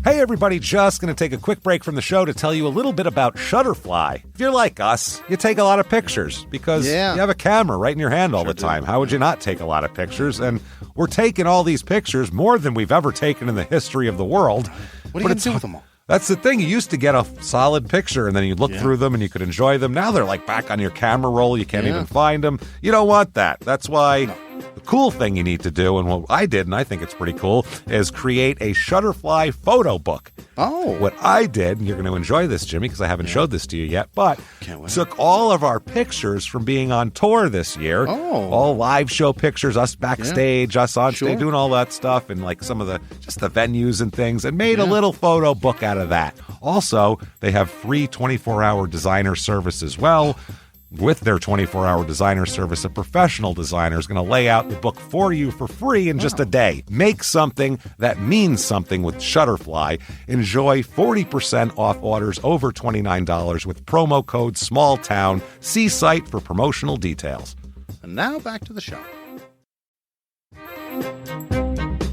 Hey everybody, just going to take a quick break from the show to tell you a little bit about Shutterfly. If you're like us, you take a lot of pictures because you have a camera right in your hand all the time. How would you not take a lot of pictures? And we're taking all these pictures, more than we've ever taken in the history of the world. What are you going to do with them all? That's the thing. You used to get a solid picture, and then you'd look through them, and you could enjoy them. Now they're like back on your camera roll. You can't even find them. You don't want that. That's why the cool thing you need to do, and what I did, and I think it's pretty cool, is create a Shutterfly photo book. Oh. What I did, and you're going to enjoy this, Jimmy, because I haven't showed this to you yet, but took all of our pictures from being on tour this year. Oh. All live show pictures, us backstage, us on stage, doing all that stuff, and like some of the venues and things, and made a little photo book out of that. Also, they have free 24-hour designer service as well. With their 24-hour designer service, a professional designer is going to lay out the book for you for free in just a day. Make something that means something with Shutterfly. Enjoy 40% off orders over $29 with promo code SMALLTOWN. See site for promotional details. And now back to the show.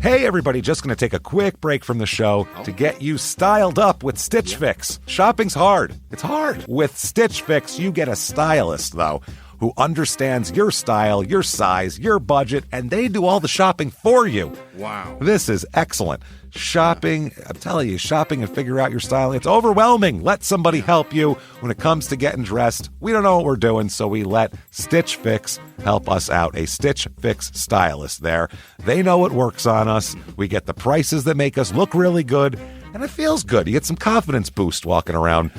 Hey everybody, just going to take a quick break from the show to get you styled up with Stitch Fix. Shopping's hard. It's hard. With Stitch Fix, you get a stylist, though, who understands your style, your size, your budget, and they do all the shopping for you. Wow. This is excellent. Shopping, I'm telling you, shopping and figure out your style, it's overwhelming. Let somebody help you when it comes to getting dressed. We don't know what we're doing, so we let Stitch Fix help us out. A Stitch Fix stylist there. They know what works on us. We get the prices that make us look really good, and it feels good. You get some confidence boost walking around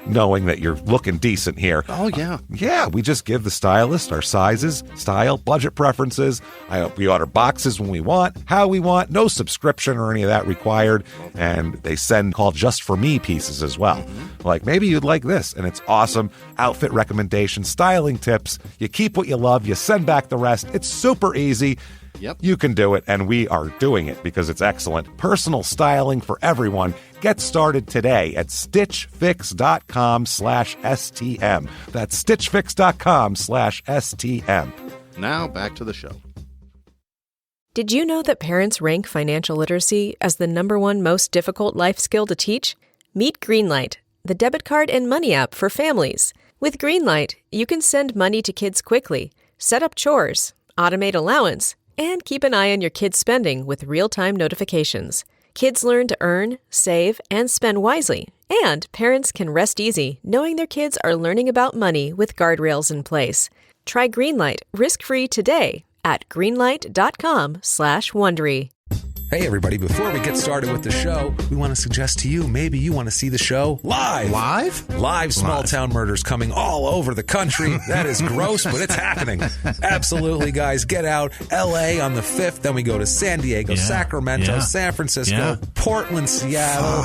knowing that you're looking decent here. Oh, yeah. Yeah, we just give the stylist our sizes, style, budget preferences. We order boxes when we want, how we want, no subscription or any of that required. And they send called Just For Me pieces as well. Like, maybe you'd like this, and it's awesome. Outfit recommendations, styling tips. You keep what you love, you send back the rest. It's super easy. Yep. You can do it, and we are doing it because it's excellent. Personal styling for everyone. Get started today at stitchfix.com/STM. That's stitchfix.com/STM. Now back to the show. Did you know that parents rank financial literacy as the #1 most difficult life skill to teach? Meet Greenlight, the debit card and money app for families. With Greenlight, you can send money to kids quickly, set up chores, automate allowance, and keep an eye on your kids' spending with real-time notifications. Kids learn to earn, save, and spend wisely. And parents can rest easy knowing their kids are learning about money with guardrails in place. Try Greenlight risk-free today at greenlight.com/Wondery. Hey everybody, before we get started with the show, we want to suggest to you, maybe you want to see the show live. Live small town murders coming all over the country. That is gross, but it's happening. Absolutely, guys. Get out. LA on the 5th, then we go to San Diego, Sacramento, San Francisco, Portland, Seattle,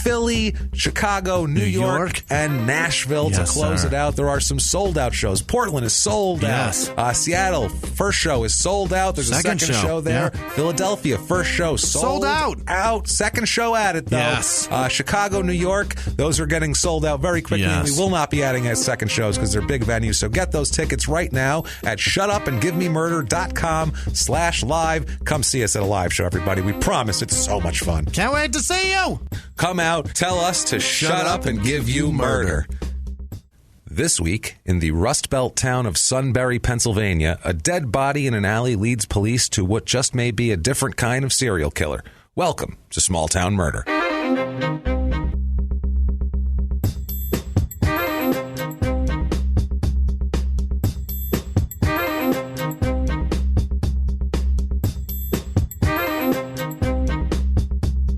Philly, Chicago, New York, and Nashville to close it out. There are some sold out shows. Portland is sold out. Seattle, first show is sold out. There's a second show there. Philadelphia, first show sold out. Second show added, though. Chicago, New York, those are getting sold out very quickly. And we will not be adding as second shows because they're big venues. So get those tickets right now at shutupandgivememurder.com/live. Come see us at a live show, everybody. We promise it's so much fun. Can't wait to see you. Come out, tell us to shut up and give you murder. This week, in the Rust Belt town of Sunbury, Pennsylvania, a dead body in an alley leads police to what just may be a different kind of serial killer. Welcome to Small Town Murder.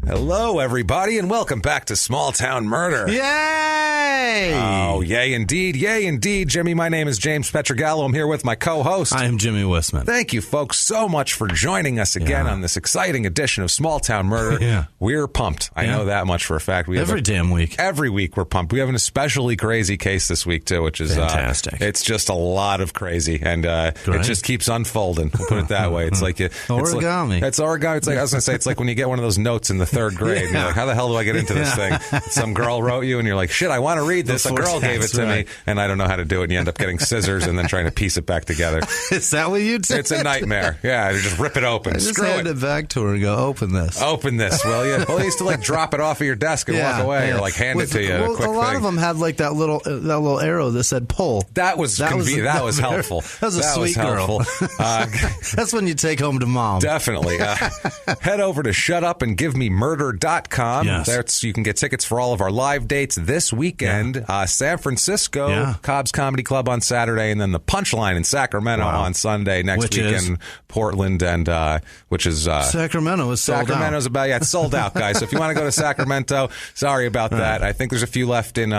Hello, everybody, and welcome back to Small Town Murder. Yay! Oh, yay indeed. Yay indeed. Jimmy, my name is James Pietragallo. I'm here with my co-host. I am Jimmy Whisman. Thank you, folks, so much for joining us again on this exciting edition of Small Town Murder. We're pumped. I know that much for a fact. Every damn week. Every week we're pumped. We have an especially crazy case this week, too, which is fantastic. It's just a lot of crazy, and it just keeps unfolding. We'll put it that way. It's like origami. It's origami. It's like I was going to say, it's like when you get one of those notes in the third grade. And you're like, how the hell do I get into this thing? Some girl wrote you, and you're like, shit, I want to read this. A girl gave it to me, and I don't know how to do it. And you end up getting scissors and then trying to piece it back together. Is that what you did? It's a nightmare. Yeah, you just rip it open. I just hand it back to her and go, open this. Open this, will you? Well, you used to like drop it off of your desk and walk away, or like hand it to you. Well, a lot of them had like that little arrow that said pull. That was convenient. That was helpful. That was a sweet girl. That's when you take home to mom. Definitely. Head over to shutupandgivememurder.com. Yes. There you can get tickets for all of our live dates this weekend. San Francisco, Cobb's Comedy Club on Saturday, and then the Punchline in Sacramento on Sunday. Next weekend, Portland, and which is Sacramento is sold out. Sacramento's it's sold out, guys. So if you want to go to Sacramento, sorry about that. I think there's a few left in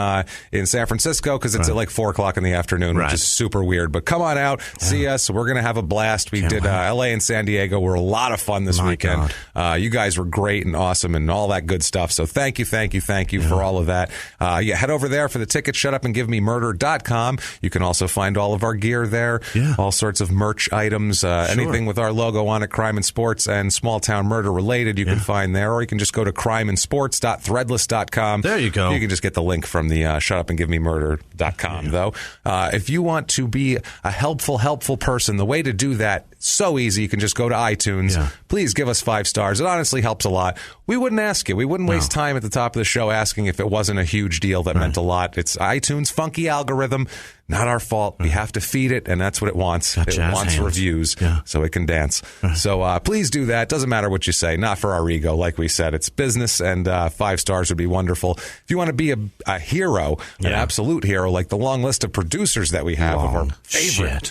San Francisco because it's at like 4:00 in the afternoon, which is super weird. But come on out, see us. We're gonna have a blast. We did LA and San Diego were a lot of fun this weekend. You guys were great and awesome and all that good stuff. So thank you for all of that. Head over there for the tickets. Shutupandgivememurder.com. You can also find all of our gear there. All sorts of merch items, anything with our logo on it, Crime and Sports and Small Town Murder related, you can find there. Or you can just go to crimeinsports.threadless.com. There you go. You can just get the link from the shutupandgivememurder.com, though. If you want to be a helpful person, the way to do that, so easy. You can just go to iTunes. Please give us 5 stars. It honestly helps a lot. We wouldn't ask you. We wouldn't waste time at the top of the show asking if it wasn't a huge deal that meant a lot. It's iTunes' funky algorithm. Not our fault. We have to feed it, and that's what it wants. It wants reviews so it can dance. So please do that. Doesn't matter what you say. Not for our ego. Like we said, it's business, and 5 stars would be wonderful. If you want to be a hero, an absolute hero, like the long list of producers that we have of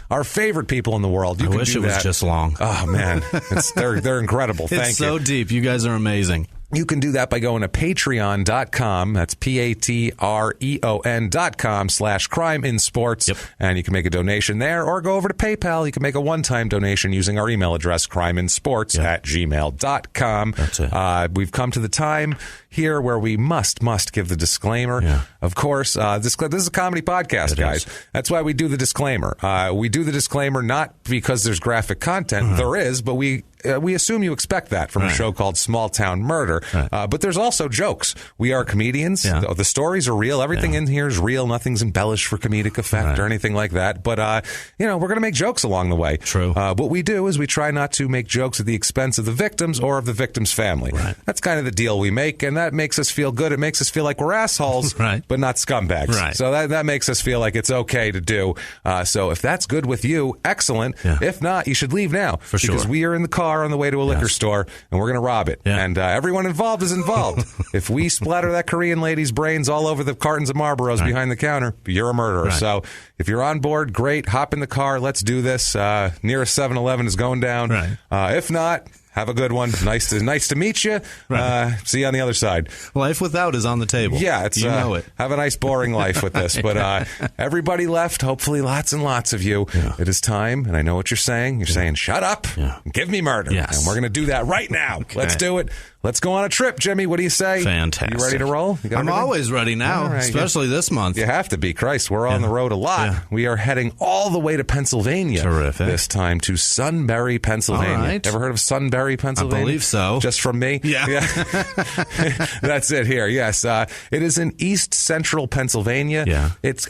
our favorite people in the world, you can wish do it was that. Just long. Oh, man. They're incredible. Thank you. It's so deep. You guys are amazing. You can do that by going to patreon.com. That's patreon.com/crimeinsports. And you can make a donation there, or go over to PayPal. You can make a one-time donation using our email address, crimeinsports@gmail.com. That's it. We've come to the time here where we must give the disclaimer. Of course, this is a comedy podcast, guys. That's why we do the disclaimer. We do the disclaimer not because there's graphic content. There is, but we assume you expect that from a show called Small Town Murder. But there's also jokes. We are comedians. The stories are real. Everything in here is real. Nothing's embellished for comedic effect or anything like that. But, we're going to make jokes along the way. True. What we do is we try not to make jokes at the expense of the victims or of the victim's family. That's kind of the deal we make, and that makes us feel good. It makes us feel like we're assholes, but not scumbags. So that makes us feel like it's okay to do. So if that's good with you, excellent. If not, you should leave now. Because we are in the car on the way to a liquor store, and we're going to rob it. And everyone involved is involved. If we splatter that Korean lady's brains all over the cartons of Marlboros behind the counter, you're a murderer. So if you're on board, great. Hop in the car. Let's do this. Nearest 7-Eleven is going down. If not, have a good one. Nice to meet you. See you on the other side. Life without is on the table. Yeah, it's you know it. Have a nice boring life with this. But everybody left. Hopefully, lots and lots of you. It is time, and I know what you're saying. You're saying, "Shut up, give me murder," and we're going to do that right now. Let's do it. Let's go on a trip, Jimmy. What do you say? Fantastic. You ready to roll? I'm always ready now, especially this month. You have to be. Christ, we're on the road a lot. We are heading all the way to Pennsylvania. Terrific. This time to Sunbury, Pennsylvania. All right. Ever heard of Sunbury, Pennsylvania? I believe so. Just from me? Yeah. That's it here. Yes. It is in east central Pennsylvania. It's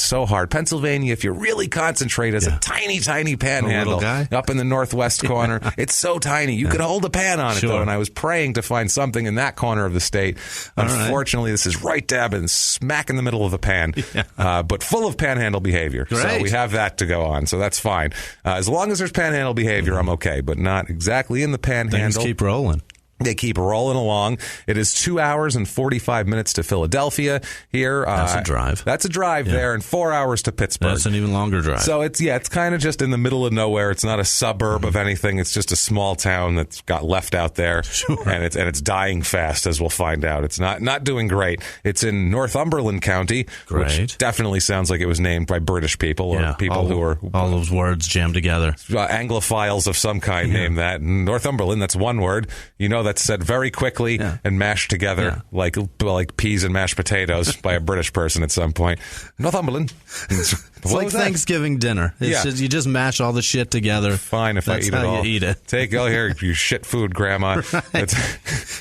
so hard. Pennsylvania, if you really concentrate, is a tiny, tiny panhandle up in the northwest corner. It's so tiny. You could hold a pan on it, though, and I was praying to find something in that corner of the state. Unfortunately, this is right dab in smack in the middle of the pan, but full of panhandle behavior. Great. So we have that to go on. So that's fine. As long as there's panhandle behavior, I'm okay, but not exactly in the panhandle. Things keep rolling. They keep rolling along. It is 2 hours and 45 minutes to Philadelphia here. That's a drive. That's a drive there, and 4 hours to Pittsburgh. That's an even longer drive. So it's kind of just in the middle of nowhere. It's not a suburb of anything. It's just a small town that's got left out there, and it's dying fast, as we'll find out. It's not doing great. It's in Northumberland County, which definitely sounds like it was named by British people or people who are all those words jammed together. Anglophiles of some kind name that. Northumberland, that's one word. That's said very quickly and mashed together like peas and mashed potatoes by a British person at some point. Northumberland. It's like Thanksgiving dinner. You just mash all the shit together. Fine if That's I eat it all. That's how you eat it. Take here, you shit food, Grandma.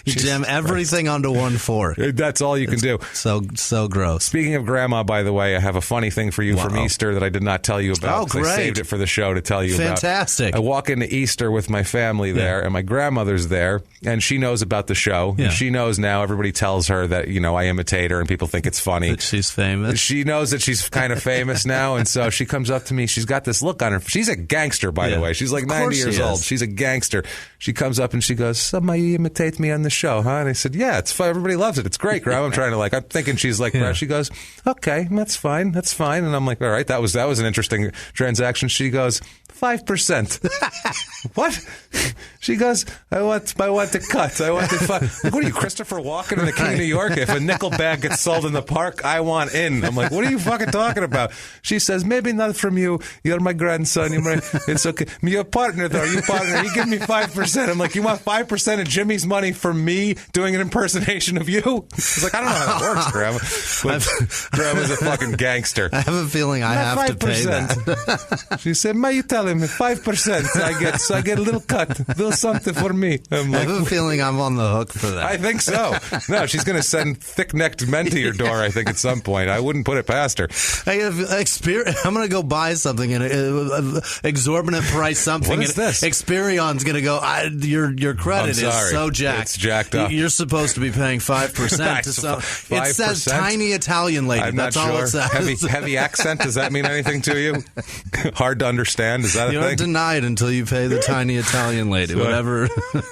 You jam everything onto one fork. That's all you can do. So gross. Speaking of Grandma, by the way, I have a funny thing for you from Easter that I did not tell you about. Oh, great. I saved it for the show to tell you about. Fantastic. I walk into Easter with my family there, and my grandmother's there, and she knows about the show. Yeah. And she knows now. Everybody tells her that, I imitate her, and people think it's funny. That she's famous. She knows that she's kind of famous now, and so she comes up to me. She's got this look on her. She's a gangster, by the way. She's like 90 years old. She's a gangster. She comes up and she goes, "Somebody imitate me on the show, huh?" And I said, "Yeah, it's fun. Everybody loves it. It's great, Grandma." I'm thinking she's like, She goes, "Okay, that's fine. That's fine." And I'm like, "All right, that was an interesting transaction." She goes, 5%. What? She goes, I want to cut. I want to like, what are you, Christopher Walken in the King of New York? If a nickel bag gets sold in the park, I want in. I'm like, what are you fucking talking about? She says, maybe not from you. You're my grandson. It's okay. Your partner, though. You give me 5%. I'm like, you want 5% of Jimmy's money from me doing an impersonation of you? It's like, I don't know how that works, Grandma. But Grandma's a fucking gangster. I have a feeling I have to pay that. She said, you tell him 5% I get, so I get a little cut, a little something for me. I'm like, I have a feeling I'm on the hook for that. I think so. No, she's going to send thick-necked men to your door, I think, at some point. I wouldn't put it past her. I'm going to go buy something at an exorbitant price, something. What is this? Experion's going to go, your credit is so jacked. It's jacked up. You're supposed to be paying 5% to some. 5%? It says tiny Italian lady. I'm That's not all sure. it says. Heavy accent, does that mean anything to you? Hard to understand, is that a you thing? don't deny it until you pay the tiny Italian lady, whatever.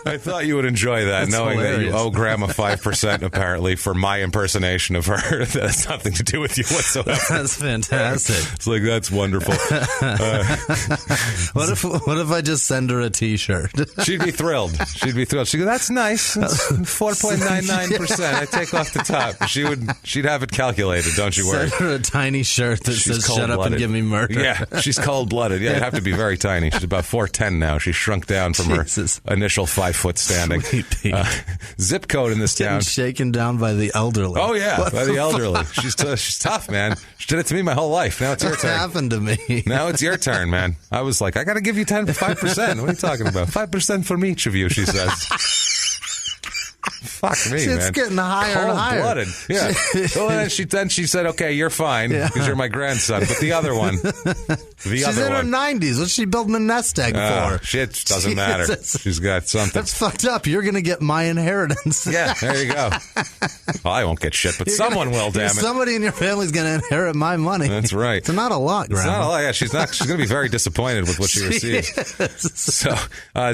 I thought you would enjoy that, knowing hilarious. that you owe Grandma 5% apparently for my impersonation of her. That has nothing to do with you whatsoever. That's fantastic. It's like, that's wonderful. What if I just send her a T-shirt? She'd be thrilled. She'd goes, that's nice. That's 4.99%. I take off the top. She'd have it calculated. Don't you worry. Send her a tiny shirt that says "Shut up and give me murder." Yeah, she's cold-blooded. Yeah, it'd have to be very tiny. She's about 4'10" now. She's shrunk down from her initial 5-foot standing. Zip code in this town. Shaken down by the elderly. Oh yeah, by the elderly. She's tough, man. She did it to me my whole life. Now it's your turn. What happened to me? Now it's your turn, man. I was like, I got to give you 5%. What are you talking about? 5% from each of you, she says. Fuck me, man. It's getting higher and higher. Cold-blooded. Yeah. Well, then she said, okay, you're fine because you're my grandson. But the other one. She's in her 90s. What's she building a nest egg for? Shit doesn't matter. She's got something. That's fucked up. You're going to get my inheritance. Yeah, there you go. Well, I won't get shit, but someone will, damn it. Somebody in your family's going to inherit my money. That's right. It's not a lot, Grandma. It's not a lot. Yeah, she's going to be very disappointed with what she receives. So,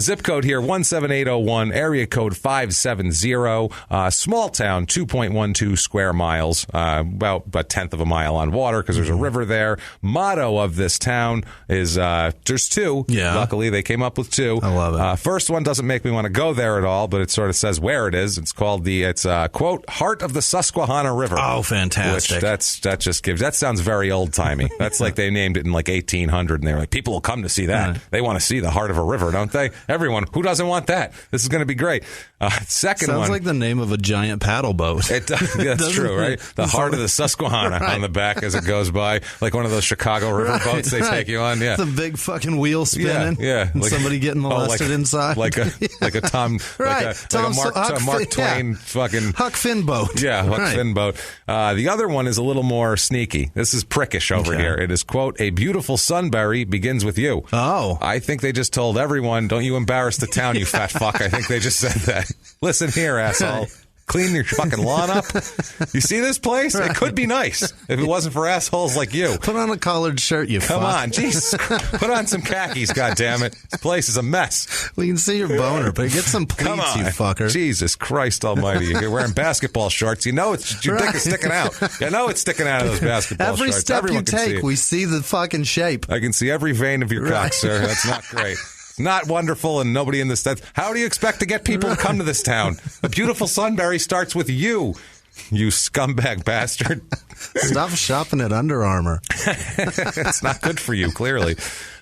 zip code here, 17801, area code 570. Small town, 2.12 square miles, about a tenth of a mile on water because there's a river there. Motto of this town is there's two. Yeah. Luckily, they came up with two. I love it. First one doesn't make me want to go there at all, but it sort of says where it is. It's called quote, Heart of the Susquehanna River. Oh, fantastic. Which that sounds very old-timey. That's like they named it in like 1800, and they were like, people will come to see that. Yeah. They want to see the heart of a river, don't they? Everyone. Who doesn't want that? This is going to be great. Second Sounds one. Sounds like the name of a giant paddle boat. That's true, right? The heart of the Susquehanna on the back as it goes by, like one of those Chicago river boats they take you on. Yeah, the big fucking wheel spinning. Yeah, and somebody getting molested inside, like a Tom, right? like a Mark Twain fucking Huck Finn boat. Yeah, Huck Finn boat. The other one is a little more sneaky. This is prickish over here. It is quote, a beautiful Sunbury begins with you. Oh, I think they just told everyone, don't you embarrass the town, you fat fuck. I think they just said that. Listen here, asshole. Clean your fucking lawn up. You see this place? It could be nice if it wasn't for assholes like you. Put on a collared shirt, you Come fuck. on, Jesus. Put on some khakis, goddammit. This place is a mess. We can see your boner, but get some pleats, you fucker. Jesus Christ almighty. You're wearing basketball shorts. You know your dick is sticking out. You know it's sticking out of those basketball shorts. Every step Everyone you take, we see the fucking shape. I can see every vein of your cock, sir. That's not great. Not wonderful, and nobody in this town. How do you expect to get people to come to this town? A beautiful Sunbury starts with you scumbag bastard. Stop shopping at Under Armour. It's not good for you, clearly.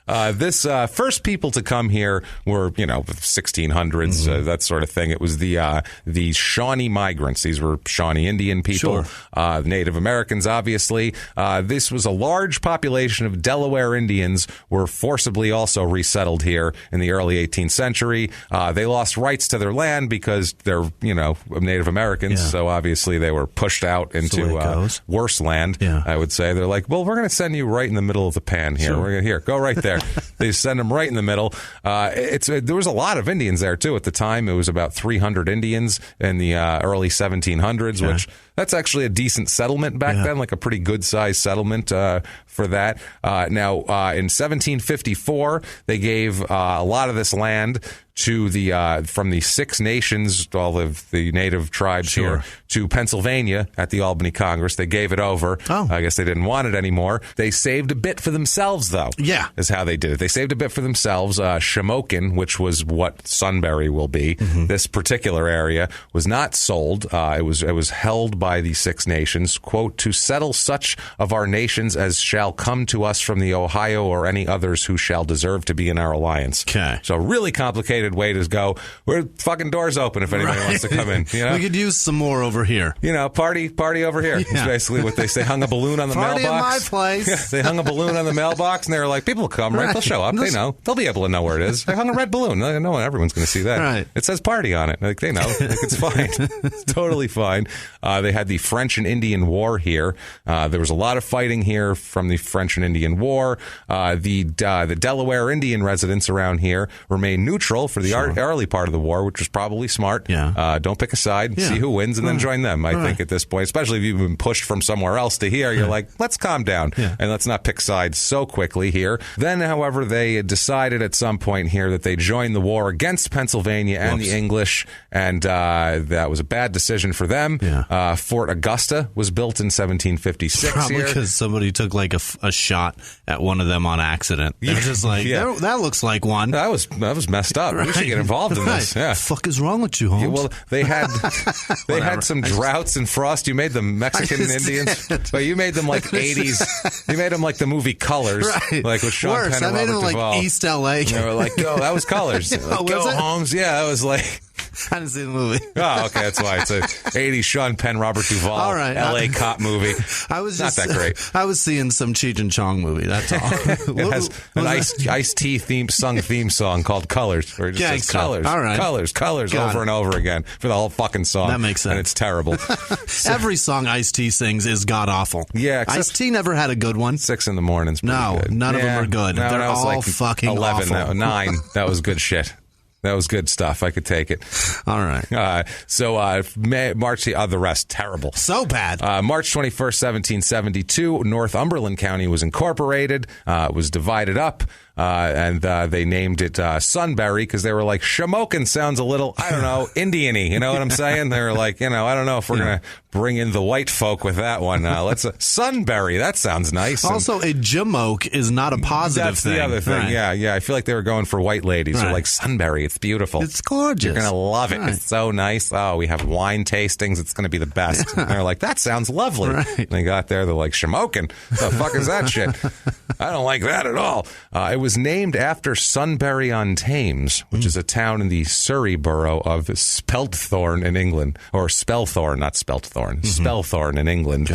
This first people to come here were, 1600s, that sort of thing. It was the Shawnee migrants. These were Shawnee Indian people, Native Americans, obviously. This was a large population of Delaware Indians were forcibly also resettled here in the early 18th century. They lost rights to their land because they're, Native Americans. So obviously they were pushed out into worse land, I would say. They're like, well, we're going to send you right in the middle of the pan here. We're going to, here, go right there. They send them right in the middle. There was a lot of Indians there, too, at the time. It was about 300 Indians in the early 1700s, which that's actually a decent settlement back then, like a pretty good-sized settlement for that. Now, in 1754, they gave a lot of this land to from the Six Nations, all of the native tribes here, to Pennsylvania at the Albany Congress. They gave it over. I guess they didn't want it anymore. They saved a bit for themselves, though. Is how they did it. They saved a bit for themselves. Shamokin, which was what Sunbury will be, this particular area was not sold. It was held by the Six Nations, quote, to settle such of our nations as shall come to us from the Ohio or any others who shall deserve to be in our alliance. So really complicated way to go. We're fucking doors open if anybody wants to come in. We could use some more over here. Party over here. It's basically what they say. Hung a balloon on the party mailbox. Party in my place. They hung a balloon on the mailbox, and they were like, people will come, right? They'll show up. They know. They'll be able to know where it is. They hung a red balloon. They know everyone's going to see that. It says party on it. Like, they know. Like, it's fine. It's totally fine. They had the French and Indian War here. There was a lot of fighting here from the French and Indian War. The Delaware Indian residents around here remained neutral for the early part of the war, which was probably smart. Don't pick a side, see who wins, and then join them, I think, at this point. Especially if you've been pushed from somewhere else to here, you're like, let's calm down, and let's not pick sides so quickly here. Then, however, they decided at some point here that they joined the war against Pennsylvania and the English, and that was a bad decision for them. Fort Augusta was built in 1756 probably here. Because somebody took like a shot at one of them on accident. They're just like, that looks like one. That was messed up. We should get involved in this. The fuck is wrong with you, Holmes? Well, they had some droughts and frost. You made them Mexican Indians, but you made them like 80s. You made them like the movie Colors, like with Sean Penn and Robert Duvall. I made them like East LA. And they were like, "Go, that was Colors." Like, go, Holmes. Yeah, that was like. I didn't see the movie. Oh, okay, that's why it's a 80s Sean Penn, Robert Duvall, LA cop movie. I was not that great. I was seeing some Cheech and Chong movie. That's all. It has an Ice-T theme song called Colors, where it just says Colors, Colors over and over again for the whole fucking song. That makes sense. And it's terrible. Every song Ice-T sings is god awful. Yeah, Ice-T never had a good one. 6 in the morning's pretty good. None of them are good. No, They're all like fucking 11, awful. 9. That was good shit. That was good stuff. I could take it. All right. So March, the rest, terrible. So bad. March 21st, 1772, Northumberland County was incorporated. It was divided up. And they named it Sunbury because they were like, Shamokin sounds a little, I don't know, Indian-y. You know what I'm saying? They were like, I don't know if we're going to bring in the white folk with that one. Let's Sunbury. That sounds nice. Also, a Jamoke is not a positive thing. That's the other thing. Right. Yeah. I feel like they were going for white ladies. They're like, Sunbury. It's beautiful. It's gorgeous. You're going to love it. Right. It's so nice. Oh, we have wine tastings. It's going to be the best. And they're like, that sounds lovely. Right. And they got there. They're like, Shamokin. The fuck is that shit? I don't like that at all. It was named after Sunbury-on-Thames, which is a town in the Surrey borough of Spelthorne in England, or Spelthorne, not Spelthorne, Spelthorne in England,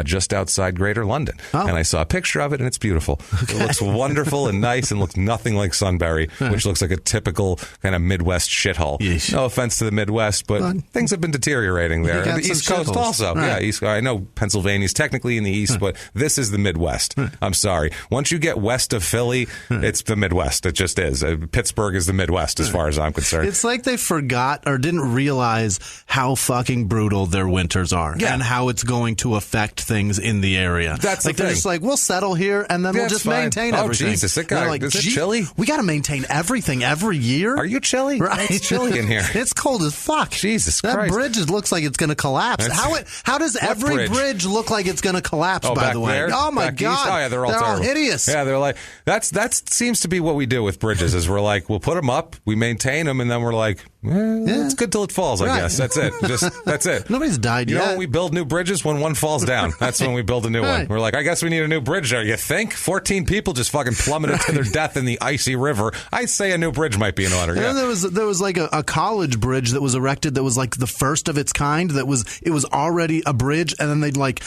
just outside Greater London. And I saw a picture of it, and it's beautiful. Okay. It looks wonderful and nice and looks nothing like Sunbury, which looks like a typical kind of Midwest shithole. Yeesh. No offense to the Midwest, but things have been deteriorating there. And the East Coast also. Right. Yeah, I know Pennsylvania's technically in the East, but this is the Midwest. I'm sorry. Once you get west of Philly, it's the Midwest. It just is. Pittsburgh is the Midwest as far as I'm concerned. It's like they forgot or didn't realize how fucking brutal their winters are and how it's going to affect things in the area. That's like the they're thing. just like, we'll settle here and then we'll just maintain everything. Oh, Jesus. Is it chilly? We got to maintain everything every year. Are you chilly? Right. It's chilly in here. It's cold as fuck. Jesus that Christ. That bridge looks like it's going to collapse. How does every bridge look like it's going to collapse, by the way? There? Oh, my back God. East? Oh, yeah, they're all hideous. Yeah, they're like, that seems to be what we do with bridges is we're like, we'll put them up, we maintain them, and then we're like, It's good till it falls, I guess. That's it. That's it. Nobody's died yet. You know when we build new bridges? When one falls down. That's when we build a new one. We're like, I guess we need a new bridge there. You think? 14 people just fucking plummeted to their death in the icy river. I say a new bridge might be in order. Yeah. There was like a college bridge that was erected that was like the first of its kind. It was already a bridge, and then they'd like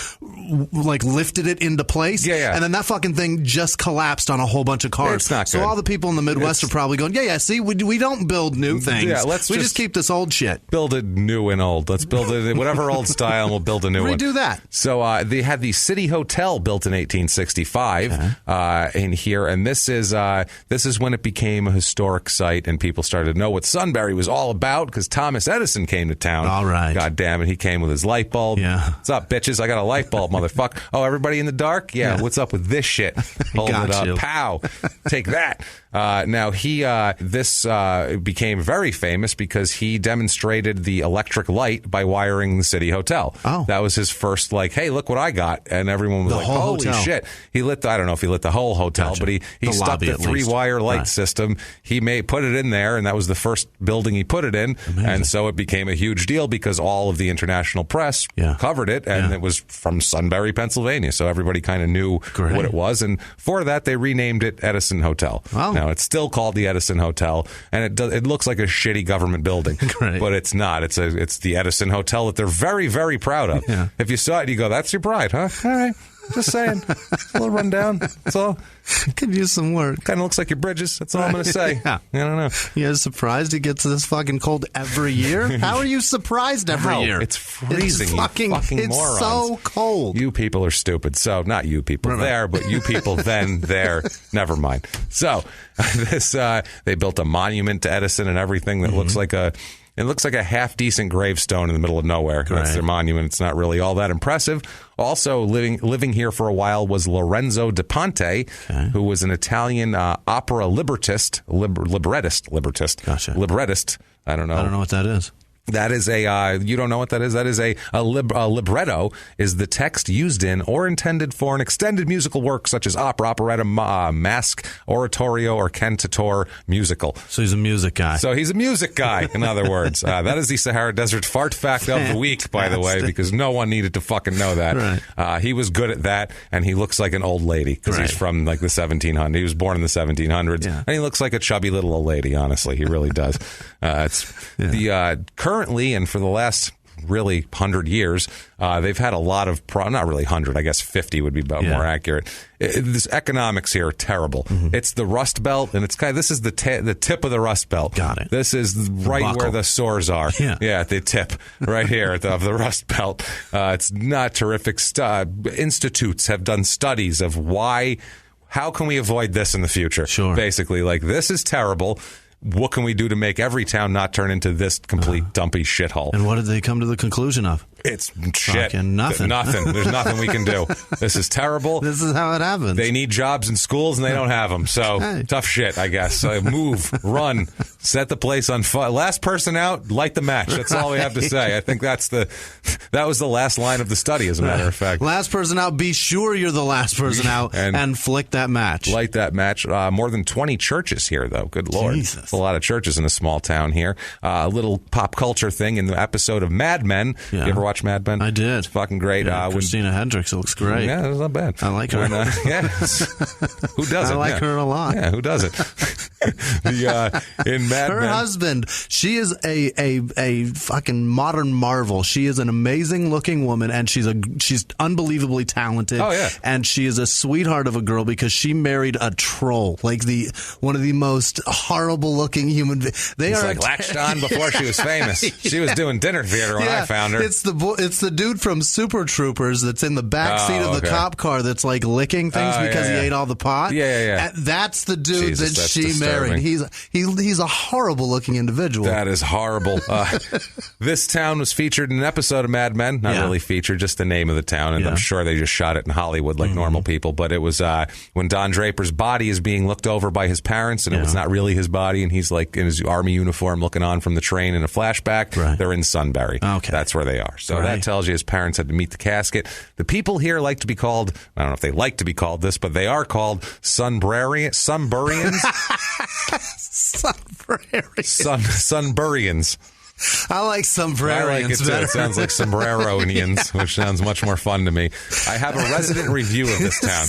lifted it into place. Yeah. And then that fucking thing just collapsed on a whole bunch of cars. It's not good. So all the people in the Midwest are probably going, see, we don't build new things. Yeah, we just keep this old shit. Build it new and old. Let's build it whatever old style, and we'll build a new one. Redo that. So they had the City Hotel built in 1865 in here, and this is when it became a historic site, and people started to know what Sunbury was all about because Thomas Edison came to town. All right. God damn it, he came with his light bulb. Yeah. What's up, bitches? I got a light bulb, motherfucker. Oh, everybody in the dark? Yeah. What's up with this shit? Hold it up. Pow. Take that. Now, this became very famous because he demonstrated the electric light by wiring the City Hotel. Oh. That was his first, hey, look what I got. And everyone was holy hotel. Shit. He lit I don't know if he lit the whole hotel, but he stuck the 3-wire light system. He put it in there, and that was the first building he put it in. Amazing. And so it became a huge deal because all of the international press covered it, and it was from Sunbury, Pennsylvania. So everybody kind of knew what it was. And for that, they renamed it Edison Hotel. Oh. Now, it's still called the Edison Hotel, and it looks like a shitty government building, but it's not. It's the Edison Hotel that they're very, very proud of. Yeah. If you saw it, you go, that's your pride, huh? All right. Just saying. A little rundown. That's all. Could use some work. Kind of looks like your bridges. That's all I'm going to say. Yeah. I don't know. You guys surprised it gets this fucking cold every year? How are you surprised every year? It's freezing. It's morons. so cold. You people are stupid. So, not you people there, but you people then there. Never mind. So, they built a monument to Edison and everything that looks like a half-decent gravestone in the middle of nowhere. That's their monument. It's not really all that impressive. Also, living here for a while was Lorenzo da Ponte, who was an Italian opera librettist. Gotcha. Librettist. I don't know what that is. That is you don't know what that is? That is a libretto is the text used in or intended for an extended musical work such as opera, operetta, masque, oratorio, or cantator musical. So he's a music guy. In other words. That is the Sahara Desert fart fact of the week, by the way, because no one needed to fucking know that. Right. He was good at that, and he looks like an old lady because he's from the 1700s. He was born in the 1700s, and he looks like a chubby little old lady, honestly. He really does. Currently, and for the last really 100 years, they've had a lot of not really 100, I guess 50 would be more accurate. This economics here are terrible. It's the Rust Belt, and this is the tip of the Rust Belt. Got it. This is right where the sores are. Yeah, at the tip, right here of the Rust Belt. It's not terrific. Institutes have done studies of how can we avoid this in the future? Sure. Basically, this is terrible. What can we do to make every town not turn into this complete dumpy shithole? And what did they come to the conclusion of? It's shit. Fucking nothing. There's nothing we can do. This is terrible. This is how it happens. They need jobs in schools, and they don't have them. So, tough shit, I guess. Move, run, set the place on fire. Last person out, light the match. That's all we have to say. I think that was the last line of the study, as a matter of fact. Last person out, be sure you're the last person out, and flick that match. Light that match. More than 20 churches here, though. Good Lord. Jesus. It's a lot of churches in a small town here. A little pop culture thing in the episode of Mad Men. Yeah. You ever watch Mad Men? I did. It's fucking great. Yeah, Christina Hendricks looks great. Yeah, it's not bad. I like her. Who doesn't? I like her a lot. Yeah, who doesn't? In Mad Men. Her husband, she is a fucking modern marvel. She is an amazing looking woman, and she's unbelievably talented. Oh, yeah. And she is a sweetheart of a girl because she married a troll, one of the most horrible looking human beings. He's latched on before she was famous. She was doing dinner theater when I found her. It's the dude from Super Troopers that's in the back seat of the cop car that's licking things because he ate all the pot. Yeah. And that's the dude that she married. He's a horrible looking individual. That is horrible. This town was featured in an episode of Mad Men. Not really featured, just the name of the town. And I'm sure they just shot it in Hollywood like normal people. But it was when Don Draper's body is being looked over by his parents, and it was not really his body, and he's in his army uniform looking on from the train in a flashback. Right. They're in Sunbury. Okay. That's where they are. So that tells you his parents had to meet the casket. The people here like to be called, I don't know if they like to be called this, but they are called Sunburians. Sunburyans. I like sombrerians. I like it too. It sounds like sombrero-ians, which sounds much more fun to me. I have a resident review of this town.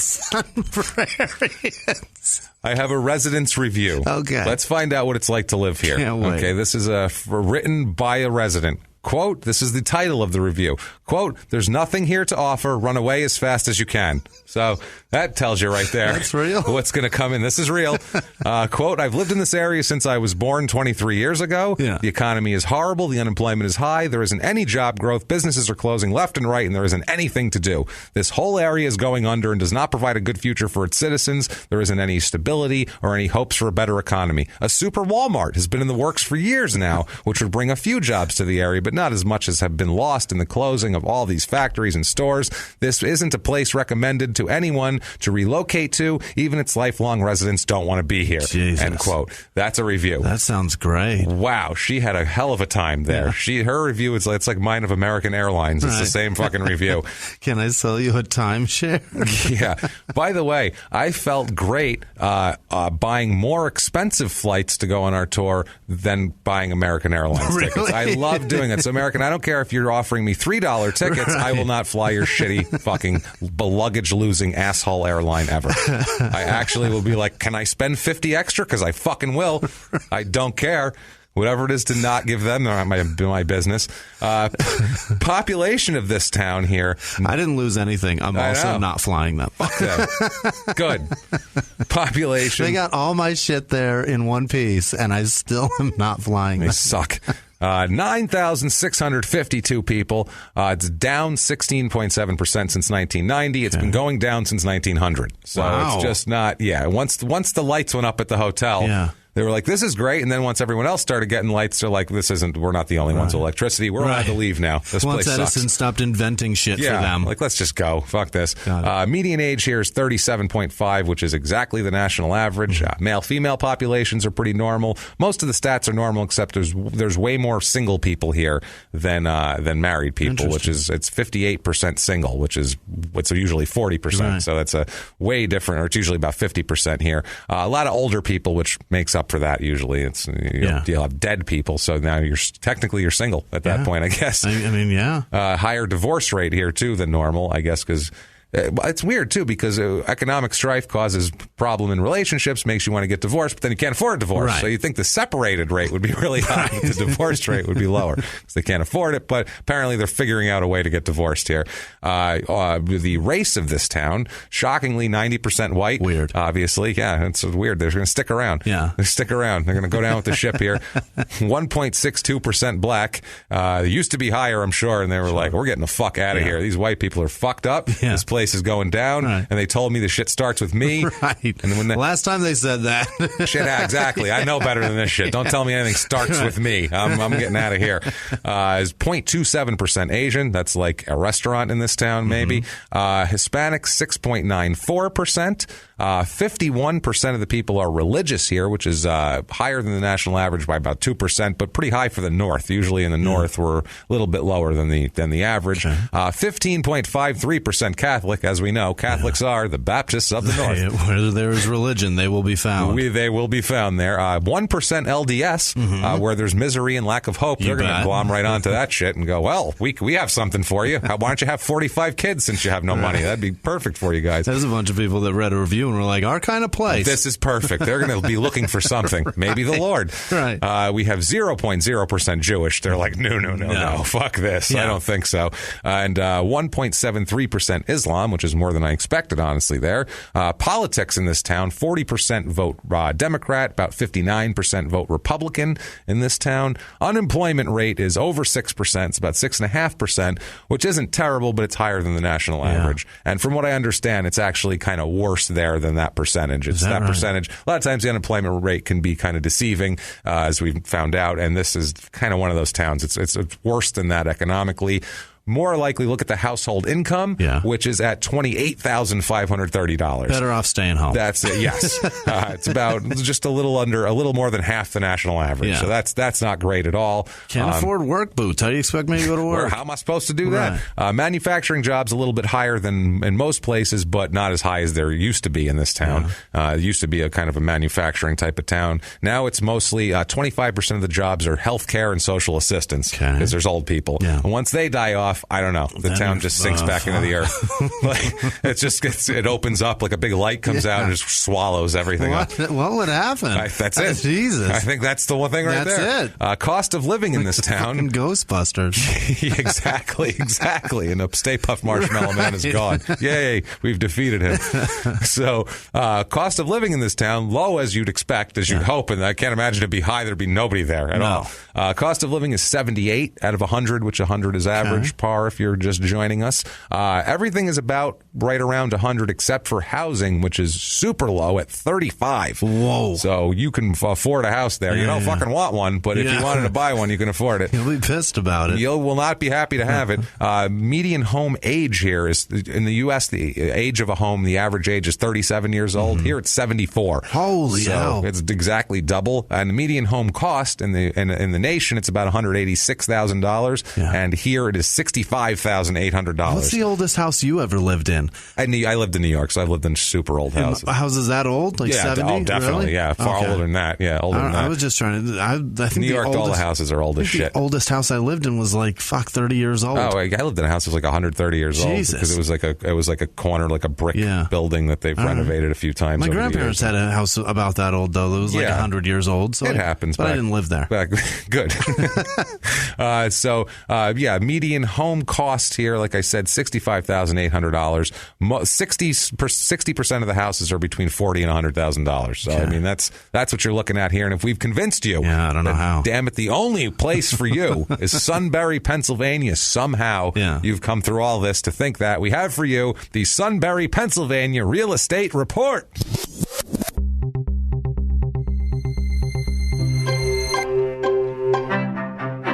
Sombrerians. I have a resident's review. Okay. Let's find out what it's like to live here. Can't wait. Okay, this is written by a resident. Quote, this is the title of the review. Quote, there's nothing here to offer. Run away as fast as you can. So that tells you right there. That's real. What's going to come in. This is real. Quote, I've lived in this area since I was born 23 years ago. Yeah. The economy is horrible. The unemployment is high. There isn't any job growth. Businesses are closing left and right, and there isn't anything to do. This whole area is going under and does not provide a good future for its citizens. There isn't any stability or any hopes for a better economy. A super Walmart has been in the works for years now, which would bring a few jobs to the area, but not as much as have been lost in the closing of all these factories and stores. This isn't a place recommended to anyone to relocate to. Even its lifelong residents don't want to be here. Jesus. End quote. That's a review. That sounds great. Wow, she had a hell of a time there. Yeah. Her review is it's like mine of American Airlines. It's the same fucking review. Can I sell you a timeshare? Yeah. By the way, I felt great buying more expensive flights to go on our tour than buying American Airlines tickets. I love doing it. So American, I don't care if you're offering me $3 tickets. Right. I will not fly your shitty fucking luggage losing asshole airline ever. I actually will be like, can I spend $50 extra? Because I fucking will. I don't care. Whatever it is to not give them my business. Population of this town here. I didn't lose anything. I'm also not flying them. Fuck them. Good. Population. They got all my shit there in one piece, and I still am not flying them. They suck. 9,652 people. It's down 16.7% since 1990. It's been going down since 1900. So It's just not, once the lights went up at the hotel, they were like, this is great. And then once everyone else started getting lights, they're like, we're not the only ones with electricity. We're allowed to leave now. This once place Edison sucks. stopped inventing shit for them. Like, let's just go. Fuck this. Median age here is 37.5, which is exactly the national average. Male-female populations are pretty normal. Most of the stats are normal, except there's way more single people here than married people, which is, it's 58% single, which is what's usually 40%. Right. So that's a way different, or it's usually about 50% here. A lot of older people, which makes up for that. Usually it's you'll have dead people, so now you're single at that point, I guess. I mean, higher divorce rate here too than normal, I guess, because it's weird too, because economic strife causes problem in relationships, makes you want to get divorced, but then you can't afford a divorce. So you think the separated rate would be really high, but the divorced rate would be lower because they can't afford it. But apparently they're figuring out a way to get divorced here. The race of this town, shockingly 90% white. Weird. Obviously. Yeah, it's weird. They're going to stick around. Yeah. They stick around. They're going to go down with the ship here. 1.62% black. They used to be higher, I'm sure, and they were like, we're getting the fuck out of here. These white people are fucked up. This place is going down, and they told me the shit starts with me. Right. And when last time they said that. Shit, exactly. I know better than this shit. Don't tell me anything starts with me. I'm getting out of here. Is 0.27% Asian. That's like a restaurant in this town, maybe. Hispanic, 6.94%. 51% of the people are religious here, which is higher than the national average by about 2%, but pretty high for the North. Usually in the North, we're a little bit lower than the average. 15.53% Catholic. As we know, Catholics are the Baptists of the North. Where there is religion, they will be found. They will be found there. 1% LDS, where there's misery and lack of hope. They're going to glom right onto that shit and go, well, we have something for you. Why don't you have 45 kids since you have no money? That'd be perfect for you guys. There's a bunch of people that read a review and were like, our kind of place. This is perfect. They're going to be looking for something. Maybe the Lord. Right. We have 0.0% Jewish. They're like, no, fuck this. I don't think so. And 1.73% Islam, which is more than I expected, honestly, there. Politics in this town, 40% vote Democrat, about 59% vote Republican in this town. Unemployment rate is over 6%. It's about 6.5%, which isn't terrible, but it's higher than the national average. And from what I understand, it's actually kind of worse there than that percentage. It's that percentage. A lot of times the unemployment rate can be kind of deceiving, as we found out, and this is kind of one of those towns. It's worse than that economically. more likely look at the household income, which is at $28,530. Better off staying home. That's it. Yes, it's about just a little more than half the national average. So that's not great at all. Can't afford work boots. How do you expect me to go to work? How am I supposed to do that? Manufacturing jobs a little bit higher than in most places, but not as high as there used to be in this town. It used to be a kind of a manufacturing type of town. Now it's mostly 25% of the jobs are healthcare and social assistance because there's old people. And once they die off, I don't know. The town just sinks back into the earth. It opens up like a big light comes out and just swallows everything up. What would happen? That's it. Jesus. I think that's the one thing right there. That's it. Cost of living in this town. Fucking Ghostbusters. Exactly. And Stay Puft Marshmallow Man is gone. Yay, we've defeated him. So, cost of living in this town, low as you'd expect, as you'd hope, and I can't imagine it'd be high. There'd be nobody there at all. Cost of living is 78 out of 100, which 100 is average par if you're just joining us. Everything is about right around 100 except for housing, which is super low at 35. Whoa. So you can afford a house there. You don't fucking want one, but if you wanted to buy one, you can afford it. You'll be pissed about it. You will not be happy to have it. Median home age here is, in the U.S., the age of a home, the average age is 37 years old. Here it's 74. Holy hell. It's exactly double. And the median home cost in the nation, it's about $186,000. And here it is $65,800. What's the oldest house you ever lived in? I lived in New York, so I've lived in super old houses. Houses that old? Like 70? Oh, definitely. Really? Yeah, far older than that. Yeah, older than that. I was just trying to... I think New York, all the houses are old as shit. The oldest house I lived in was 30 years old. Oh, I lived in a house that was 130 years old because it was like a corner, like a brick building that they've renovated a few times. My grandparents had a house about that old, though. It was 100 years old. So it happens. But I didn't live there. Good. Median home cost here, like I said, $65,800. 60% of the houses are between $40,000 and $100,000. So I mean, that's what you're looking at here. And if we've convinced you, I don't know how. Damn it, the only place for you is Sunbury, Pennsylvania. Somehow you've come through all this to think that. We have for you the Sunbury, Pennsylvania Real Estate Report.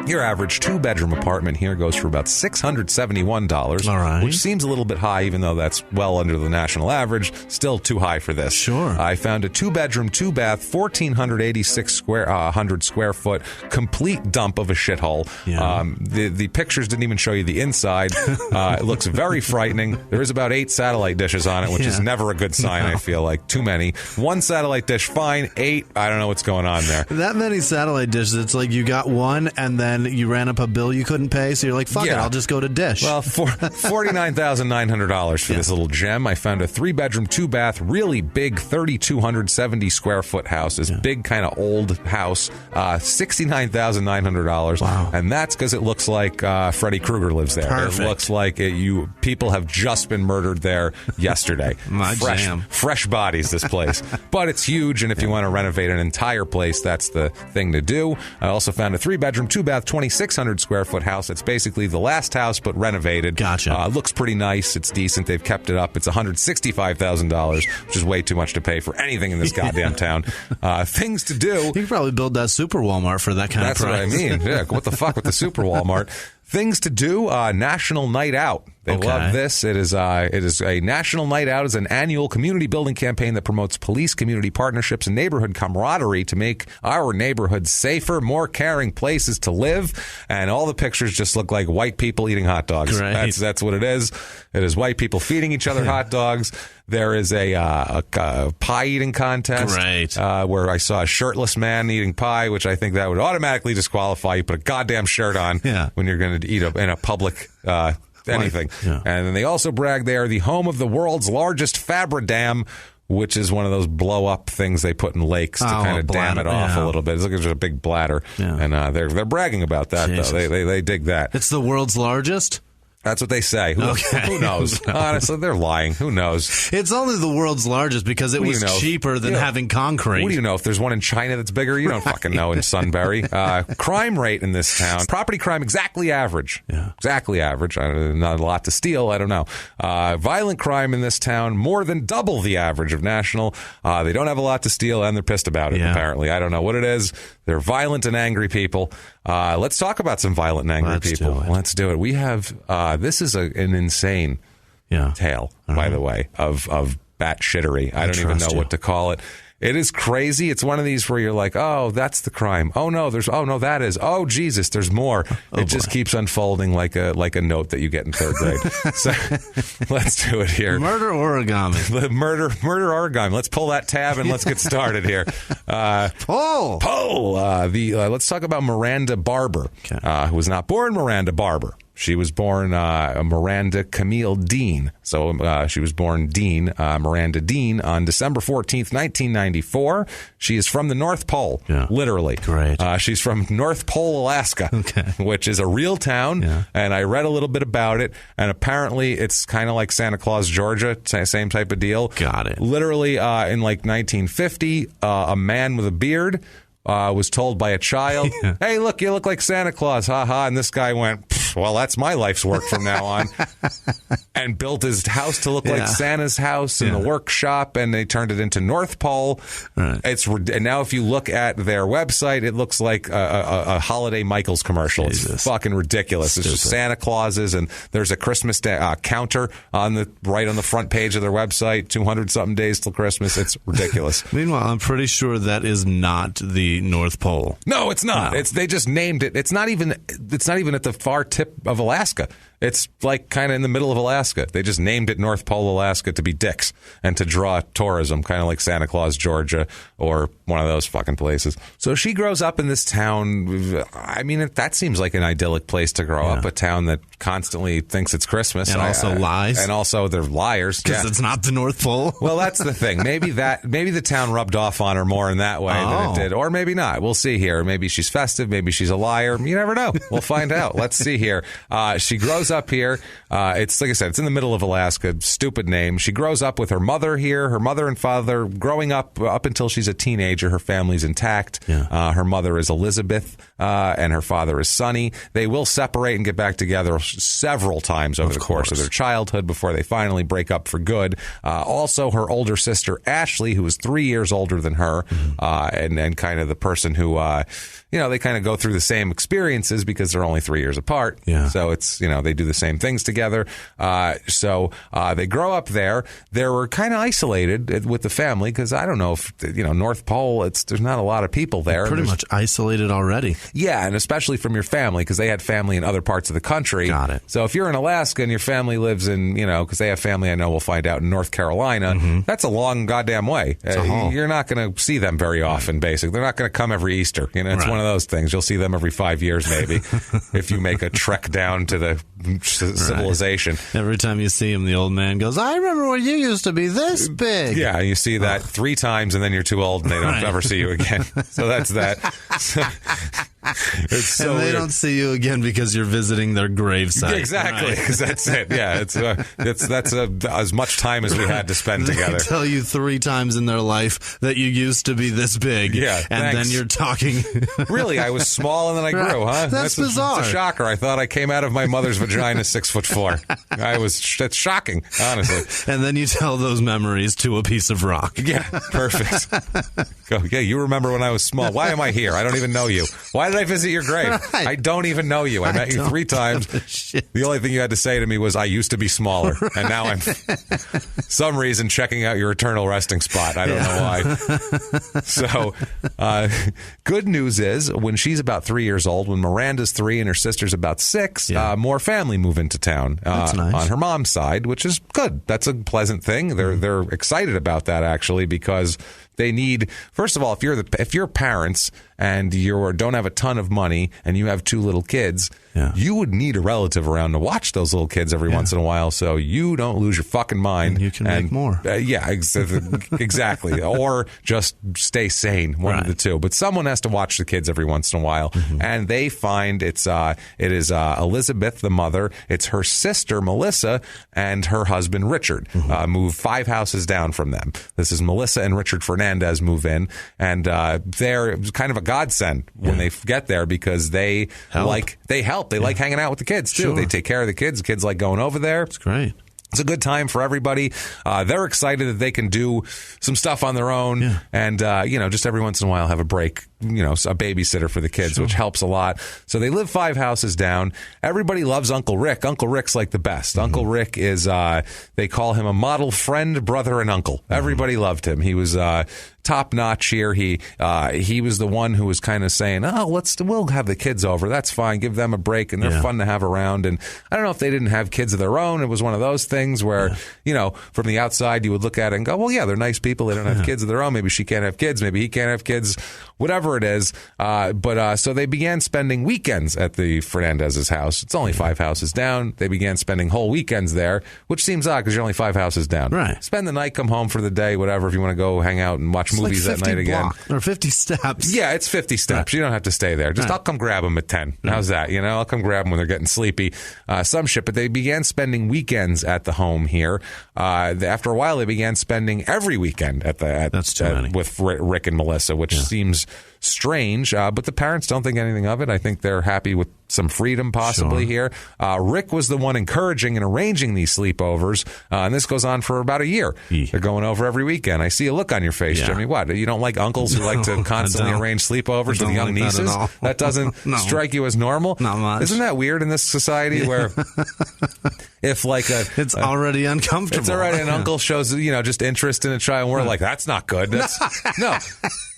Your average two-bedroom apartment here goes for about $671, which seems a little bit high, even though that's well under the national average. Still too high for this. Sure. I found a two-bedroom, two-bath, 1,486 square foot, complete dump of a shithole. The pictures didn't even show you the inside. It looks very frightening. There is about 8 satellite dishes on it, which is never a good sign, I feel like. Too many. 1 satellite dish, fine. 8, I don't know what's going on there. That many satellite dishes, it's like you got one and then you ran up a bill you couldn't pay, so you're like, fuck it, I'll just go to Dish. Well, for $49,900 for this little gem. I found a 3-bedroom, 2-bath, really big 3,270 square foot house. This big kind of old house, $69,900. Wow. And that's because it looks like Freddy Krueger lives there. Perfect. It looks like people have just been murdered there yesterday. Fresh bodies, this place. But it's huge, and if you want to renovate an entire place, that's the thing to do. I also found a 3-bedroom, 2-bath, 2,600 square foot house. It's basically the last house, but renovated. Gotcha. Looks pretty nice. It's decent. They've kept it up. It's $165,000, which is way too much to pay for anything in this goddamn town. Things to do. You could probably build that super Walmart for that kind of price. That's what I mean. Yeah, what the fuck with the super Walmart? Things to do, National Night Out. They love this. It is a National Night Out. Is an annual community building campaign that promotes police, community partnerships, and neighborhood camaraderie to make our neighborhoods safer, more caring places to live. And all the pictures just look like white people eating hot dogs. Great. That's what it is. It is white people feeding each other hot dogs. There is a pie eating contest. Great. Where I saw a shirtless man eating pie, which I think that would automatically disqualify you. Put a goddamn shirt on when you're going to eat in a public anything. And then they also brag they are the home of the world's largest Fabra Dam, which is one of those blow-up things they put in lakes to kind of dam it off a little bit. It's like there's a big bladder. And they're bragging about that, though. They dig that. It's the world's largest? That's what they say. Who knows? Honestly, they're lying. Who knows? It's only the world's largest because it was cheaper than having concrete. What do you know? If there's one in China that's bigger, you don't fucking know in Sunbury. Crime rate in this town. Property crime, exactly average. Exactly average. Not a lot to steal. I don't know. Violent crime in this town, more than double the average of national. They don't have a lot to steal, and they're pissed about it, apparently. I don't know what it is. They're violent and angry people. Let's talk about some violent and angry people. Let's do it. We have, this is an insane tale, by the way, of bat shittery. I don't even know what to call it. It is crazy. It's one of these where you're like, oh, that's the crime. Oh, no, that is. Oh, Jesus, there's more. It just keeps unfolding like a note that you get in third grade. So let's do it here. Murder origami. Murder origami. Let's pull that tab and let's get started here. Pull. Let's talk about Miranda Barber, who was not born Miranda Barber. She was born Miranda Camille Dean. So she was born Dean, Miranda Dean, on December 14th, 1994. She is from the North Pole, literally. Great. She's from North Pole, Alaska, which is a real town. Yeah. And I read a little bit about it. And apparently it's kind of like Santa Claus, Georgia, same type of deal. Got it. Literally in like 1950, a man with a beard was told by a child, hey, look, you look like Santa Claus, ha-ha. And this guy went, well, that's my life's work from now on, and built his house to look like Santa's house in the workshop, and they turned it into North Pole. Right. And now if you look at their website, it looks like a Holiday Michaels commercial. Jesus. It's fucking ridiculous. Stupid. It's just Santa Clauses, and there's a Christmas counter on the front page of their website, 200-something days till Christmas. It's ridiculous. Meanwhile, I'm pretty sure that is not the North Pole. No, it's not. No. They just named it. It's not even at the far tip of Alaska. It's like kind of in the middle of Alaska. They just named it North Pole, Alaska to be dicks and to draw tourism, kind of like Santa Claus, Georgia, or one of those fucking places. So she grows up in this town. I mean, that seems like an idyllic place to grow up, a town that constantly thinks it's Christmas. And also lies. And also they're liars. Because it's not the North Pole. Well, that's the thing. Maybe the town rubbed off on her more in that way than it did. Or maybe not. We'll see here. Maybe she's festive. Maybe she's a liar. You never know. We'll find out. Let's see here. She grows up here. It's like I said, it's in the middle of Alaska. Stupid name. She grows up with her mother here. Her mother and father growing up until she's a teenager. Her family's intact. Yeah. Her mother is Elizabeth, and her father is Sonny. They will separate and get back together several times over the course of their childhood before they finally break up for good. Also, her older sister Ashley, who is 3 years older than her, and kind of the person who, they kind of go through the same experiences because they're only 3 years apart. Yeah. So it's, they do the same things together. So they grow up there. They were kind of isolated with the family because I don't know if, North Pole, there's not a lot of people there. Pretty much isolated already. Yeah, and especially from your family because they had family in other parts of the country. Got it. So if you're in Alaska and your family lives in, because they have family, I know we'll find out, in North Carolina, that's a long goddamn way. You're not going to see them very often, basically. They're not going to come every Easter. It's one of those things. You'll see them every 5 years, maybe, if you make a trek down to the civilization. Every time you see him, the old man goes, I remember when you used to be this big. Yeah, you see that 3 times, and then you're too old, and they don't ever see you again. So that's that. It's so and they weird. Don't see you again because you're visiting their gravesite. Exactly, because that's it. Yeah, that's as much time as we had to spend together. They tell you 3 times in their life that you used to be this big. Yeah, and then you're talking. Really, I was small and then I grew, huh? That's bizarre. It's a shocker. I thought I came out of my mother's vagina 6'4". That's shocking, honestly. And then you tell those memories to a piece of rock. Yeah, perfect. Go, yeah, you remember when I was small. Why am I here? I don't even know you. Why did I visit your grave? Right. I don't even know you. I met you 3 times. The only thing you had to say to me was, I used to be smaller, and now I'm some reason checking out your eternal resting spot. I don't know why. So, good news is, when she's about 3 years old, when Miranda's 3 and her sister's about 6, more family move into town That's nice. On her mom's side, which is good. That's a pleasant thing. They're excited about that, actually, because they need, first of all, if you're parents and you don't have a ton of money and you have 2 little kids, you would need a relative around to watch those little kids every once in a while so you don't lose your fucking mind. And you can make more. Exactly. Or just stay sane, one of the two. But someone has to watch the kids every once in a while. Mm-hmm. And they find it is Elizabeth, the mother, it's her sister, Melissa, and her husband, Richard, move 5 houses down from them. This is Melissa and Richard Fernandez move in, and they're kind of a godsend when they get there because they help. They like hanging out with the kids too. Sure. They take care of the kids. The kids like going over there. It's great. It's a good time for everybody. They're excited that they can do some stuff on their own and, just every once in a while have a break, a babysitter for the kids, which helps a lot. So they live 5 houses down. Everybody loves Uncle Rick. Uncle Rick's like the best. Uncle Rick is, they call him a model friend, brother, and uncle. Everybody loved him. He was top notch here. He was the one who was kind of saying, we'll have the kids over. That's fine. Give them a break. And they're fun to have around. And I don't know if they didn't have kids of their own. It was one of those things where, from the outside, you would look at it and go, well, yeah, they're nice people. They don't have kids of their own. Maybe she can't have kids. Maybe he can't have kids, whatever it is. So they began spending weekends at the Fernandez's house. It's only 5 houses down. They began spending whole weekends there, which seems odd because you're only 5 houses down. Right. Spend the night, come home for the day, whatever, if you want to go hang out and watch movies that night again. Or 50 steps. Yeah, it's 50 steps. You don't have to stay there. Just I'll come grab them at 10. How's that? I'll come grab them when they're getting sleepy. Some shit. But they began spending weekends at the home here. After a while, they began spending every weekend with Rick and Melissa, which seems strange, but the parents don't think anything of it. I think they're happy with some freedom possibly here. Rick was the one encouraging and arranging these sleepovers, and this goes on for about a year. They're going over every weekend. I see a look on your face, Jimmy. What? You don't like uncles who like to constantly arrange sleepovers with young nieces? That doesn't strike you as normal? Not much. Isn't that weird in this society where if like it's already uncomfortable. It's already an uncle shows, just interest in a child, and we're like, that's not good. No.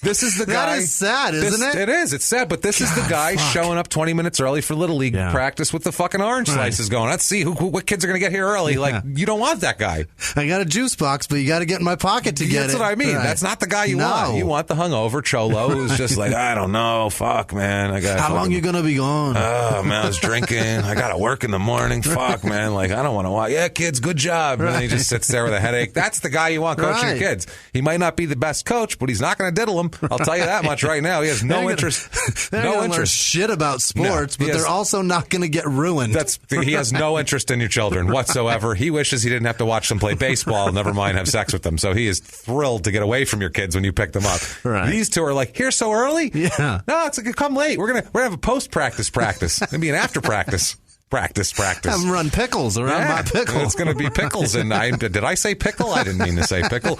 This is the guy. That is sad, isn't it? It is. It's sad, but this is the guy showing up 20 minutes early for Little League practice with the fucking orange slices going. Let's see what kids are going to get here early. Like, you don't want that guy. I got a juice box, but you got to get in my pocket to get it. That's what I mean. Right. That's not the guy you want. You want the hungover cholo who's just like, I don't know. Fuck, man. How long you going to be gone? Oh, man, I was drinking. I got to work in the morning. Fuck, man. Like, I don't want to watch. Yeah, kids, good job. And then he just sits there with a headache. That's the guy you want coaching your kids. He might not be the best coach, but he's not going to diddle them. I'll tell you that much right now. He has no interest. No interest. Shit about sports, but they're also not going to get ruined. He has no interest in your children whatsoever. He wishes he didn't have to watch them play baseball, never mind have sex with them. So he is thrilled to get away from your kids when you pick them up. Right. These two are like, here so early? Yeah. No, it's like, come late. We're gonna have a post-practice practice. It's gonna be an after-practice. Practice. Have them run pickles around my pickle. It's going to be pickles. And did I say pickle? I didn't mean to say pickle.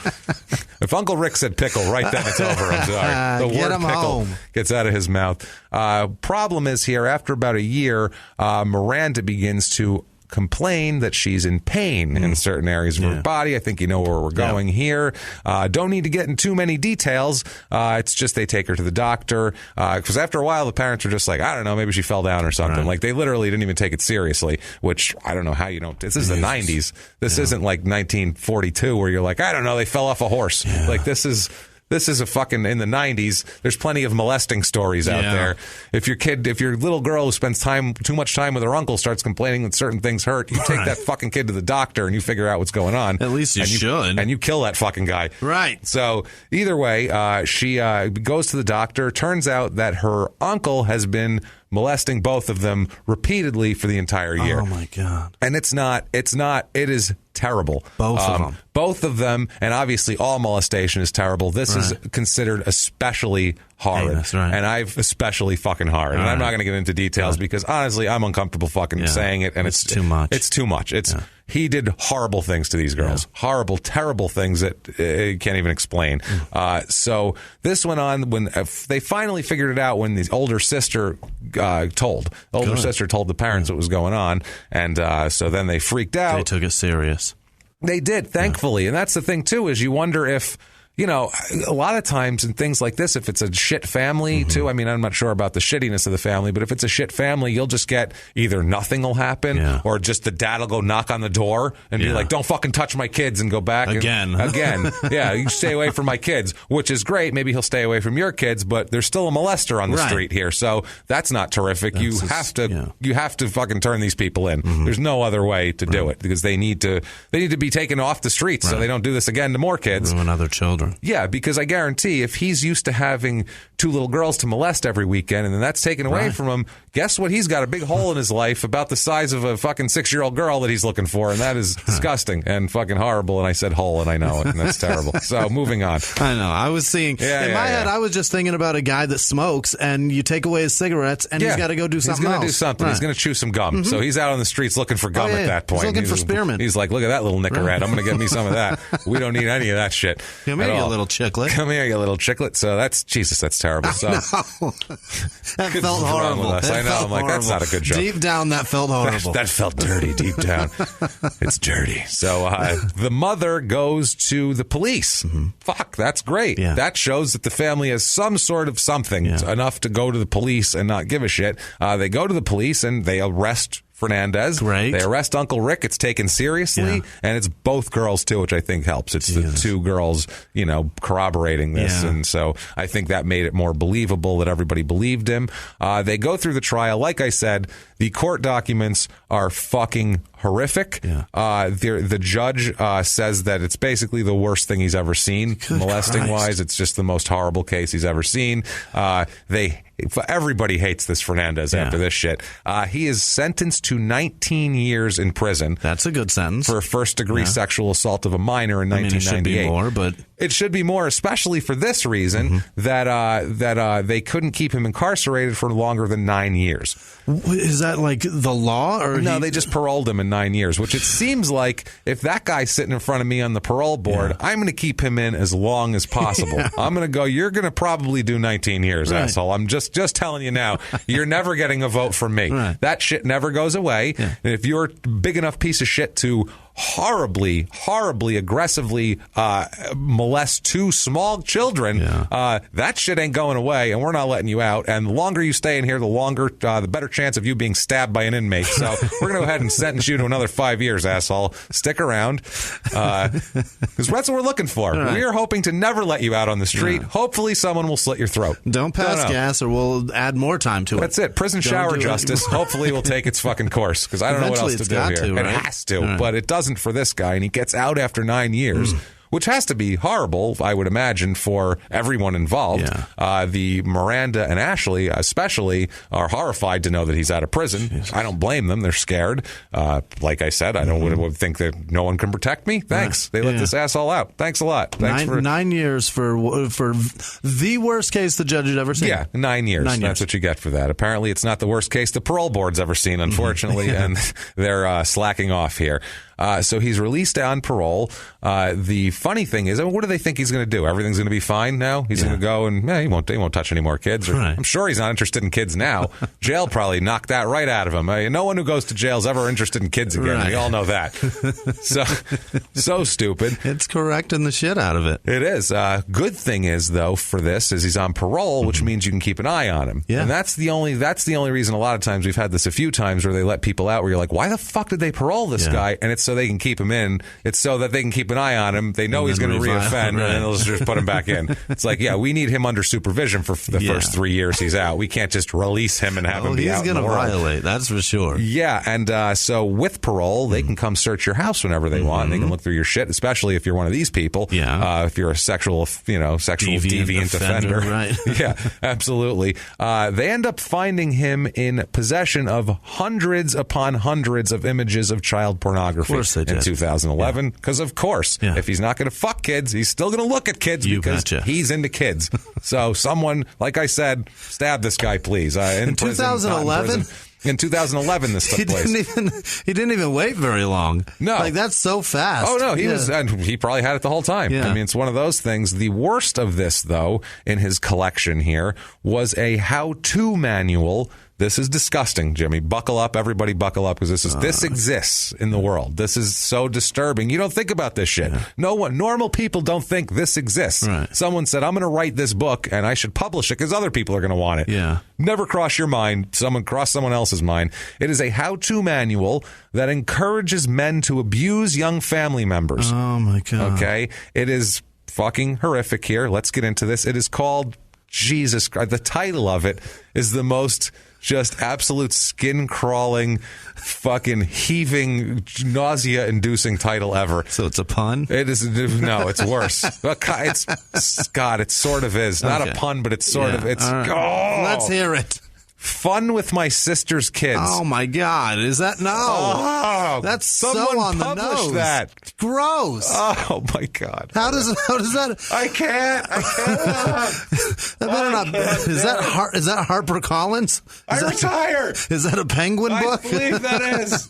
If Uncle Rick said pickle, right then it's over. I'm sorry. The word pickle gets out of his mouth. Problem is here, after about a year, Miranda begins to complain that she's in pain in certain areas of her body. I think you know where we're going here. Don't need to get in too many details. It's just they take her to the doctor because after a while the parents are just like, I don't know, maybe she fell down or something. Like they literally didn't even take it seriously, which I don't know how you don't. This is the 90s. This isn't like 1942 where you're like, I don't know, they fell off a horse. Like this is a fucking in the 90s. There's plenty of molesting stories out there. If your little girl who spends too much time with her uncle starts complaining that certain things hurt, you take that fucking kid to the doctor and you figure out what's going on. At least you should. And you kill that fucking guy. Right. So either way, she goes to the doctor. Turns out that her uncle has been molesting both of them repeatedly for the entire year. Oh my God. And it is terrible. Both of them. And obviously all molestation is terrible. This is considered especially horrid. That's right. And I've especially fucking horrid. And I'm not going to get into details because honestly, I'm uncomfortable fucking saying it. And it's too much. It's too much. He did horrible things to these girls. Horrible, terrible things that you can't even explain. So this went on when they finally figured it out when the older sister told. The older sister told the parents what was going on. And so then they freaked out. They took it serious. They did, thankfully. And that's the thing, too, is you wonder if, a lot of times in things like this, if it's a shit family, too, I mean, I'm not sure about the shittiness of the family, but if it's a shit family, you'll just get either nothing will happen or just the dad will go knock on the door and be like, don't fucking touch my kids and go back. Again. Yeah, you stay away from my kids, which is great. Maybe he'll stay away from your kids, but there's still a molester on the street here. So that's not terrific. You have to fucking turn these people in. There's no other way to do it because they need to be taken off the streets so they don't do this again to more kids. Ruin other children. over. Yeah, because I guarantee if he's used to having 2 little girls to molest every weekend and then that's taken away from him, guess what? He's got a big hole in his life about the size of a fucking 6-year-old girl that he's looking for, and that is disgusting and fucking horrible. And I said hole, and I know it, and that's terrible. So moving on. I know. I was seeing in my head. I was just thinking about a guy that smokes, and you take away his cigarettes, and he's got to go do something else. He's going to do something. Right. He's going to chew some gum. So he's out on the streets looking for gum at that point. He's looking for spearmint. He's like, look at that little Nicorette. I'm going to get me some of that. We don't need any of that shit. Come here, you little chiclet. Come here, you little chiclet. So that's terrible. So that felt horrible. I know. I'm like, that's not a good joke. Deep down, that felt horrible. That felt dirty deep down. It's dirty. So the mother goes to the police. Fuck, that's great. Yeah. That shows that the family has some sort of something enough to go to the police and not give a shit. They go to the police and they arrest Fernandez. Great. They arrest Uncle Rick. It's taken seriously, and it's both girls too, which I think helps. It's the 2 girls, corroborating this, and so I think that made it more believable that everybody believed him. They go through the trial. Like I said, the court documents are fucking horrific. The judge says that it's basically the worst thing he's ever seen, molesting-wise. It's just the most horrible case he's ever seen. Everybody hates this Fernandez after this shit. He is sentenced to 19 years in prison. That's a good sentence. For a first-degree sexual assault of a minor in 1998. It should be more, but... It should be more, especially for this reason, that they couldn't keep him incarcerated for longer than 9 years. Is that like the law? Or no, they just paroled him in 9 years, which it seems like if that guy's sitting in front of me on the parole board, I'm going to keep him in as long as possible. I'm going to go, you're going to probably do 19 years, asshole. I'm just telling you now, you're never getting a vote from me. That shit never goes away. And if you're a big enough piece of shit to horribly, aggressively molest 2 small children, that shit ain't going away, and we're not letting you out. And the longer you stay in here, the better chance of you being stabbed by an inmate. So we're going to go ahead and sentence you to another 5 years, asshole. Stick around, because that's what we're looking for. We are hoping to never let you out on the street. Hopefully someone will slit your throat. Don't pass gas, or we'll add more time to it. That's it. Prison shower justice hopefully will take its fucking course, because I don't know what else to do here. It has to, but it doesn't for this guy, and he gets out after 9 years. Which has to be horrible, I would imagine, for everyone involved. The Miranda and Ashley, especially, are horrified to know that he's out of prison. Jesus. I don't blame them. They're scared. Like I said, I would think that no one can protect me. Thanks. They let this asshole out. Thanks a lot. Thanks 9 years for the worst case the judge had ever seen. Yeah, 9 years. That's what you get for that. Apparently, it's not the worst case the parole board's ever seen, unfortunately, and they're slacking off here. So he's released on parole. The funny thing is, what do they think he's going to do? Everything's going to be fine now? He's going to go and he won't touch any more kids. I'm sure he's not interested in kids now. Jail probably knocked that right out of him. No one who goes to jail is ever interested in kids again. We all know that. So stupid. It's correcting the shit out of it. It is. Good thing is, though, for this is he's on parole, which means you can keep an eye on him. And that's the only reason a lot of times we've had this a few times where they let people out where you're like, why the fuck did they parole this guy? And it's so they can keep him in. It's so that they can keep an eye on him. They know he's going to reoffend, and then they'll just put him back in. It's like, we need him under supervision for the first 3 years he's out. We can't just release him and have him be out in the world. He's going to violate, that's for sure. Yeah, and so with parole, they can come search your house whenever they want. They can look through your shit, especially if you're one of these people. If you're a sexual deviant offender. Right. Yeah, absolutely. They end up finding him in possession of hundreds upon hundreds of images of child pornography. Of course they did. In 2011, because of course, if he's not going to fuck kids, he's still going to look at kids because he's into kids. So someone, like I said, stab this guy, please. In 2011? In 2011, this took place. He didn't even wait very long. No. That's so fast. Oh, no, he probably had it the whole time. I mean, it's one of those things. The worst of this, though, in his collection here, was a how-to manual. This is disgusting, Jimmy. Buckle up, everybody buckle up, because this exists in the world. This is so disturbing. You don't think about this shit. Normal people don't think this exists. Someone said, I'm going to write this book, and I should publish it because other people are going to want it. Never cross your mind. Cross someone else's mind. It is a how-to manual that encourages men to abuse young family members. Oh, my God. Okay? It is fucking horrific here. Let's get into this. It is called... Jesus Christ, the title of it is the most just absolute skin-crawling, fucking heaving, nausea-inducing title ever. So it's a pun? It is. No, it's worse. It sort of is. Not a pun, but it's sort of. It's. Right. Oh, let's hear it. Fun with my sister's kids. Oh my God! Is that no? Oh, that's someone so on the published nose. That. Gross. Oh my God! How does that? I can't. That better not. Is that Harper Collins? I retire. Is that a Penguin book? I believe that is.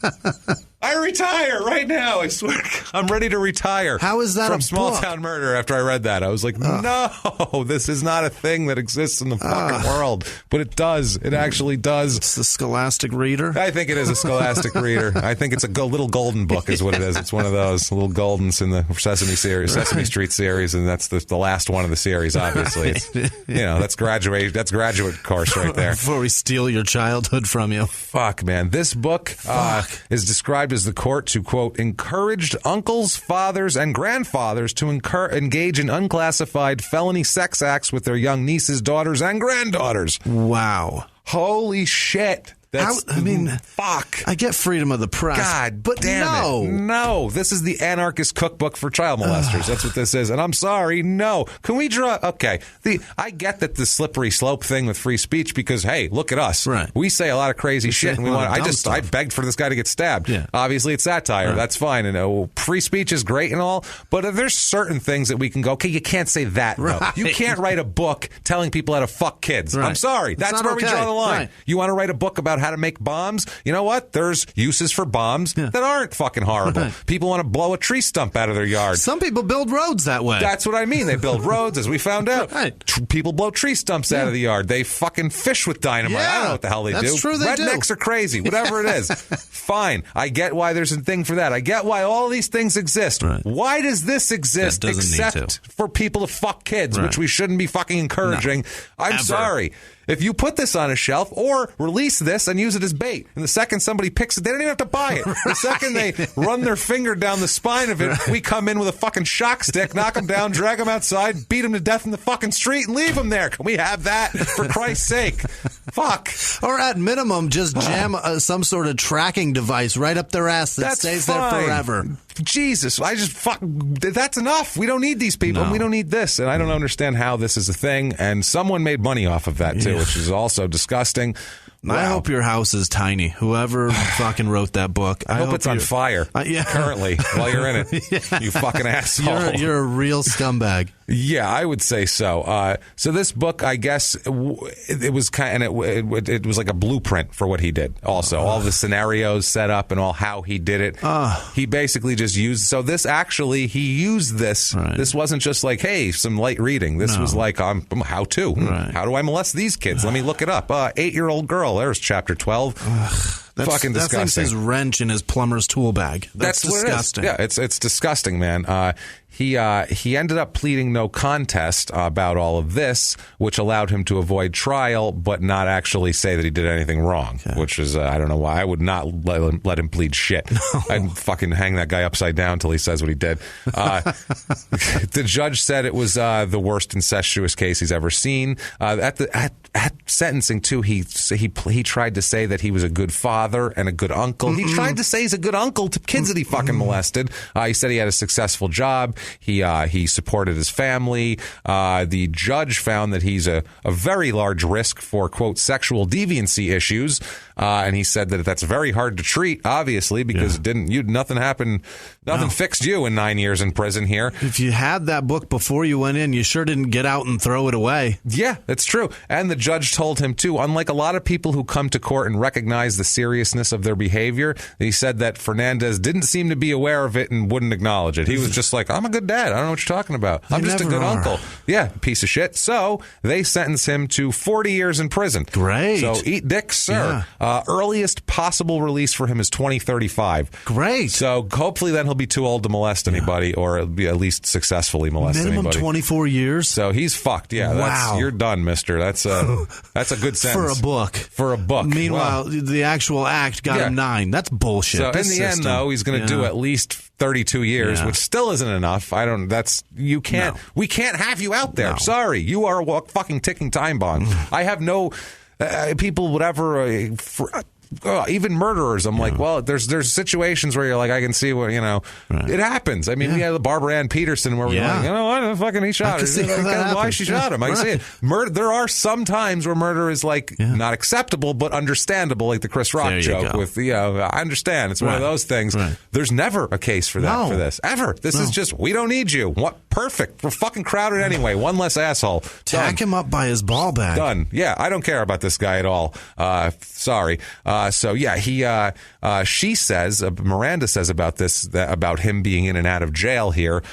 I retire right now. I swear, I'm ready to retire. How is that from a Small book? Town Murder? After I read that, I was like, no, this is not a thing that exists in the fucking world. But it does. It actually does. It's the Scholastic Reader. I think it is a Scholastic Reader. I think it's a little golden book, is what it is. It's one of those little goldens in the Sesame Street series, and that's the last one of the series. Obviously, it's, that's graduate course right there. Before we steal your childhood from you. Fuck, man. This book is described as the court to, quote, encouraged uncles, fathers, and grandfathers to engage in unclassified felony sex acts with their young nieces, daughters, and granddaughters. Wow. Holy shit. Fuck. I get freedom of the press. God, but damn it. No, this is the anarchist cookbook for child molesters. That's what this is. And I'm sorry, no. Can we draw? Okay. I get that the slippery slope thing with free speech because, hey, look at us. Right. We say a lot of crazy shit. And we want. I begged for this guy to get stabbed. Yeah. Obviously, it's satire. Right. That's fine. And free speech is great and all. But there's certain things that we can go, okay, you can't say that. Right. No. You can't write a book telling people how to fuck kids. Right. I'm sorry. That's where we draw the line. Right. You want to write a book about how to make bombs? You know what? There's uses for bombs that aren't fucking horrible. Right. People want to blow a tree stump out of their yard. Some people build roads that way. That's what I mean. They build roads, as we found out. Right. People blow tree stumps out of the yard. They fucking fish with dynamite. I don't know what the hell they do. That's true, they do. Rednecks are crazy. Whatever it is. Fine. I get why there's a thing for that. I get why all these things exist. Right. Why does this exist except for people to fuck kids, which we shouldn't be fucking encouraging? No. I'm sorry. If you put this on a shelf or release this and use it as bait, and the second somebody picks it, they don't even have to buy it. The second they run their finger down the spine of it, we come in with a fucking shock stick, knock them down, drag them outside, beat them to death in the fucking street, and leave them there. Can we have that, for Christ's sake? Fuck. Or at minimum, just jam some sort of tracking device right up their ass that stays there forever. Jesus, that's enough. We don't need these people. And we don't need this. And I don't understand how this is a thing. And someone made money off of that, too, which is also disgusting. Wow. I hope your house is tiny. Whoever fucking wrote that book. I hope it's on fire currently while you're in it. You fucking asshole. You're a real scumbag. Yeah, I would say so. So this book, I guess, it was kind of, it was like a blueprint for what he did. Also, all the scenarios set up and all how he did it. He basically just used. So this actually, he used this. Right. This wasn't just like, hey, some light reading. This was like, how to? Right. How do I molest these kids? Let me look it up. 8-year-old girl. There's chapter 12. Fucking disgusting. That thing's his wrench in his plumber's tool bag. That's disgusting. What it is. Yeah, it's disgusting, man. He ended up pleading no contest about all of this, which allowed him to avoid trial, but not actually say that he did anything wrong, which is, I don't know why. I would not let him plead shit. No. I'd fucking hang that guy upside down until he says what he did. The judge said it was the worst incestuous case he's ever seen. At sentencing, too, he tried to say that he was a good father and a good uncle. He tried to say he's a good uncle to kids that he fucking molested. He said he had a successful job. He supported his family. The judge found that he's a very large risk for, quote, sexual deviancy issues. And he said that that's very hard to treat, obviously, because nothing happened. Nothing fixed you in 9 years in prison here. If you had that book before you went in, you sure didn't get out and throw it away. Yeah, that's true. And the judge told him, too, unlike a lot of people who come to court and recognize the seriousness of their behavior, he said that Fernandez didn't seem to be aware of it and wouldn't acknowledge it. He was just like, I'm a good dad. I don't know what you're talking about. I'm just a good uncle. Yeah, piece of shit. So they sentenced him to 40 years in prison. Great. So eat dick, sir. Yeah. Earliest possible release for him is 2035. Great. So hopefully then he'll be too old to molest anybody, or be at least successfully molest anybody. Minimum 24 years. So he's fucked. Yeah. Wow. You're done, mister. That's a good sentence. For a book. Meanwhile, the actual act got him 9. That's bullshit. So in the end, though, he's going to do at least 32 years, which still isn't enough. We can't have you out there. No. Sorry. You are a fucking ticking time bomb. I have no people, whatever, even murderers. I'm like, well, there's situations where you're like, I can see what, it happens. I mean, we had the Barbara Ann Peterson where we're like, what, fucking he shot her. Why she shot him? I see it. There are some times where murder is like not acceptable, but understandable, like the Chris Rock joke with, I understand. It's one of those things. Right. There's never a case for that for this. Ever. This is just, we don't need you. What? Perfect. We're fucking crowded anyway. One less asshole. Tack him up by his ball bag. Done. Yeah, I don't care about this guy at all. Sorry. She says, Miranda says about this, about him being in and out of jail here,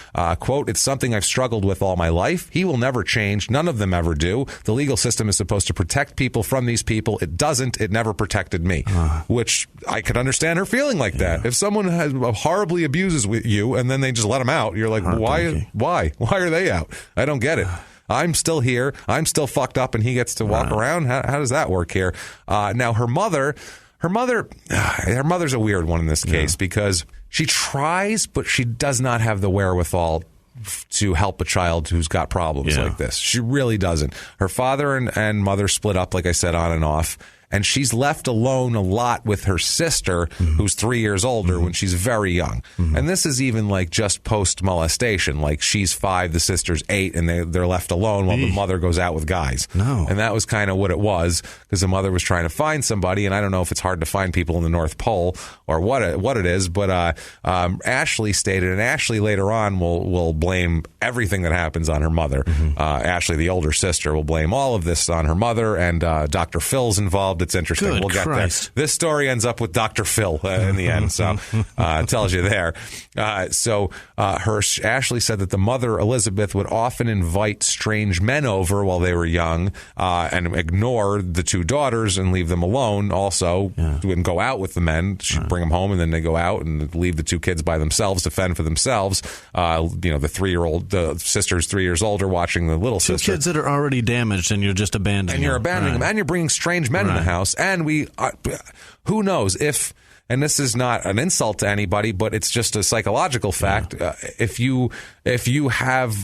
quote, it's something I've struggled with all my life. He will never change. None of them ever do. The legal system is supposed to protect people from these people. It doesn't. It never protected me, which I could understand her feeling like that. If someone horribly abuses you and then they just let them out, you're like, why are they out? I don't get it. I'm still here. I'm still fucked up, and he gets to walk around. How does that work here? Now, her mother's a weird one in this case because she tries, but she does not have the wherewithal to help a child who's got problems like this. She really doesn't. Her father and mother split up, like I said, on and off. And she's left alone a lot with her sister, who's 3 years older, when she's very young. And this is even like just post-molestation. Like she's 5, the sister's 8, and they're left alone while the mother goes out with guys. No. And that was kind of what it was, because the mother was trying to find somebody. And I don't know if it's hard to find people in the North Pole or what it is, but Ashley stated, and Ashley later on will blame everything that happens on her mother. Ashley, the older sister, will blame all of this on her mother, and Dr. Phil's involved. It's interesting. We'll get there. This story ends up with Dr. Phil in the end, so it tells you there. Ashley said that the mother, Elizabeth, would often invite strange men over while they were young and ignore the 2 daughters and leave them alone. Also, wouldn't go out with the men. She'd bring them home, and then they go out and leave the 2 kids by themselves to fend for themselves. The sister's 3 years older, watching the little sister. 2 kids that are already damaged, and you're just abandoning them. And you're abandoning them, and you're bringing strange men in the house. And who knows if, and this is not an insult to anybody, but it's just a psychological fact. If you have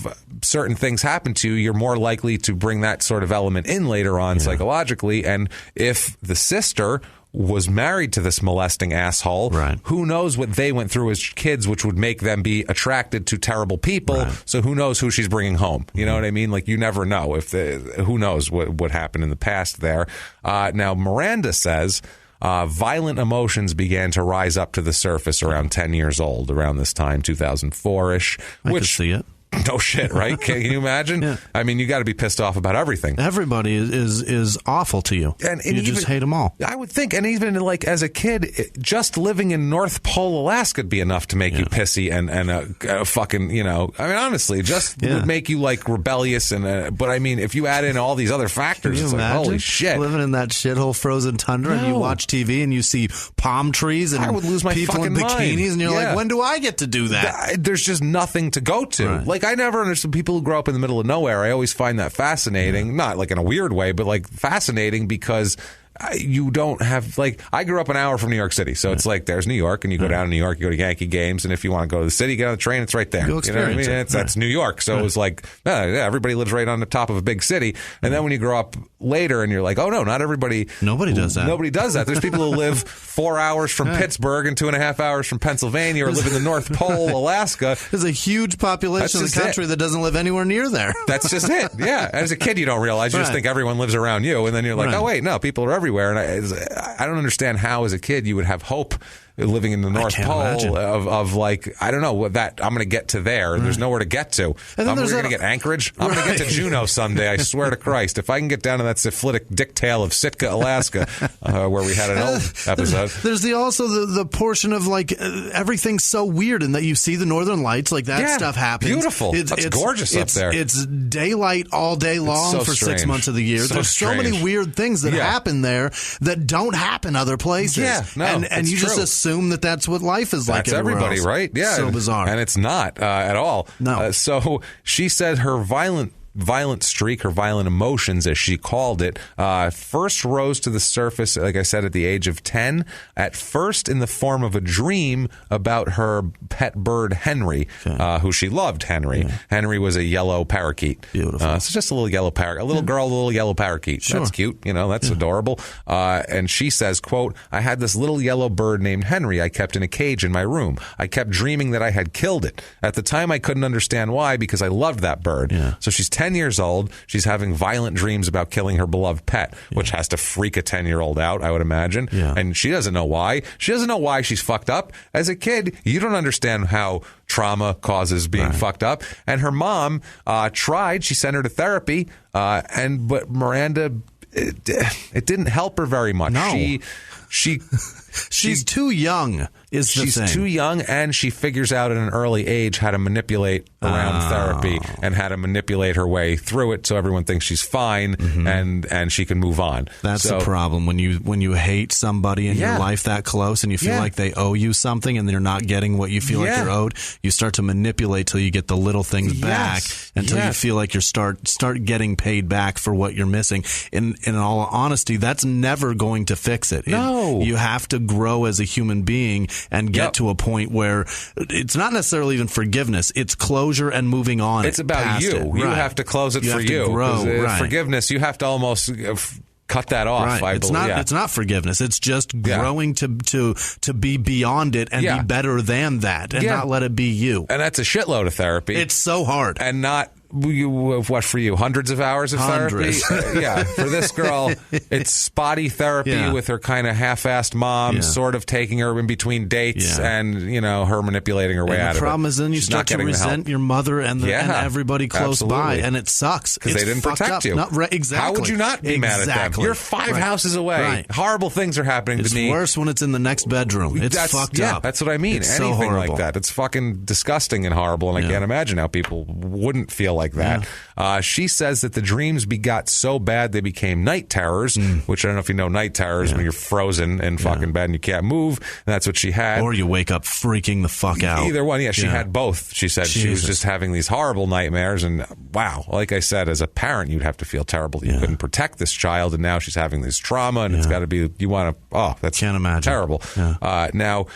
certain things happen to you, you're more likely to bring that sort of element in later on psychologically. And if the sister was married to this molesting asshole, who knows what they went through as kids, which would make them be attracted to terrible people. So who knows who she's bringing home? You know what I mean? Like, you never know who knows what happened in the past there. Now, Miranda says violent emotions began to rise up to the surface around 10 years old, around this time, 2004-ish. I could see it. No shit, right? Can you imagine? I mean, you got to be pissed off about everything. Everybody is awful to you. And you just hate them all. I would think, and even like as a kid, just living in North Pole, Alaska would be enough to make you pissy and fucking, I mean, honestly, just would make you like rebellious. But I mean, if you add in all these other factors, it's like, holy shit. Living in that shithole frozen tundra and you watch TV and you see palm trees and I would lose my people in bikinis mind. And you're like, when do I get to do that? There's just nothing to go to. Like, I never understood people who grow up in the middle of nowhere. I always find that fascinating, not like in a weird way, but like fascinating because you don't have, like, I grew up an hour from New York City, so it's like there's New York, and you go down to New York, you go to Yankee games, and if you want to go to the city, get on the train, it's right there. You know what I mean? That's New York, so it was like, everybody lives right on the top of a big city, and then when you grow up later, and you're like, oh no, not everybody. Nobody does that. Nobody does that. There's people who live 4 hours from Pittsburgh and 2.5 hours from Pennsylvania, or live in the North Pole, Alaska. There's a huge population of the country that doesn't live anywhere near there. That's just it. Yeah. As a kid, you don't realize. You just think everyone lives around you, and then you're like, oh wait, no, people are everywhere. And I don't understand how, as a kid, you would have hope living in the North Pole of like, I don't know, that I'm going to get to there. There's nowhere to get to. We're going to get Anchorage. I'm going to get to Juneau someday, I swear to Christ. If I can get down to that syphilitic dicktail of Sitka, Alaska, where we had an old episode. There's also the portion of like everything's so weird, and that you see the Northern Lights, like that stuff happens. Beautiful. It's gorgeous up there. It's daylight all day long for strange. 6 months of the year. There's so many weird things that happen there that don't happen other places. Yeah, no, and you just assume that that's what life is like. That's everybody, else. Right? Yeah, so bizarre, and it's not at all. No. So she said her violent violent streak, her violent emotions, as she called it, first rose to the surface, like I said, at the age of 10, at first in the form of a dream about her pet bird, Henry, who she loved, Henry. Yeah. Henry was a yellow parakeet. Beautiful. So just a little yellow parakeet. A little girl, a little yellow parakeet. Sure. That's cute. That's adorable. And she says, quote, I had this little yellow bird named Henry I kept in a cage in my room. I kept dreaming that I had killed it. At the time, I couldn't understand why, because I loved that bird. Yeah. So she's 10 years old. She's having violent dreams about killing her beloved pet, which has to freak a 10-year-old out, I would imagine. Yeah. And she doesn't know why. She doesn't know why she's fucked up. As a kid, you don't understand how trauma causes being fucked up. And her mom tried. She sent her to therapy, but Miranda, it didn't help her very much. No. She's too young. She's too young, and she figures out at an early age how to manipulate around therapy and how to manipulate her way through it, so everyone thinks she's fine and she can move on. That's the problem when you hate somebody in your life that close and you feel like they owe you something and they're not getting what you feel like you're owed. You start to manipulate till you get the little things back until you feel like you start getting paid back for what you're missing. In all honesty, that's never going to fix it. No, you have to grow as a human being and get to a point where it's not necessarily even forgiveness. It's closure and moving on. It's about you. You have to close it for you. Forgiveness, you have to almost cut that off. Right. It's not forgiveness. It's just growing to be beyond it and be better than that and not let it be you. And that's a shitload of therapy. It's so hard. And not... what for you? Hundreds of hours of therapy? For this girl, it's spotty therapy with her kind of half-assed mom sort of taking her in between dates and, her manipulating her way out of it. The problem is then you start to resent your mother and everybody close by, and it sucks. Because they didn't protect you. Exactly. How would you not be mad at them? You're 5 houses away. Right. Horrible things are happening to me. It's worse when it's in the next bedroom. It's fucked up. That's what I mean. It's Anything so horrible. like that. It's fucking disgusting and horrible, and I can't imagine how people wouldn't feel like that. She says that the dreams got so bad they became night terrors, which I don't know if you know night terrors when you're frozen in fucking bed and you can't move. And that's what she had. Or you wake up freaking the fuck out. Either one. Yeah, she had both. She said she was just having these horrible nightmares. And wow, like I said, as a parent, you'd have to feel terrible. You couldn't protect this child, and now she's having this trauma, and it's got to be, that's can't imagine. Terrible. Yeah.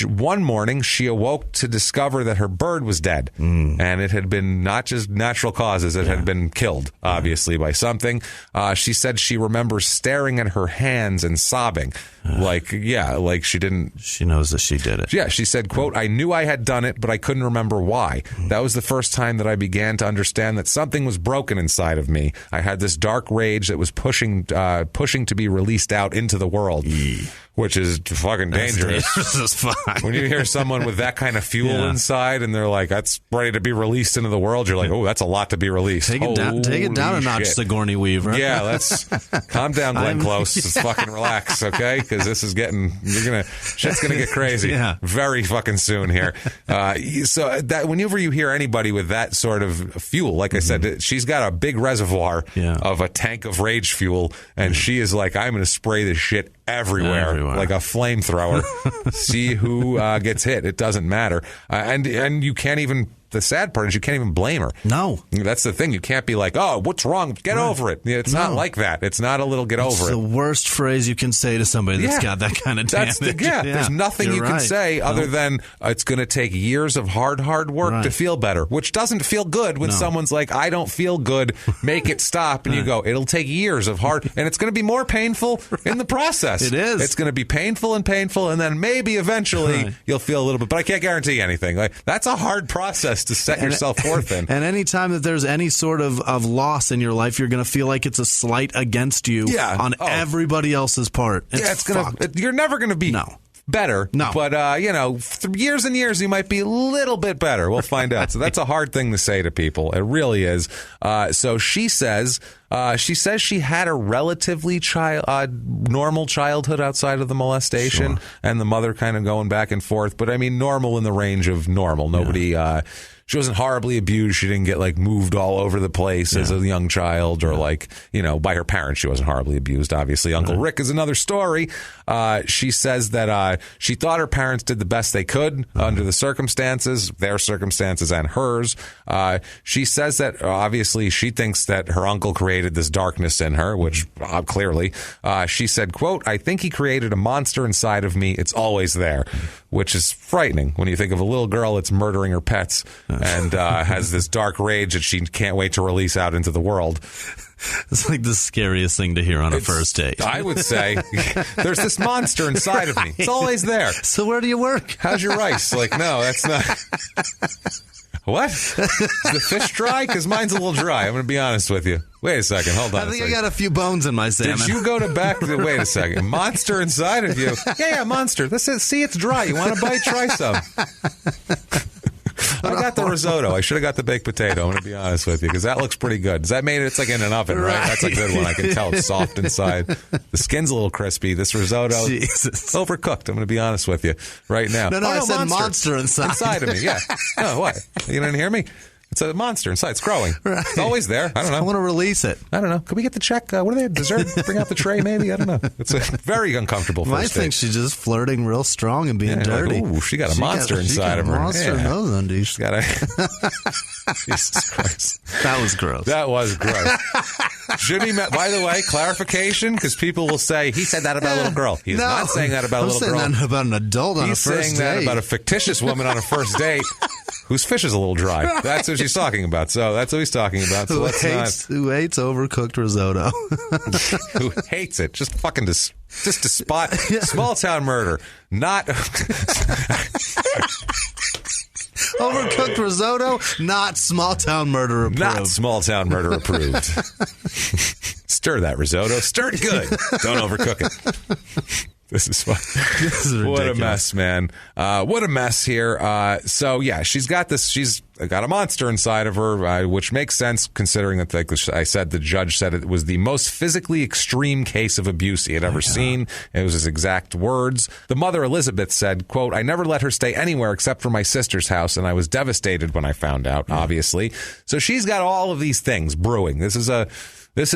One morning, she awoke to discover that her bird was dead. And it had been not just natural causes, it had been killed, obviously, by something. She said she remembers staring at her hands and sobbing. Like she didn't... She knows that she did it. Yeah, she said, quote, I knew I had done it, but I couldn't remember why. That was the first time that I began to understand that something was broken inside of me. I had this dark rage that was pushing to be released out into the world. Which is fucking dangerous. When you hear someone with that kind of fuel inside and they're like, that's ready to be released into the world, you're like, oh, that's a lot to be released. Take it down a notch, Sigourney Weaver. Yeah, let's calm down, Glenn Close. Let's fucking relax, okay? Because this is shit's gonna get crazy very fucking soon here. So that whenever you hear anybody with that sort of fuel, like I said, she's got a big reservoir of a tank of rage fuel, and she is like, I'm gonna spray this shit everywhere. Like a flamethrower. See who gets hit. It doesn't matter. And you can't even... The sad part is you can't even blame her. No. That's the thing. You can't be like, oh, what's wrong? Get over it. It's not like that. It's not a little get over it. It's the worst phrase you can say to somebody that's got that kind of damage. There's nothing you can say other than it's going to take years of hard work to feel better, which doesn't feel good when someone's like, I don't feel good, make it stop. And you go, it'll take years of hard, and it's going to be more painful in the process. It is. It's going to be painful, and then maybe eventually you'll feel a little bit, but I can't guarantee anything. Like, that's a hard process to set yourself forth in. And anytime that there's any sort of loss in your life, you're going to feel like it's a slight against you on everybody else's part. You're never going to be better. No. But, years and years, you might be a little bit better. We'll find out. So that's a hard thing to say to people. It really is. So she says She says she had a relatively normal childhood outside of the molestation, and the mother kind of going back and forth. But I mean, normal in the range of normal. Nobody. She wasn't horribly abused. She didn't get like moved all over the place as a young child, or like, you know, by her parents. She wasn't horribly abused. Obviously, Uncle Rick is another story. She says that she thought her parents did the best they could under the circumstances, their circumstances and hers. She says that obviously she thinks that her uncle created this darkness in her, which clearly. She said, quote, "I think he created a monster inside of me. It's always there," which is frightening when you think of a little girl that's murdering her pets and has this dark rage that she can't wait to release out into the world. It's like the scariest thing to hear on a first date. I would say, there's this monster inside of me. It's always there. So where do you work? How's your rice? Like, no, that's not... What? Is the fish dry? Because mine's a little dry. I'm going to be honest with you. Wait a second. Hold on. I think I got a few bones in my salmon. Did you go to back? Wait a second. Monster inside of you. Yeah, monster. See, it's dry. You want a bite? Try some. I got the risotto. I should have got the baked potato. I'm going to be honest with you, because that looks pretty good. Does that mean it's like in an oven, right? That's a good one. I can tell it's soft inside. The skin's a little crispy. This risotto, Jesus. Overcooked. I'm going to be honest with you right now. No, I said monster inside. Inside of me, yeah. No, what? You didn't hear me? It's a monster inside. It's growing. Right. It's always there. I don't know. I want to release it. I don't know. Could we get the check? What are they? Dessert? Bring out the tray, maybe? I don't know. It's a very uncomfortable first I think she's just flirting real strong and being dirty. Like, ooh, she got a monster inside of her. Monster in those undies. She's got a... Jesus Christ. That was gross. That was gross. Jimmie, by the way, clarification, because people will say, he said that about a little girl. He's not saying that about a little girl. He's saying that about an adult on a first date. He's saying that about a fictitious woman on a first date whose fish is a little dry. That's what she's talking about. So that's what he's talking about. So who hates overcooked risotto. Who hates it. Just fucking just to spot small town murder. Not... Overcooked risotto, not small town murder approved. Not small town murder approved. Stir that risotto. Stir it good. Don't overcook it. This is fun. This is ridiculous. What a mess, man. What a mess here. So, yeah, she's got this. She's got a monster inside of her, which makes sense considering that, like I said, the judge said it was the most physically extreme case of abuse he had ever seen. It was his exact words. The mother, Elizabeth, said, quote, "I never let her stay anywhere except for my sister's house, and I was devastated when I found out, obviously." So she's got all of these things brewing. This is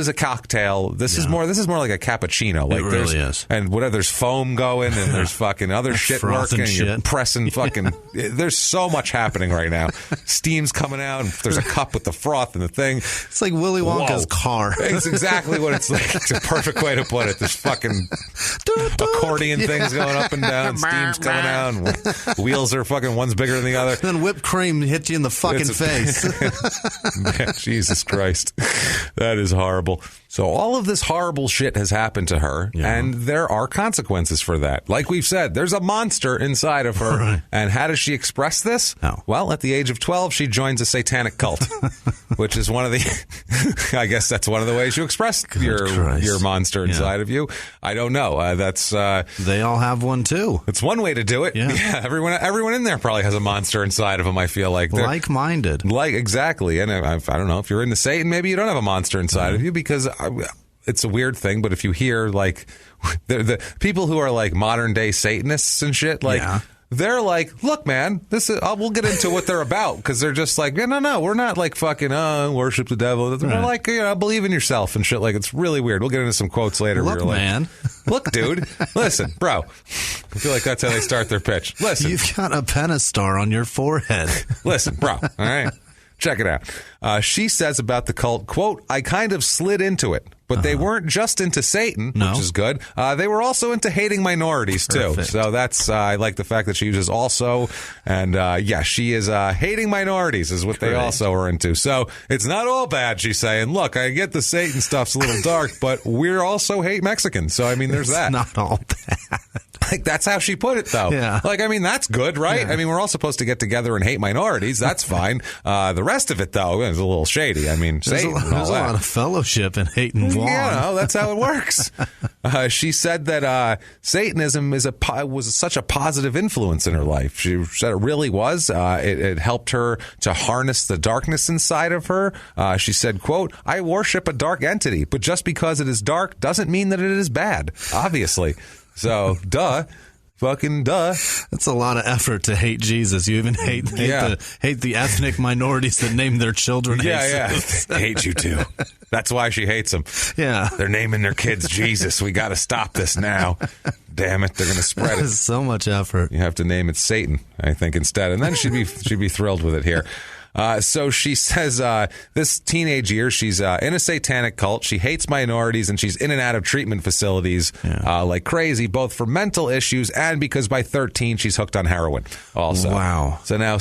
a cocktail. This is more like a cappuccino. Like it really is. And whatever, there's foam going and there's fucking other shit working. And you're pressing fucking. There's so much happening right now. Steam's coming out. And there's a cup with the froth and the thing. It's like Willy Wonka's car. It's exactly what it's like. It's a perfect way to put it. There's fucking accordion things going up and down. Steam's coming out. And wheels are fucking, one's bigger than the other. Then whipped cream hits you in the fucking face. Man, Jesus Christ. That is horrible. So all of this horrible shit has happened to her, and there are consequences for that. Like we've said, there's a monster inside of her. Right. And how does she express this? No. Well, at the age of 12, she joins a satanic cult, which is one of the, I guess that's one of the ways you express your monster inside of you. I don't know. They all have one too. It's one way to do it. Yeah. Everyone in there probably has a monster inside of them, I feel like. Like-minded. Exactly. And I don't know, if you're into Satan, maybe you don't have a monster inside of you, because it's a weird thing, but if you hear like the people who are like modern day Satanists and shit, like they're like, look, man, this is. We'll get into what they're about, because they're just like, no, we're not like fucking worship the devil. We're like, believe in yourself and shit. Like, it's really weird. We'll get into some quotes later. Look, man. Look, dude. Listen, bro. I feel like that's how they start their pitch. Listen, you've got a pentastar on your forehead. Listen, bro. All right. Check it out. She says about the cult, quote, "I kind of slid into it, but they weren't just into Satan," which is good. They were also into hating minorities, too. So that's, I like the fact that she uses also. And, she is hating minorities is what they also are into. So it's not all bad, she's saying. Look, I get the Satan stuff's a little dark, but we also hate Mexicans. So, I mean, there's that. It's not all bad. Like, that's how she put it, though. Yeah. Like, I mean, that's good, right? Yeah. I mean, we're all supposed to get together and hate minorities. That's fine. The rest of it, though, is a little shady. I mean, there's Satan and all a that. lot of fellowship in hating Vaughn. Yeah, that's how it works. She said that Satanism was such a positive influence in her life. She said it really was. It helped her to harness the darkness inside of her. She said, quote, "I worship a dark entity, but just because it is dark doesn't mean that it is bad, obviously." So, duh. Fucking duh. That's a lot of effort to hate Jesus. You even hate the ethnic minorities that name their children Jesus. Yeah. Hate you too. That's why she hates them. Yeah. They're naming their kids Jesus. We got to stop this now. Damn it. They're going to spread it. So much effort. You have to name it Satan, I think, instead. And then she'd be thrilled with it here. So she says this teenage year, she's in a satanic cult. She hates minorities, and she's in and out of treatment facilities like crazy, both for mental issues and because by 13 she's hooked on heroin also. Wow. So now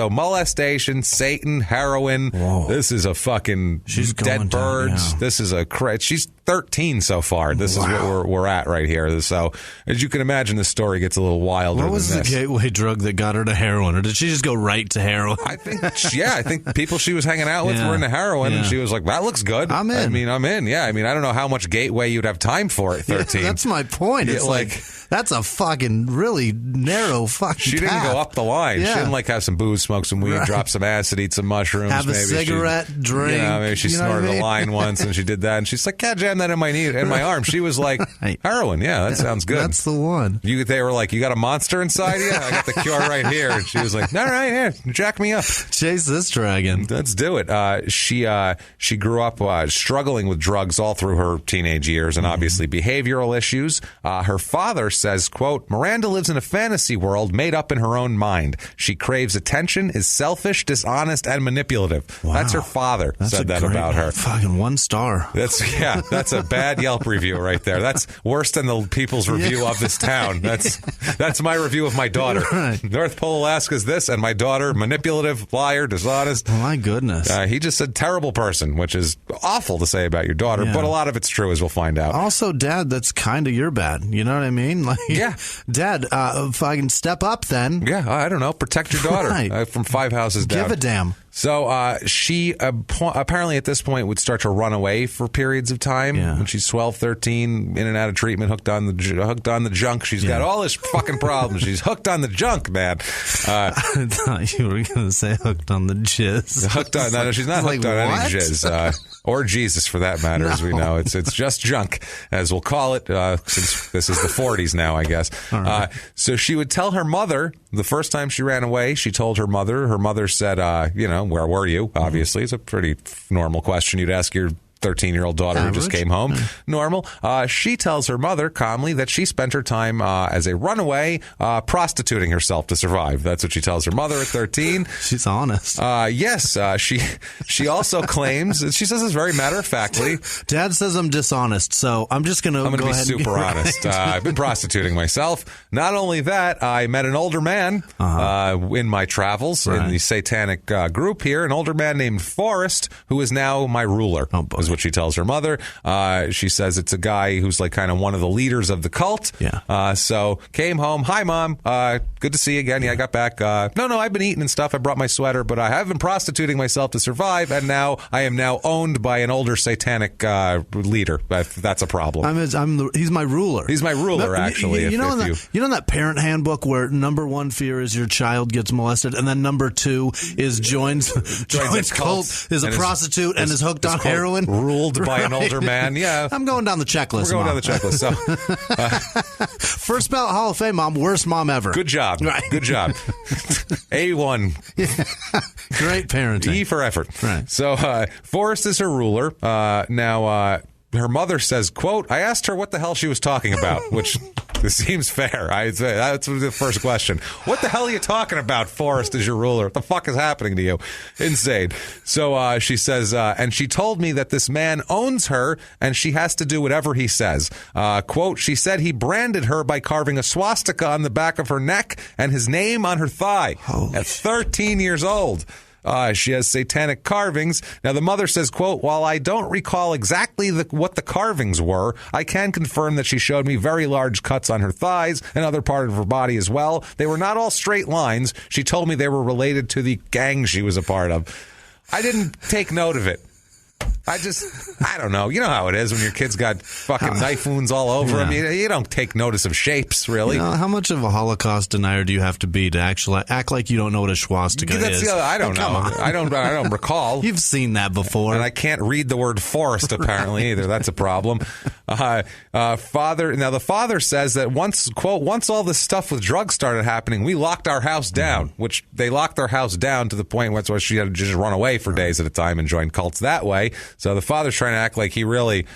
molestation, Satan, heroin. Whoa. This is a fucking dead birds. Down, This is she's 13 so far. This is what we're at right here. So as you can imagine, the story gets a little wilder. What was the gateway drug that got her to heroin, or did she just go right to heroin? I think people she was hanging out with were into heroin, and she was like, "That looks good. I'm in. I'm in. Yeah, I mean, I don't know how much gateway you'd have time for at 13. Yeah, that's my point. It's like that's a fucking really narrow fucking. She didn't go up the line. Yeah. She didn't have some booze, smoke some weed, drop some acid, eat some mushrooms, have a cigarette, drink. Maybe she snorted a line once, and she did that, and she's like, "Can't jam that in my arm." She was like, "Heroin, yeah, that sounds good. That's the one." They were like, "You got a monster inside you? I got the cure right here." And she was like, "All right, here, jack me up, chase this dragon. Let's do it." She grew up struggling with drugs all through her teenage years, and obviously behavioral issues. Her father says, quote, "Miranda lives in a fantasy world made up in her own mind. She craves attention, is selfish, dishonest, and manipulative." Wow. That's her father said that about her. Fucking 1 star. That's a bad Yelp review right there. That's worse than the people's review of this town. That's my review of my daughter. Right. North Pole, Alaska's this, and my daughter, manipulative, liar, dishonest. Oh, my goodness. He just said terrible person, which is awful to say about your daughter, but a lot of it's true, as we'll find out. Also, Dad, that's kind of your bad. You know what I mean? Like, yeah. Dad, if I can step up then. Yeah, I don't know. Protect your daughter from 5 houses down. Give a damn. So she apparently at this point would start to run away for periods of time. Yeah. When she's 12, 13, in and out of treatment, hooked on the junk. She's got all this fucking problems. She's hooked on the junk, man. I thought you were going to say hooked on the jizz. No, she's not hooked on any jizz. Or Jesus, for that matter, as we know. It's just junk, as we'll call it, since this is the 40s now, I guess. Right. So she would tell her mother, the first time she ran away, she told her mother said, where were you? Obviously, it's a pretty normal question you'd ask your 13-year-old daughter who just came home. Normal. She tells her mother calmly that she spent her time as a runaway prostituting herself to survive. That's what she tells her mother at 13. She's honest. Yes. She also claims, she says this very matter-of-factly. Dad says I'm dishonest, so I'm just going to be super honest. I've been prostituting myself. Not only that, I met an older man in my travels in the satanic group here, an older man named Forrest, who is now my ruler. Oh, boy. Is what she tells her mother. She says it's a guy who's like kind of one of the leaders of the cult. Yeah. So came home. Hi, Mom. Good to see you again. Yeah, I got back. No, I've been eating and stuff. I brought my sweater, but I have been prostituting myself to survive, and now I am now owned by an older satanic leader. That's a problem. He's my ruler. He's my ruler, actually. You know in that parent handbook where number 1 fear is your child gets molested, and then number 2 is joins cult, is a prostitute and is hooked on heroin. Ruled by an older man. Yeah. I'm going down the checklist. We're going down the checklist. So, first ballot Hall of Fame mom, worst mom ever. Good job. Right. Good job. A1. Yeah. Great parenting. E for effort. Right. So, Forrest is her ruler. Now, her mother says, quote, "I asked her what the hell she was talking about," which this seems fair. That's the first question. What the hell are you talking about, Forrest, as your ruler? What the fuck is happening to you? Insane. So she says, and she told me that this man owns her and she has to do whatever he says. Quote, "She said he branded her by carving a swastika on the back of her neck and his name on her thigh." At 13 years old. She has satanic carvings. Now, the mother says, quote, while I don't recall exactly what the carvings were, I can confirm that she showed me very large cuts on her thighs and other part of her body as well. They were not all straight lines. She told me they were related to the gang she was a part of. I didn't take note of it. I don't know. You know how it is when your kid's got fucking knife wounds all over them. You don't take notice of shapes, really. How much of a Holocaust denier do you have to be to actually act like you don't know what a swastika is? I don't know. I don't recall. You've seen that before. And I can't read the word forest, apparently, either. That's a problem. Now, the father says that once all this stuff with drugs started happening, we locked our house down, which they locked their house down to the point where she had to just run away for days at a time and join cults that way. So the father's trying to act like he laid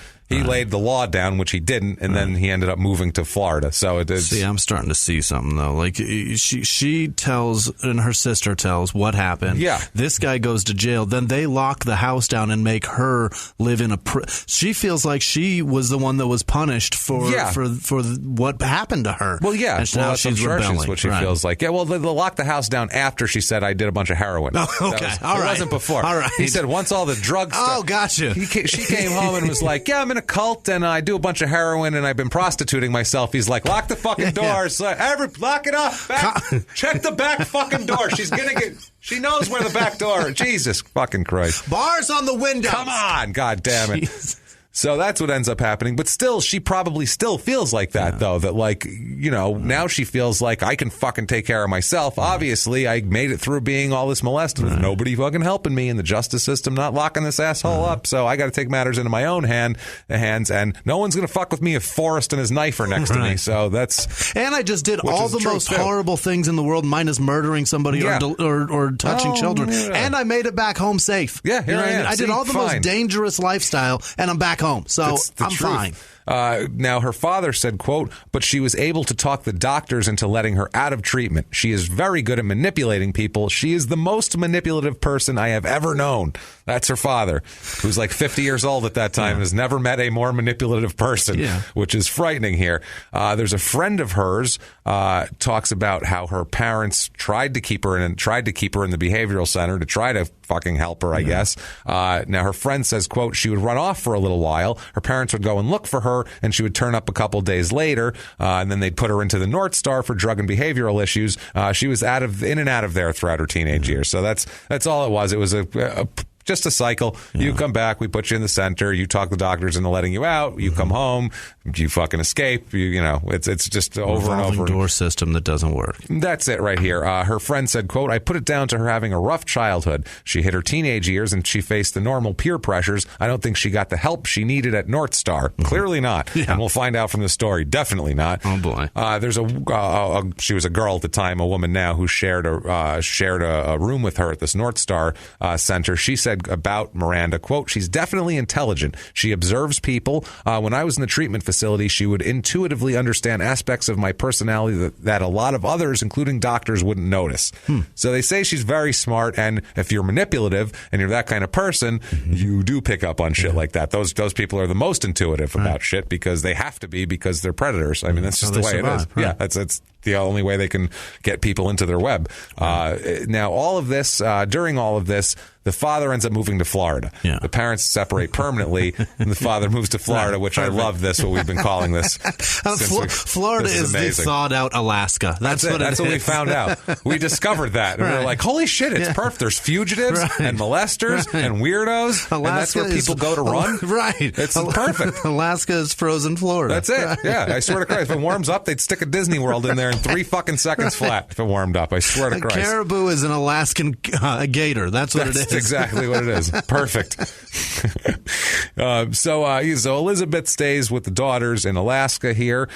the law down, which he didn't, and then he ended up moving to Florida. So it's... See, I'm starting to see something, though. Like, she tells, and her sister tells what happened. Yeah. This guy goes to jail. Then they lock the house down and make her live in a... She feels like she was the one that was punished for what happened to her. Well, yeah. And now she's rebelling. That's what she feels like. Yeah, well, they locked the house down after she said, I did a bunch of heroin. Oh, okay. All right. It wasn't before. All right. He said once all the drugs... Oh, gotcha. She came home and was like, yeah, I'm in a cult and I do a bunch of heroin and I've been prostituting myself. He's like, lock the fucking doors. Lock it up. Check the back fucking door. She knows where the back door is. Jesus fucking Christ. Bars on the window. Come on. God damn it. Jeez. So that's what ends up happening. But still, she probably still feels like that, though. That, like, now she feels like I can fucking take care of myself. Obviously, I made it through being all this molested with nobody fucking helping me in the justice system, not locking this asshole up. So I got to take matters into my own hands, and no one's going to fuck with me if Forrest and his knife are next to me. So that's... And I just did all the most horrible things in the world, minus murdering somebody or touching children. Yeah. And I made it back home safe. Yeah, here I am. I did all the most dangerous lifestyle, and I'm back home, so I'm fine. Now, her father said, quote, but she was able to talk the doctors into letting her out of treatment. She is very good at manipulating people. She is the most manipulative person I have ever known. That's her father, who's like 50 years old at that time and has never met a more manipulative person, which is frightening here. There's a friend of hers talks about how her parents tried to keep her in the behavioral center to try to fucking help her, I guess. Now, her friend says, quote, she would run off for a little while. Her parents would go and look for her, and she would turn up a couple days later, and then they'd put her into the North Star for drug and behavioral issues. She was in and out of there throughout her teenage years. So that's all it was. It was just a cycle. You come back, we put you in the center, you talk the doctors into letting you out, you come home, you fucking escape, it's just over and over. Revolving door system that doesn't work. That's it right here. Her friend said, quote, I put it down to her having a rough childhood. She hit her teenage years and she faced the normal peer pressures. I don't think she got the help she needed at North Star. Clearly not. And we'll find out from the story. Definitely not. Oh boy. There's she was a girl at the time, a woman now, who shared a room with her at this North Star center. She said about Miranda, quote, she's definitely intelligent. She observes people. When I was in the treatment facility, she would intuitively understand aspects of my personality that a lot of others, including doctors, wouldn't notice. So they say she's very smart, and if you're manipulative and you're that kind of person, you do pick up on shit like that. Those people are the most intuitive about shit because they have to be, because they're predators. I mean, that's just the way it is. Right. Yeah, that's the only way they can get people into their web. Now, during all of this, the father ends up moving to Florida. Yeah. The parents separate permanently, and the father moves to Florida, which I love this, what we've been calling this. Florida is the thawed-out Alaska. That's what we found out. We discovered that, and we were like, holy shit, it's perfect. There's fugitives and molesters and weirdos, and that's where people go to run? Right. It's perfect. Alaska is frozen Florida. That's it. Yeah, I swear to Christ. If it warms up, they'd stick a Disney World in there in 3 fucking seconds flat if it warmed up. I swear to Christ. Caribou is an Alaskan gator. That's what it is. That's exactly what it is. Perfect. So Elizabeth stays with the daughters in Alaska here.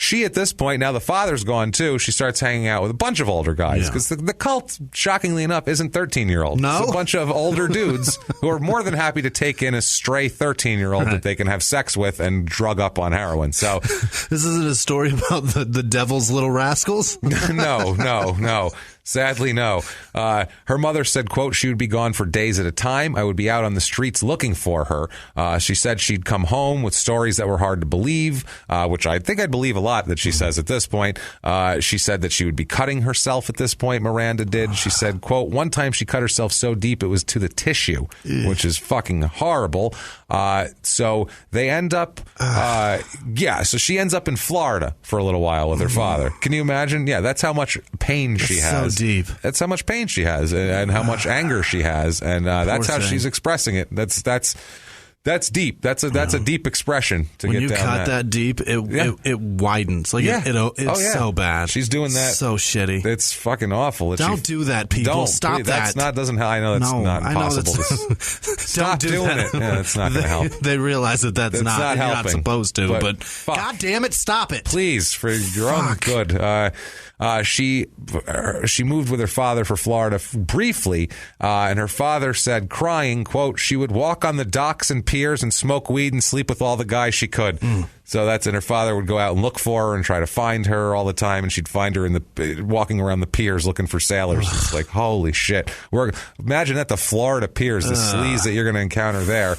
She, at this point, now the father's gone too, she starts hanging out with a bunch of older guys. Because the cult, shockingly enough, isn't 13-year-olds. No? It's a bunch of older dudes who are more than happy to take in a stray 13-year-old that they can have sex with and drug up on heroin. So this isn't a story about the devil's little rascals? No. Sadly, no. Her mother said, quote, she would be gone for days at a time. I would be out on the streets looking for her. She said she'd come home with stories that were hard to believe, which I think I'd believe a lot that she says at this point. She said that she would be cutting herself at this point, Miranda did. She said, quote, one time she cut herself so deep it was to the tissue, which is fucking horrible. So they end up, so she ends up in Florida for a little while with her father. Can you imagine? Yeah, that's how much pain she has. So deep. That's how much pain she has and how much anger she has. And that's how she's expressing it. That's deep. That's a deep expression to when get you down cut that deep, it widens. Like it's so bad. She's doing that. So shitty. It's fucking awful. Don't do that, people. Don't Stop that. That's not. Doesn't. I know that's not impossible. Stop doing it. Yeah, it's not going to help. They realize that that's not helping. You're not supposed to. But God damn it, stop it, please, for your own good. She moved with her father for Florida briefly, and her father said, crying, quote, she would walk on the docks and piers and smoke weed and sleep with all the guys she could. So and her father would go out and look for her and try to find her all the time, and she'd find her walking around the piers looking for sailors. It's like, holy shit. Imagine at the Florida piers, the sleaze that you're going to encounter there.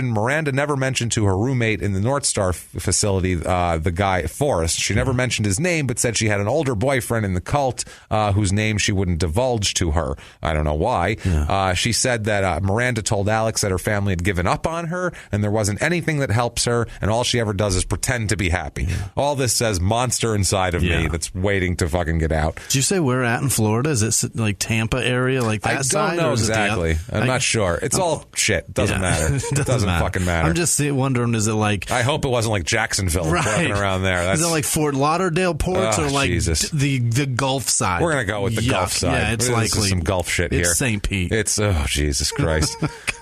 Miranda never mentioned to her roommate in the North Star facility, the guy, Forrest. She never mentioned his name, but said she had an older boyfriend in the cult whose name she wouldn't divulge to her. I don't know why. Yeah. She said that Miranda told Alex that her family had given up on her, and there wasn't anything that helps her, and all she ever does is pretend to be happy. Yeah. All this says monster inside of me that's waiting to fucking get out. Did you say where at in Florida? Is it like Tampa area, like that side? I don't know exactly. I'm not sure. It's all shit. It doesn't matter. It doesn't fucking matter. I'm just wondering, is it like... I hope it wasn't like Jacksonville, walking around there. Is it like Fort Lauderdale ports or like the Gulf side? We're going to go with the Gulf side. Yeah, it's likely. Some Gulf shit here. It's St. Pete. It's, Jesus Christ.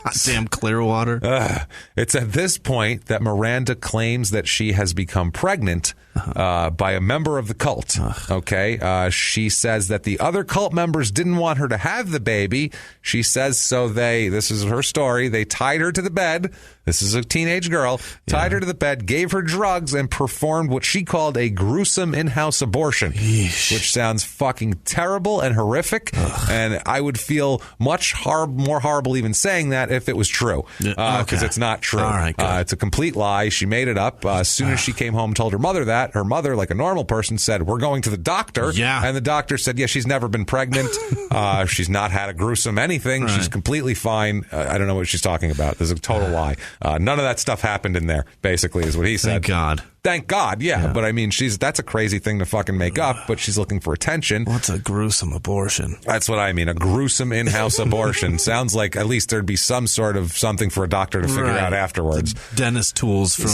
Goddamn Clearwater. It's at this point that Miranda claims that she has become pregnant by a member of the cult. Okay. She says that the other cult members didn't want her to have the baby. She says so this is her story, they tied her to the bed. This is a teenage girl. Tied her to the bed, gave her drugs, and performed what she called a gruesome in-house abortion, which sounds fucking terrible and horrific. And I would feel much more horrible even saying that if it was true, because it's not true. All right, it's a complete lie. She made it up. As soon as she came home, told her mother that. Her mother, like a normal person, said, we're going to the doctor. Yeah. And the doctor said, she's never been pregnant. She's not had a gruesome anything. Right. She's completely fine. I don't know what she's talking about. There's a total lie. None of that stuff happened in there, basically, is what he said. Thank God. Thank God, yeah. But I mean, that's a crazy thing to fucking make up, but she's looking for attention. What's a gruesome abortion? That's what I mean, a gruesome in-house abortion. Sounds like at least there'd be some sort of something for a doctor to figure out afterwards. Dentist tools from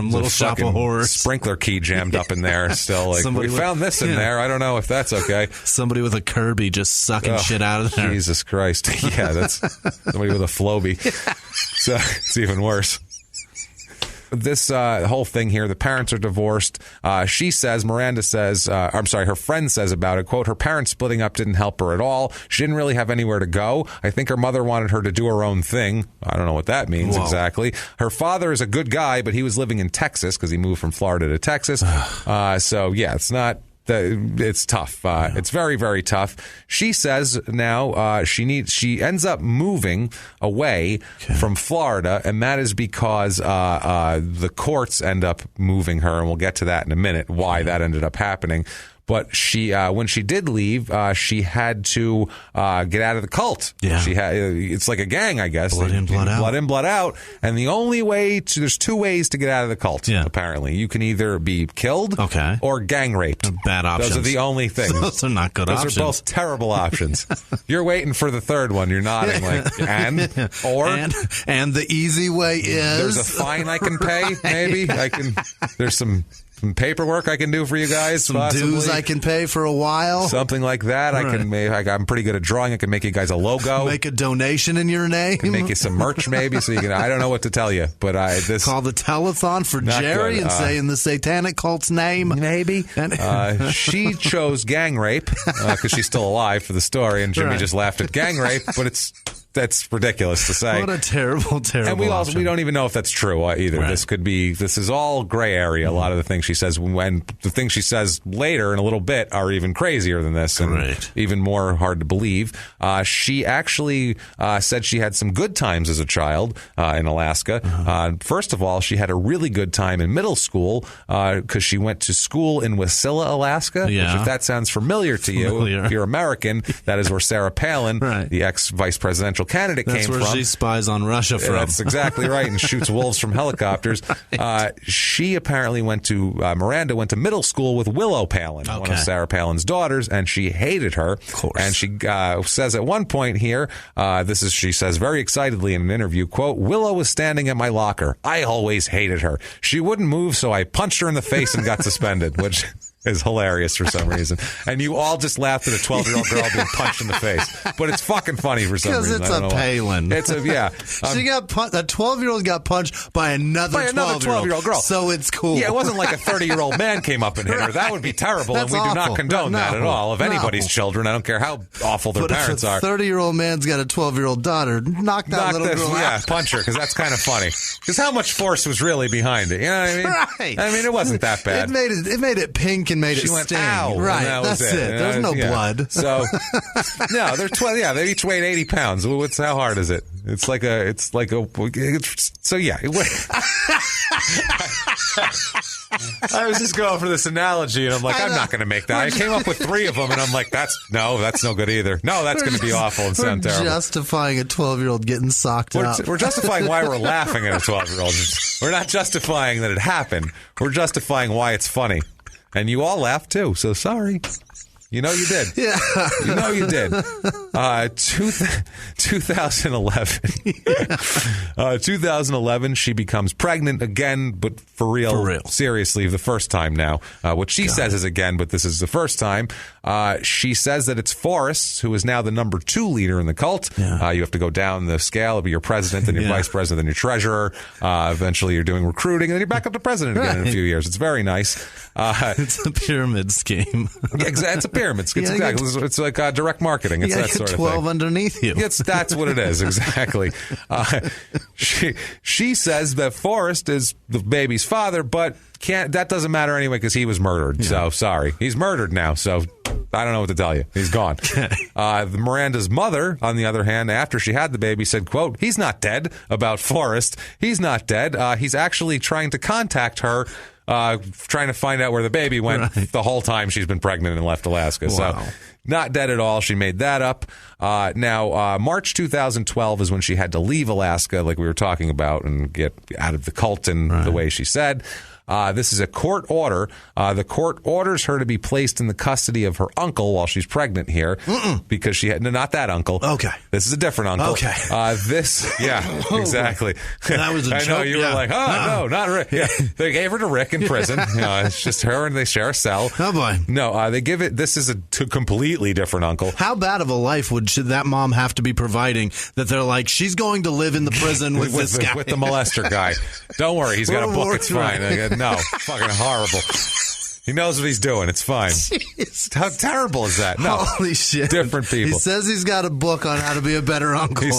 Little Shop of Horrors. Sprinkler key jammed up in there still. Like, we found this in there. I don't know if that's okay. Somebody with a Kirby just sucking shit out of there. Jesus Christ. Yeah, that's somebody with a Floby. So it's even worse. This whole thing here, the parents are divorced. Miranda says, her friend says about it, quote, her parents splitting up didn't help her at all. She didn't really have anywhere to go. I think her mother wanted her to do her own thing. I don't know what that means exactly. Her father is a good guy, but he was living in Texas because he moved from Florida to Texas. It's not... It's tough. It's very, very tough. She says now she ends up moving away from Florida, and that is because the courts end up moving her, and we'll get to that in a minute, why that ended up happening. But she, when she did leave, she had to get out of the cult. Yeah. It's like a gang, I guess. Blood in, blood out. Blood in, blood out. And the only way there's two ways to get out of the cult, apparently. You can either be killed or gang raped. Bad options. Those are the only things. Those are not good options. Those are both terrible options. You're waiting for the third one. You're nodding like, and the easy way is... There's a fine I can pay, maybe. There's some paperwork I can do for you guys. Some dues I can pay for a while. Something like that. Right. I'm pretty good at drawing. I can make you guys a logo. Make a donation in your name. Can make you some merch maybe so you can. I don't know what to tell you, but call the telethon for Jerry and say in the satanic cult's name. Maybe. She chose gang rape because she's still alive for the story, and Jimmy just laughed at gang rape, but it's that's ridiculous to say. What a terrible, terrible. And we don't even know if that's true either. Right. This is all gray area. A lot of the things she says, when the things she says later in a little bit are even crazier than this, and even more hard to believe. She actually said she had some good times as a child in Alaska. First of all, she had a really good time in middle school because she went to school in Wasilla, Alaska. Which, if that sounds familiar to you, if you're American, that is where Sarah Palin, the ex-vice presidential candidate, came from. That's where she spies on Russia from. That's exactly right, and shoots wolves from helicopters. She apparently Miranda went to middle school with Willow Palin, one of Sarah Palin's daughters, and she hated her. Of course. And she says at one point here, she says very excitedly in an interview, quote, "Willow was standing at my locker. I always hated her. She wouldn't move, so I punched her in the face and got suspended," which is hilarious for some reason. And you all just laughed at a 12-year-old girl being punched in the face. But it's fucking funny for some reason. Because it's a Palin. It's a, yeah. She got that 12-year-old got punched by another 12-year-old girl. So it's cool. Yeah, it wasn't like a 30-year-old man came up and hit her. That would be terrible, and we do not condone that at all. Of anybody's children, I don't care how awful their parents are. But if a 30-year-old man's got a 12-year-old daughter, knock that little girl out. Yeah, punch her, because that's kind of funny. Because how much force was really behind it? You know what I mean? Right. I mean, it wasn't that bad. It made it pink and made it sting. Ow, right, that's it. There's no blood. So, no, they're 12. Yeah, they each weighed 80 pounds. How hard is it? So yeah. I was just going for this analogy, and I'm like, I'm not going to make that. I came up with 3 of them, and I'm like, that's no good either. No, that's going to be awful and sound terrible. We're justifying a 12-year-old getting socked up. We're justifying why we're laughing at a 12-year-old. We're not justifying that it happened. We're justifying why it's funny. And you all laughed, too, so sorry. You know you did. Yeah. You know you did. 2011, she becomes pregnant again, but for real. Seriously, the first time now. What she says is again, but this is the first time. She says that it's Forrest, who is now the number 2 leader in the cult. Yeah. You have to go down the scale. It'll be your president, then your vice president, then your treasurer. Eventually, you're doing recruiting, and then you're back up to president again in a few years. It's very nice. It's a pyramid scheme. Yeah, it's a pyramid. It's like direct marketing. It's that sort of thing. 12 underneath you. That's what it is, exactly. She says that Forrest is the baby's father, but that doesn't matter anyway because he was murdered. Yeah. So, sorry. He's murdered now, so I don't know what to tell you. He's gone. Miranda's mother, on the other hand, after she had the baby, said, quote, "He's not dead," about Forrest. He's not dead. He's actually trying to contact her, trying to find out where the baby went the whole time she's been pregnant and left Alaska. Wow. So not dead at all. She made that up. Now, March 2012 is when she had to leave Alaska, like we were talking about, and get out of the cult in the way she said. This is a court order. The court orders her to be placed in the custody of her uncle while she's pregnant here because she had not that uncle. Okay, this is a different uncle. Okay, exactly. That was a joke. I know you were like, no, not Rick. Yeah, they gave her to Rick in prison. It's just her, and they share a cell. Oh boy, no, they give it. This is a completely different uncle. How bad of a life should that mom have to be providing that they're like, she's going to live in the prison with this guy, with the molester guy? Don't worry, he's got a book. It's fine. No, fucking horrible. He knows what he's doing. It's fine. Jeez. How terrible is that? No. Holy shit. Different people. He says he's got a book on how to be a better uncle. He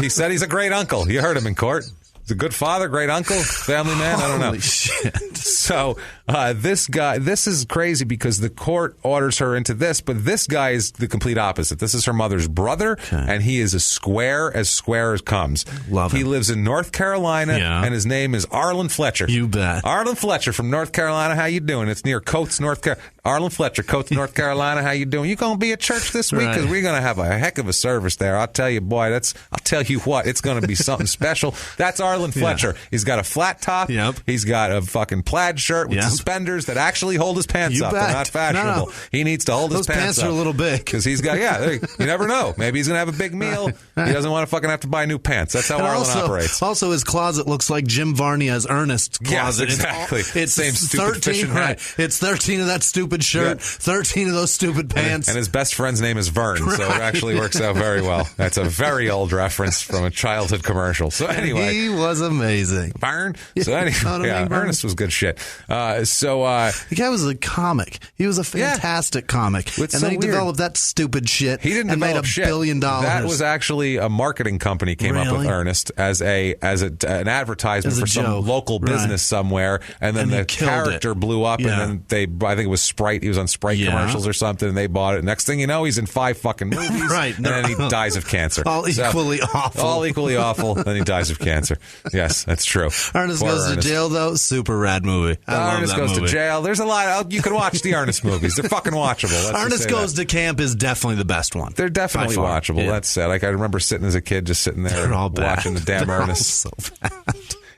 said he's a great uncle. You heard him in court. He's a good father, great uncle, family man. I don't know. Holy shit. So this is crazy because the court orders her into this, but this guy is the complete opposite. This is her mother's brother, and he is as square as comes. Love him. He lives in North Carolina, and his name is Arlen Fletcher. You bet. Arlen Fletcher from North Carolina. How you doing? It's near Coates, North Carolina. Arlen Fletcher, Coates, North Carolina. How you doing? You going to be at church this week? Because we're going to have a heck of a service there. I'll tell you, boy, I'll tell you what, it's going to be something special. That's Arlen Fletcher. Yeah. He's got a flat top. Yep. He's got a fucking plaid shirt with suspenders that actually hold his pants up. They're not fashionable. No. He needs to hold his pants up. Those pants are a little big. Because he's got, you never know. Maybe he's going to have a big meal. He doesn't want to fucking have to buy new pants. That's how Arlen operates. Also, his closet looks like Jim Varney's Ernest closet. Yes, exactly. It's same stupid 13, fishing hat. It's 13 of that stupid stupid shirt, 13 of those stupid pants. And his best friend's name is Vern, so it actually works out very well. That's a very old reference from a childhood commercial. So anyway. He was amazing. Vern. So anyway, Ernest was good shit. The guy was a comic. He was a fantastic comic. And then he developed that stupid shit. He didn't and develop made $1 shit. billion. That was actually a marketing company came up with Ernest as an advertisement for some local business somewhere, and then the character blew up, and then I think it was Sprite. He was on Sprite commercials or something, and they bought it. Next thing you know, he's in 5 fucking movies, and then he dies of cancer. All equally awful. Then he dies of cancer. Yes, that's true. Ernest goes to jail, though. Super rad movie. Ernest goes to jail. There's a lot. You can watch the Ernest movies. They're fucking watchable. Ernest Goes to Camp is definitely the best one. They're definitely watchable. Yeah. That's sad. Like, I remember sitting as a kid, just sitting there watching the damn Ernest. So bad.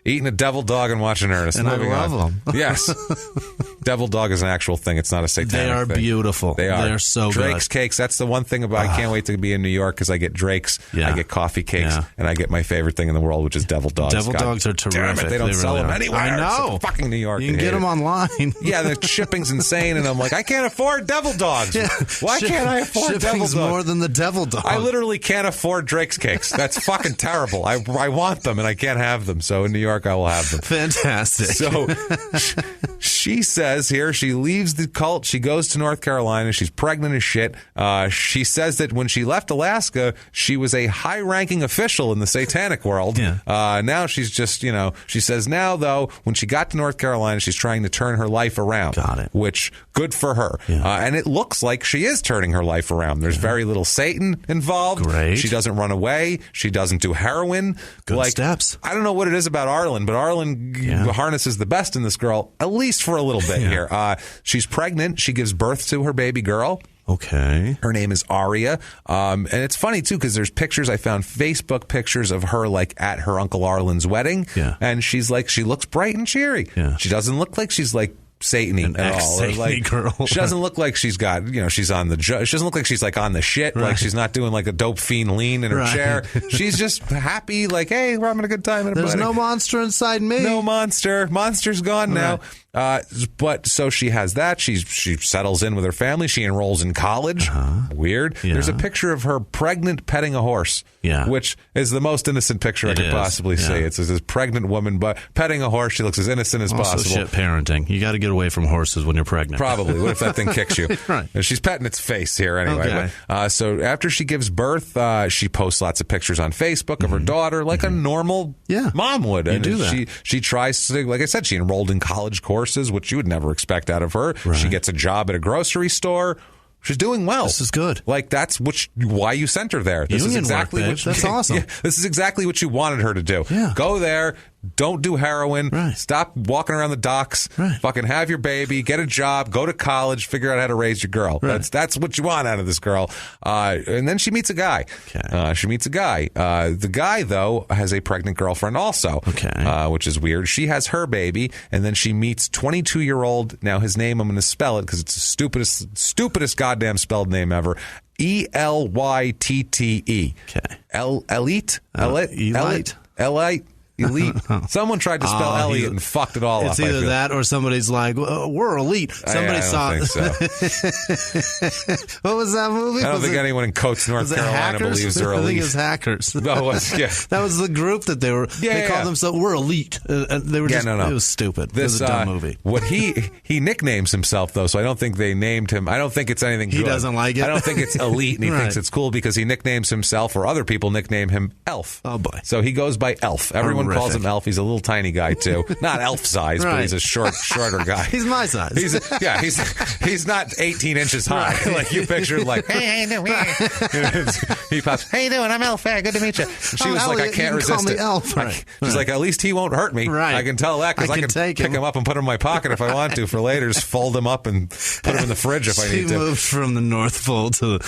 Eating a devil dog and watching Ernest. And I love them. Yes. Devil dog is an actual thing. It's not a satanic thing. They are beautiful. They are. They're so Drake's good. cakes. That's the one thing about I can't wait to be in New York because I get Drake's, I get coffee cakes, and I get my favorite thing in the world, which is devil dogs. Devil dogs are terrific. Damn it, they don't sell them anywhere. I know. It's fucking New York. You can get them online. Yeah, the shipping's insane, and I'm like, I can't afford devil dogs. Yeah. Why can't I afford devil dogs? Shipping's more than the devil dog. I literally can't afford Drake's cakes. That's fucking terrible. I want them, and I can't have them. So in New York, I will have them. Fantastic. So she says here, she leaves the cult. She goes to North Carolina. She's pregnant as shit. She says that when she left Alaska, she was a high-ranking official in the satanic world. Yeah. Now she's just, she says now, though, when she got to North Carolina, she's trying to turn her life around. Got it. Which, good for her. Yeah. And it looks like she is turning her life around. There's very little Satan involved. Great. She doesn't run away. She doesn't do heroin. Good steps. I don't know what it is about Arlen, but Arlen harnesses the best in this girl, at least for a little bit here. She's pregnant. She gives birth to her baby girl. Okay. Her name is Aria. And it's funny, too, because there's pictures. I found Facebook pictures of her, at her Uncle Arlen's wedding. Yeah. And she looks bright and cheery. Yeah. She doesn't look like she's, Satan-y at all. Or girl. She doesn't look like she's got, she's on the she doesn't look like she's on the shit. Right. Like she's not doing a dope fiend lean in her chair. She's just happy, hey, we're having a good time. There's no monster inside me. No monster. Monster's gone now. But so she has that. She settles in with her family. She enrolls in college. Weird. Yeah. There's a picture of her pregnant petting a horse. Yeah. Which is the most innocent picture I could possibly see. It's this pregnant woman, but petting a horse. She looks as innocent as possible. Shit parenting. You got to get away from horses when you're pregnant. Probably. What if that thing kicks you? Right. She's petting its face here anyway. Okay. But, so after she gives birth, she posts lots of pictures on Facebook of her daughter, like a normal mom would. And you do that. She tries to, like I said, she enrolled in college courses, which you would never expect out of her. Right. She gets a job at a grocery store. She's doing well. This is good. That's why you sent her there. This Union is exactly work, that's awesome. Yeah, this is exactly what you wanted her to do. Yeah. Go there. Don't do heroin. Right. Stop walking around the docks. Right. Fucking have your baby. Get a job. Go to college. Figure out how to raise your girl. Right. That's what you want out of this girl. And then she meets a guy. Okay. She meets a guy. The guy, though, has a pregnant girlfriend also. Okay. Which is weird. She has her baby, and then she meets 22-year-old. Now, his name, I'm going to spell it because it's the stupidest goddamn spelled name ever. Elytte. Okay. Elite? Elite. Elite. Someone tried to spell Elliot and fucked it all up. It's either that or somebody's like, we're elite. Somebody saw it. So. What was that movie? I don't think anyone in Coates, North Carolina believes they're elite. I think it's Hackers. No, that was the group that they were. They called themselves, we're elite. They were just, no. It was stupid. It was a dumb movie. What he nicknames himself, though, so I don't think they named him. I don't think it's anything good. He doesn't like it? I don't think it's elite, and he thinks it's cool because he nicknames himself, or other people nickname him Elf. Oh, boy. So he goes by Elf. Everyone calls him Elf. He's a little tiny guy too, not elf size, but he's a shorter guy. He's my size. He's not 18 inches high like you pictured. Like, hey, how you doing? He pops, hey, you doing? I'm Elf. Hey, good to meet you. She was like, I can't resist it. Elf. She's like, at least he won't hurt me. Right. I can tell that because I can pick him up and put him in my pocket if I want to for later. Just fold him up and put him in the fridge if I need to. She moved from the North Pole to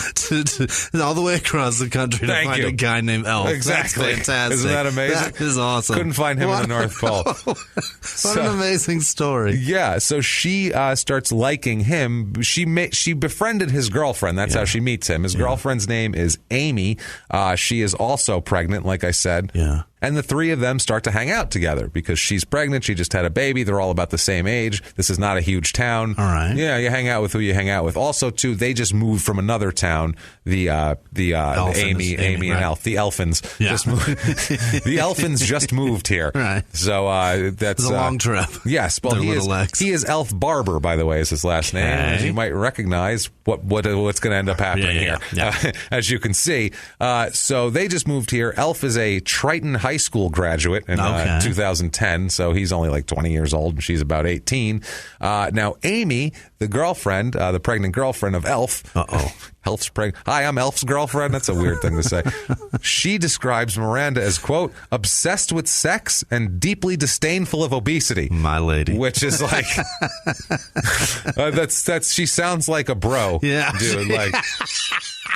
all the way across the country to find a guy named Elf. Exactly. That's fantastic. Isn't that amazing? That is awesome. Couldn't find him in the North Pole. What an amazing story. Yeah, so she starts liking him. She befriended his girlfriend. That's how she meets him. His girlfriend's name is Amy. She is also pregnant, like I said. Yeah. And the three of them start to hang out together because she's pregnant. She just had a baby. They're all about the same age. This is not a huge town. All right. Yeah, you hang out with who you hang out with. Also, too, they just moved from another town. Amy Amy, and right. Elf. The Elfins. Yeah. Just moved. The Elfins just moved here. Right. So that's It's a long trip. Yes. Well, he is Elf Barber, by the way, is his last name. As you might recognize what's going to end up happening here, as you can see. So they just moved here. Elf is a Triton High School graduate in 2010, so he's only like 20 years old, and she's about 18. Now, Amy, the girlfriend, the pregnant girlfriend of Elf. Elf's pregnant. Hi, I'm Elf's girlfriend. That's a weird thing to say. She describes Miranda as, quote, obsessed with sex and deeply disdainful of obesity. My lady. Which is like, she sounds like a bro. Yeah. Dude, like,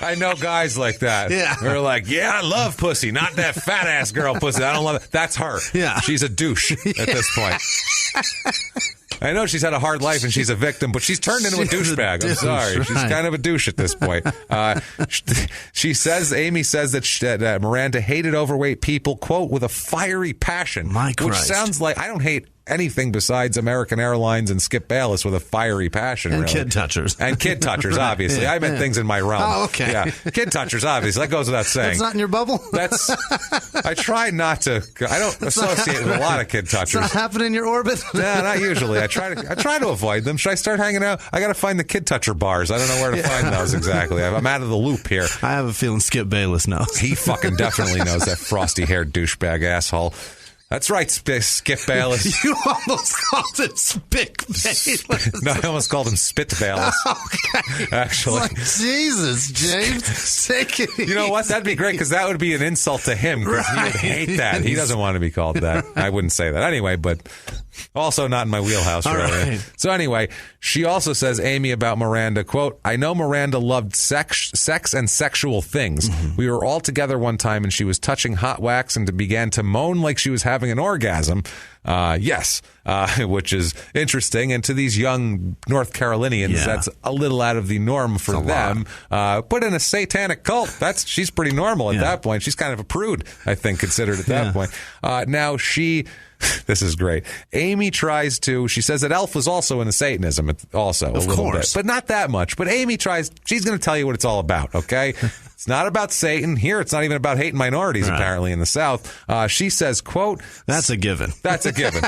I know guys like that. Yeah. They're like, yeah, I love pussy. Not that fat ass girl pussy. I don't love it. That's her. Yeah. She's a douche at this point. I know she's had a hard life and she's a victim, but she's turned into a douchebag. I'm sorry. Right. She's kind of a douche at this point. Amy says that Miranda hated overweight people, quote, with a fiery passion. My Christ. Which sounds like, I don't hate anything besides American Airlines and Skip Bayless with a fiery passion. And really. kid touchers. And kid touchers, obviously. I meant things in my realm. Oh, okay. Yeah. Kid touchers, obviously. That goes without saying. That's not in your bubble? I try not to. I don't associate with a lot of kid touchers. It's not happening in your orbit? No, not usually. I try to avoid them. Should I start hanging out? I got to find the kid toucher bars. I don't know where to find those exactly. I'm out of the loop here. I have a feeling Skip Bayless knows. He fucking definitely knows, that frosty-haired douchebag asshole. That's right, Skip Bayless. You almost called it Spick Bayless. No, I almost called him Spit Bayless. Okay. Actually. It's like, Jesus, James, take it easy. You know what? That'd be great, because that would be an insult to him. He would hate that. He doesn't want to be called that. I wouldn't say that anyway, but also not in my wheelhouse. Really. Right. So anyway, she also says, Amy, about Miranda, quote, I know Miranda loved sex and sexual things. Mm-hmm. We were all together one time and she was touching hot wax and began to moan like she was having an orgasm. Which is interesting. And to these young North Carolinians, that's a little out of the norm for them. But in a satanic cult, she's pretty normal at that point. She's kind of a prude, I think, considered at that point. Now this is great. Amy she says that Elf was also into Satanism, also a little bit, but not that much. But Amy she's going to tell you what it's all about, okay? It's not about Satan. Here, it's not even about hating minorities, apparently, in the South. She says, quote... That's a given. That's a given.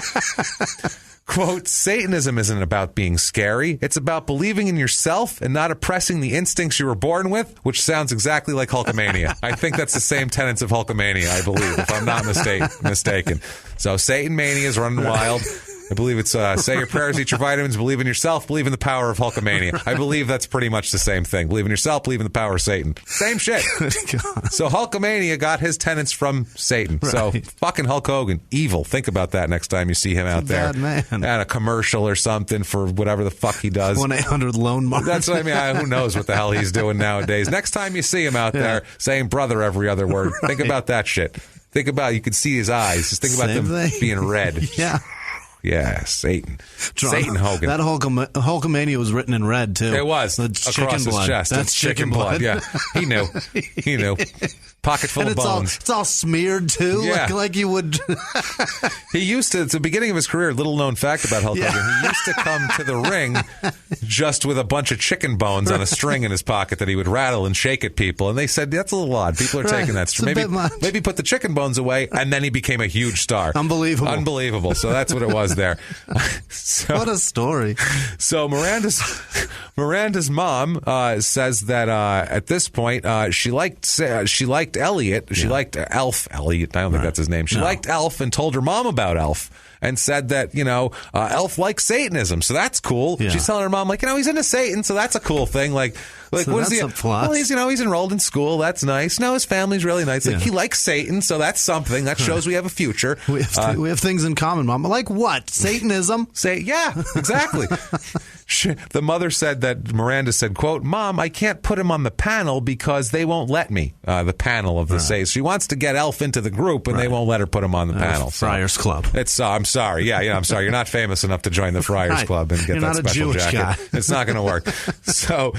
Quote, Satanism isn't about being scary. It's about believing in yourself and not oppressing the instincts you were born with, which sounds exactly like Hulkamania. I think that's the same tenets of Hulkamania, I believe, if I'm not mistaken. So Satan mania is running wild. I believe it's say your prayers, eat your vitamins, believe in yourself, believe in the power of Hulkamania. I believe that's pretty much the same thing. Believe in yourself, believe in the power of Satan. Same shit. So Hulkamania got his tenets from Satan. Right. So fucking Hulk Hogan, evil. Think about that next time you see him out there. Bad man. At a commercial or something for whatever the fuck he does. 1-800-LONE-MARK. That's what I mean. Who knows what the hell he's doing nowadays. Next time you see him out there saying brother every other word, think about that shit. Think about, you can see his eyes. Just think about them being red. Yeah. Yeah, Satan. Satan Hogan. That Hulkamania was written in red, too. It was. Across his chest. That's chicken blood. Yeah. He knew. Pocket full of bones. It's all smeared, too, like you would. He used to, at the beginning of his career, little known fact about Hulk Hogan, he used to come to the ring just with a bunch of chicken bones on a string in his pocket that he would rattle and shake at people. And they said, that's a little odd. People are taking that. Maybe put the chicken bones away, and then he became a huge star. Unbelievable. So that's what it was there. What a story. So Miranda's mom says that at this point she liked Elliot. She liked Elf. Elliot. I don't think that's his name. She liked Elf and told her mom about Elf. And said that, Elf likes Satanism, so that's cool. Yeah. She's telling her mom, like, he's into Satan, so that's a cool thing. Like so what is he? A plot. Well, he's enrolled in school. That's nice. No, his family's really nice. Like he likes Satan, so that's something. That shows we have a future. We have things in common, Mom. Like what? Satanism? Yeah, exactly. The mother said that Miranda said, quote, "Mom, I can't put him on the panel because they won't let me." The panel of the Says. She wants to get Elf into the group, and they won't let her put him on the panel. Friars Club. It's I'm sorry. Yeah, I'm sorry. You're not famous enough to join the Friars Club and get that special jacket. Guy. It's not going to work. So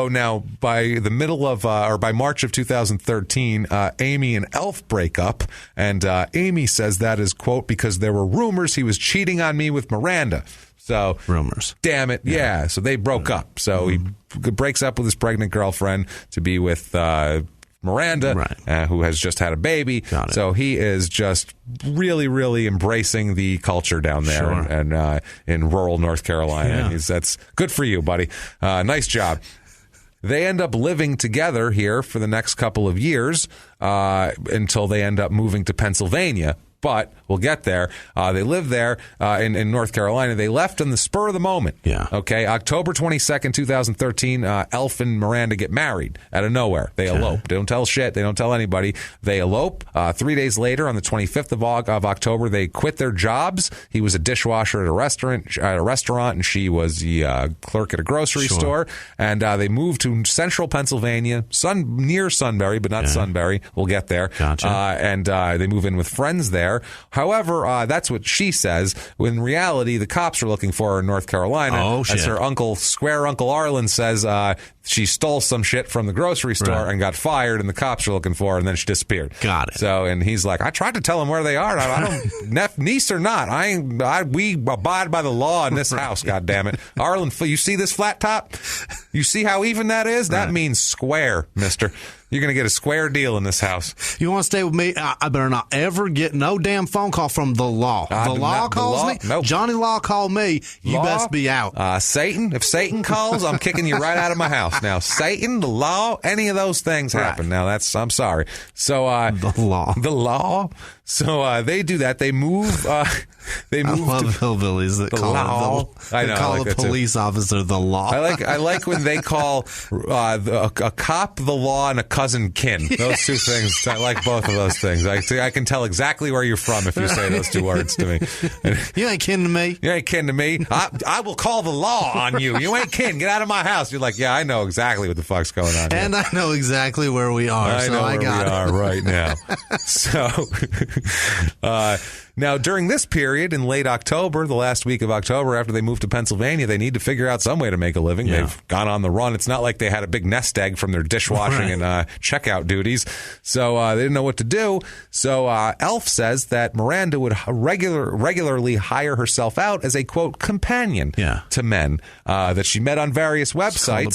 now by the middle of or by March of 2013, Amy and Elf break up, and Amy says that is, quote, because there were rumors he was cheating on me with Miranda. So rumors. Damn it. Yeah. So they broke up. So he breaks up with his pregnant girlfriend to be with Miranda, who has just had a baby. So he is just really, really embracing the culture down there and in rural North Carolina. Yeah. That's good for you, buddy. Nice job. They end up living together here for the next couple of years until they end up moving to Pennsylvania. But we'll get there. They live there in North Carolina. They left on the spur of the moment. Yeah. Okay. October 22nd, 2013, Elf and Miranda get married out of nowhere. They elope. They don't tell shit. They don't tell anybody. They elope. 3 days later, on the 25th of October, they quit their jobs. He was a dishwasher at a restaurant, and she was the clerk at a grocery store. And they moved to central Pennsylvania, near Sunbury, but not Sunbury. We'll get there. Gotcha. And they move in with friends there. However, that's what she says. In reality, the cops are looking for her in North Carolina. Oh, shit. As her square Uncle Arlen says, she stole some shit from the grocery store and got fired, and the cops are looking for her, and then she disappeared. Got it. So, and he's like, I tried to tell him where they are. I don't, niece or not, we abide by the law in this house, God damn it. Arlen, you see this flat top? You see how even that is? That means square, mister. You're going to get a square deal in this house. You want to stay with me? I better not ever get no damn phone call from the law. The law calls me? Nope. Johnny Law called me. You best be out. Satan, if Satan calls, I'm kicking you right out of my house. Now, Satan, the law, any of those things happen. Now, I'm sorry. So, the law. So they do that. They move. I love hillbillies that call the police officer the law. I like when they call a cop the law and a cousin kin. Those two things. I like both of those things. I can tell exactly where you're from if you say those two words to me. You ain't kin to me. You ain't kin to me. I will call the law on you. You ain't kin. Get out of my house. You're like, yeah, I know exactly what the fuck's going on. And here. I know exactly where we are. I know where we are right now. So. Now, during this period in late October, the last week of October, after they moved to Pennsylvania, they need to figure out some way to make a living. Yeah. They've gone on the run. It's not like they had a big nest egg from their dishwashing and checkout duties. So they didn't know what to do. So Elf says that Miranda would regularly hire herself out as a, quote, companion to men that she met on various websites.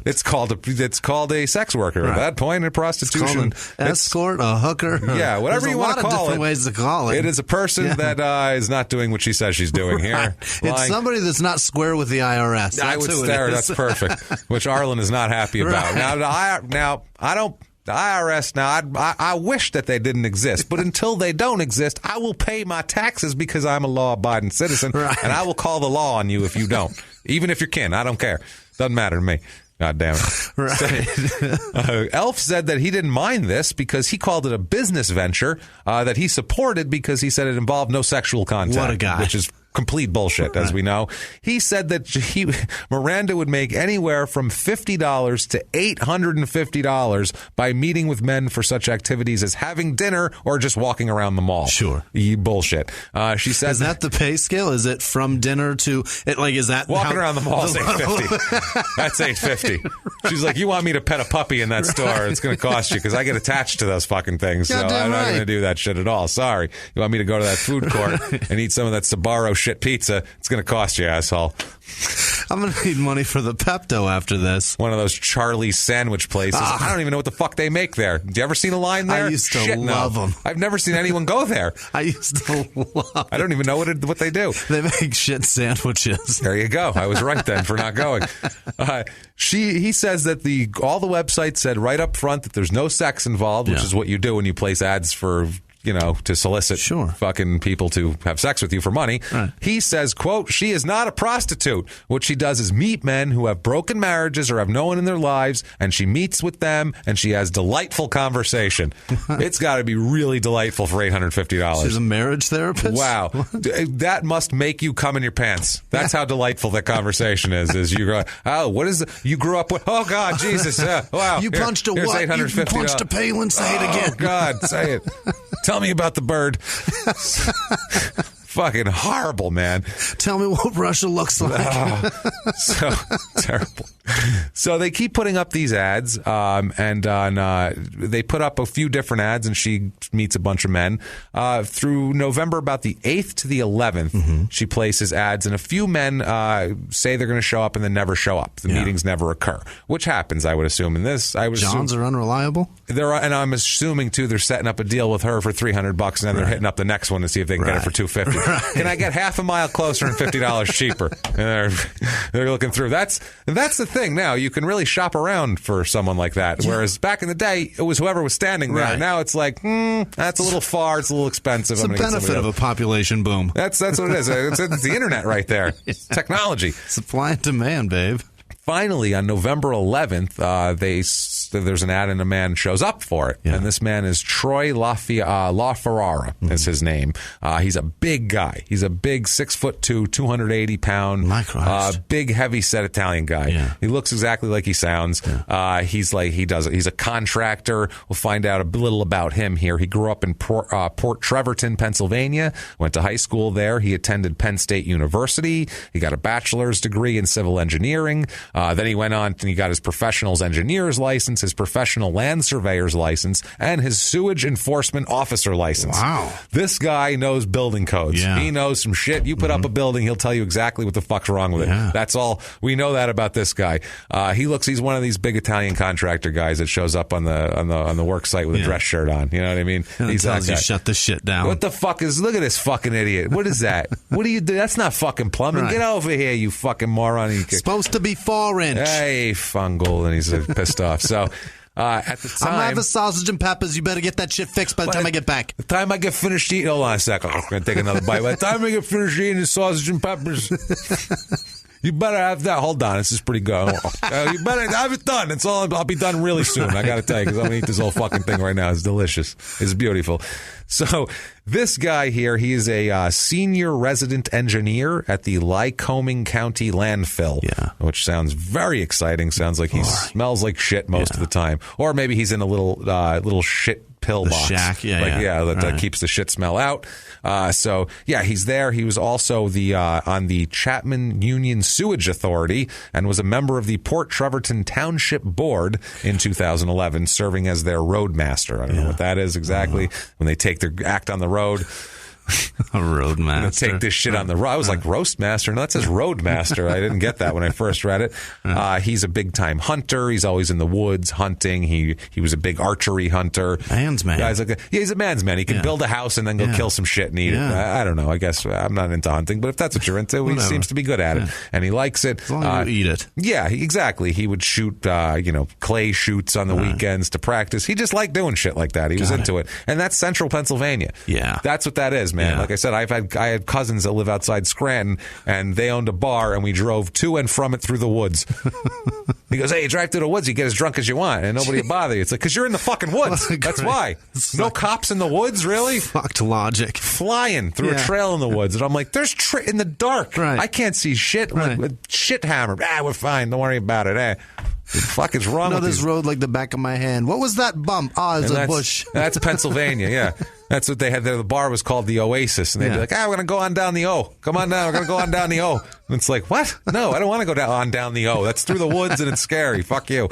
It's called a prostitute. It's called a sex worker. At that point, a prostitution. It's called an escort, a hooker. Yeah, whatever you want to call it. There's a lot of different ways to call it. It is a person that is not doing what she says she's doing here. It's somebody that's not square with the IRS. That's perfect, which Arlen is not happy about. Now, the IRS, I wish that they didn't exist, but until they don't exist, I will pay my taxes because I'm a law-abiding citizen, and I will call the law on you if you don't. Even if you're kin, I don't care. Doesn't matter to me. God damn it. Right. So, Elf said that he didn't mind this because he called it a business venture that he supported because he said it involved no sexual contact. What a guy. Which is complete bullshit, as we know. He said that Miranda would make anywhere from $50 to $850 by meeting with men for such activities as having dinner or just walking around the mall. Sure. Bullshit. She says, is that the pay scale? Is it from dinner to is that walking around the mall is $850? That's $850. She's like, you want me to pet a puppy in that store? It's going to cost you because I get attached to those fucking things. So I'm not going to do that shit at all. Sorry. You want me to go to that food court and eat some of that Sbarro shit pizza? It's going to cost you, asshole. I'm going to need money for the Pepto after this. One of those Charlie's sandwich places. I don't even know what the fuck they make there. Have you ever seen a line there? I used to love them. I've never seen anyone go there. I used to love I don't even know what they do. They make shit sandwiches. There you go. I was right then for not going. He says that all the websites said right up front that there's no sex involved, which is what you do when you place ads for to solicit fucking people to have sex with you for money. Right. He says, quote, she is not a prostitute. What she does is meet men who have broken marriages or have no one in their lives, and she meets with them, and she has delightful conversation. It's got to be really delightful for $850. She's a marriage therapist? Wow. That must make you cum in your pants. That's how delightful that conversation is you go, oh, what is you grew up with? Oh, God, Jesus. Wow. You punched a what? You punched a Palin. Say it again. Oh, God, say it. Tell me about the bird. Fucking horrible, man. Tell me what Russia looks like. So terrible. So they keep putting up these ads, and they put up a few different ads, and she meets a bunch of men. Through November, about the 8th to the 11th, she places ads, and a few men say they're going to show up and then never show up. The meetings never occur, which happens, I would assume. In this, Johns are unreliable? And I'm assuming, too, they're setting up a deal with her for $300, and then they're hitting up the next one to see if they can get it for $250. Right. Can I get half a mile closer and $50 cheaper? And they're looking through. That's the thing now. You can really shop around for someone like that. Whereas back in the day, it was whoever was standing there. Right. Now it's like, that's a little far. It's a little expensive. It's a benefit of a population boom. That's what it is. It's the internet right there. It's technology. Supply and demand, babe. Finally, on November 11th, there's an ad and a man shows up for it. Yeah. And this man is Troy LaFerrara is his name. He's a big guy. He's a big 6'2", 280-pound, big, heavy-set Italian guy. Yeah. He looks exactly like he sounds. Yeah. He's a contractor. We'll find out a little about him here. He grew up in Port Trevorton, Pennsylvania, went to high school there. He attended Penn State University. He got a bachelor's degree in civil engineering. Then he went on and he got his professional's engineer's license, his professional land surveyor's license, and his sewage enforcement officer license. Wow. This guy knows building codes. Yeah. He knows some shit. You put up a building, he'll tell you exactly what the fuck's wrong with it. That's all. We know that about this guy. He's one of these big Italian contractor guys that shows up on the work site with a dress shirt on. You know what I mean? And he's tells you shut this shit down. What the fuck look at this fucking idiot. What is that? What do you do? That's not fucking plumbing. Right. Get over here, you fucking moron. Supposed to be 4-inch. Hey, fungal. And he's pissed off. So at the time, I'm having sausage and peppers. You better get that shit fixed by the time I get back. The time I get finished eating, hold on a second. I'm going to take another bite. By the time I get finished eating the sausage and peppers, you better have that. Hold on, this is pretty good. You better have it done. It's all. I'll be done really soon. I got to tell you, because I'm going to eat this whole fucking thing right now. It's delicious. It's beautiful. So this guy here, he is a senior resident engineer at the Lycoming County landfill, which sounds very exciting. Sounds like he smells like shit most of the time, or maybe he's in a little shit pill box. Shack, that keeps the shit smell out. He's there. He was also on the Chapman Union Sewage Authority and was a member of the Port Trevorton Township Board in 2011, serving as their roadmaster. I don't know what that is exactly. When they take their act on the road. A roadmaster. Take this shit on the road. I was like, roastmaster? No, that says roadmaster. I didn't get that when I first read it. He's a big-time hunter. He's always in the woods hunting. He was a big archery hunter. Man's man. Guys he's a man's man. He can build a house and then go kill some shit and eat it. I don't know. I guess I'm not into hunting, but if that's what you're into, he seems to be good at it. And he likes it. As long as you eat it. Yeah, exactly. He would shoot, clay shoots on the weekends to practice. He just liked doing shit like that. He was into it. And that's central Pennsylvania. Yeah. That's what that is, man. Yeah. Like I said, I had cousins that live outside Scranton, and they owned a bar, and we drove to and from it through the woods. He goes, hey, you drive through the woods, you get as drunk as you want, and nobody will bother you. It's like, because you're in the fucking woods. That's why. No cops in the woods, really? Fucked logic. Flying through a trail in the woods. And I'm like, there's in the dark. Right. I can't see shit. Right. With shit hammered. We're fine. Don't worry about it. What the fuck is wrong with this road like the back of my hand? What was that bump? Oh, it's a bush. That's Pennsylvania, yeah. That's what they had there. The bar was called the Oasis. And they'd be like, we're going to go on down the O. Come on down. We're going to go on down the O. And it's like, what? No, I don't want to go down the O. That's through the woods and it's scary. Fuck you.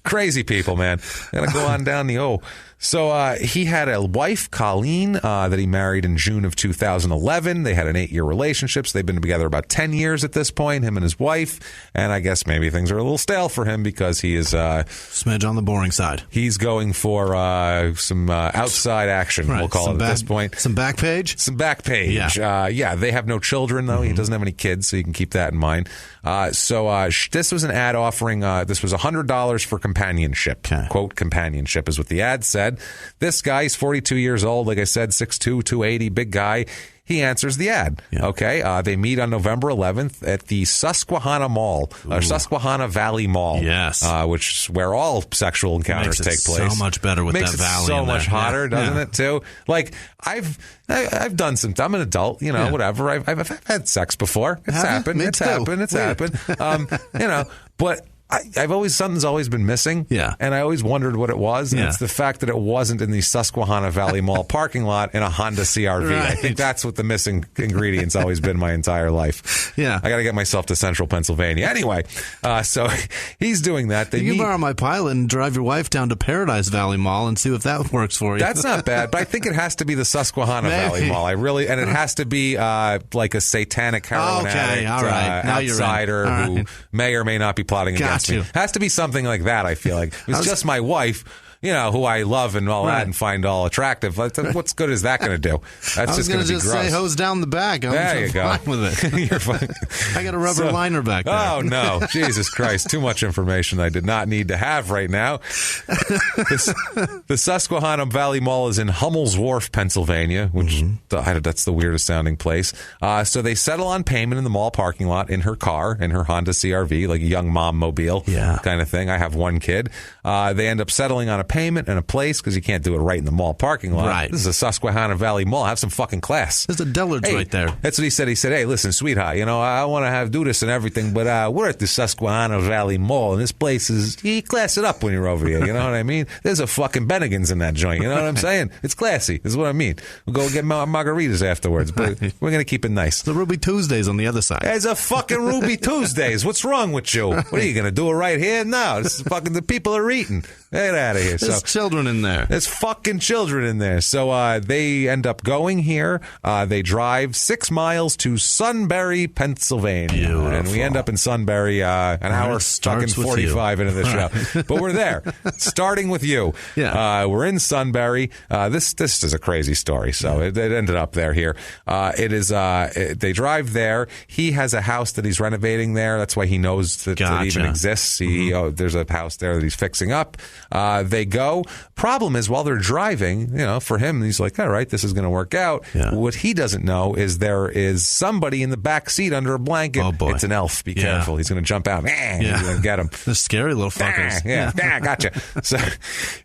Crazy people, man. Got to go on down the O. So he had a wife, Colleen, that he married in June of 2011. They had an 8-year relationship. So they've been together about 10 years at this point, him and his wife. And I guess maybe things are a little stale for him because he is... smidge on the boring side. He's going for some outside action, we'll call it at this point. Some back page? Some back page. Yeah. They have no children, though. He doesn't have any kids, so you can keep that in mind. This was an ad offering, this was $100 for companionship. Okay. Quote, companionship is what the ad said. This guy, he's 42 years old, like I said, 6'2", 280, big guy. He answers the ad. Yeah. Okay. They meet on November 11th at the Susquehanna Mall, Susquehanna Valley Mall. Yes. Which is where all sexual encounters take place. So much better with Makes that valley. So much hotter, doesn't it? Too. Like I've done some. I'm an adult, whatever. I've had sex before. It's happened. It's happened. But. Something's always been missing. Yeah. And I always wondered what it was. And it's the fact that it wasn't in the Susquehanna Valley Mall parking lot in a Honda CRV. Right. I think that's what the missing ingredient's always been my entire life. Yeah. I got to get myself to central Pennsylvania. Anyway, so he's doing that. You can borrow my Pilot and drive your wife down to Paradise Valley Mall and see if that works for you. That's not bad, but I think it has to be the Susquehanna Valley Mall. And it has to be like a satanic heroin addict, outsider who may or may not be plotting against me. Has to be something like that, I feel like. It's just my wife, who I love and all that and find all attractive. What's good is that going to do? That's just going to be gross. Say hose down the back. There you go. Fine with it. You're fine. I got a rubber liner back there. Oh, no. Jesus Christ. Too much information I did not need to have right now. The Susquehanna Valley Mall is in Hummel's Wharf, Pennsylvania, which that's the weirdest sounding place. So they settle on payment in the mall parking lot in her car, in her Honda CRV, like a young mom mobile kind of thing. I have one kid. They end up settling on a payment and a place because you can't do it right in the mall parking lot. Right. This is a Susquehanna Valley Mall. Have some fucking class. There's a Dillard's right there. That's what he said. He said, hey, listen, sweetheart, I want to do this and everything, but we're at the Susquehanna Valley Mall, and this place you class it up when you're over here. You know what I mean? There's a fucking Bennigan's in that joint. You know what I'm saying? It's classy. This is what I mean. We'll go get margaritas afterwards, but we're going to keep it nice. The Ruby Tuesdays on the other side. There's a fucking Ruby Tuesdays. What's wrong with you? What are you going to do it right here? No, this is fucking the people are eating. Get out of here. There's children in there. There's fucking children in there. So they end up going here. They drive 6 miles to Sunbury, Pennsylvania. Beautiful. And we end up in Sunbury an hour fucking 45 into the show. But we're there. Starting with you. Yeah. We're in Sunbury. This is a crazy story. So it ended up here. It is. They drive there. He has a house that he's renovating there. That's why he knows that it even exists. There's a house there that he's fixing up. They go. Problem is, while they're driving, for him, he's like, all right, this is going to work out. Yeah. What he doesn't know is there is somebody in the back seat under a blanket. Oh, boy. It's an elf. Be careful. He's going to jump out. He's going to get him. They're scary little fuckers. Gotcha. So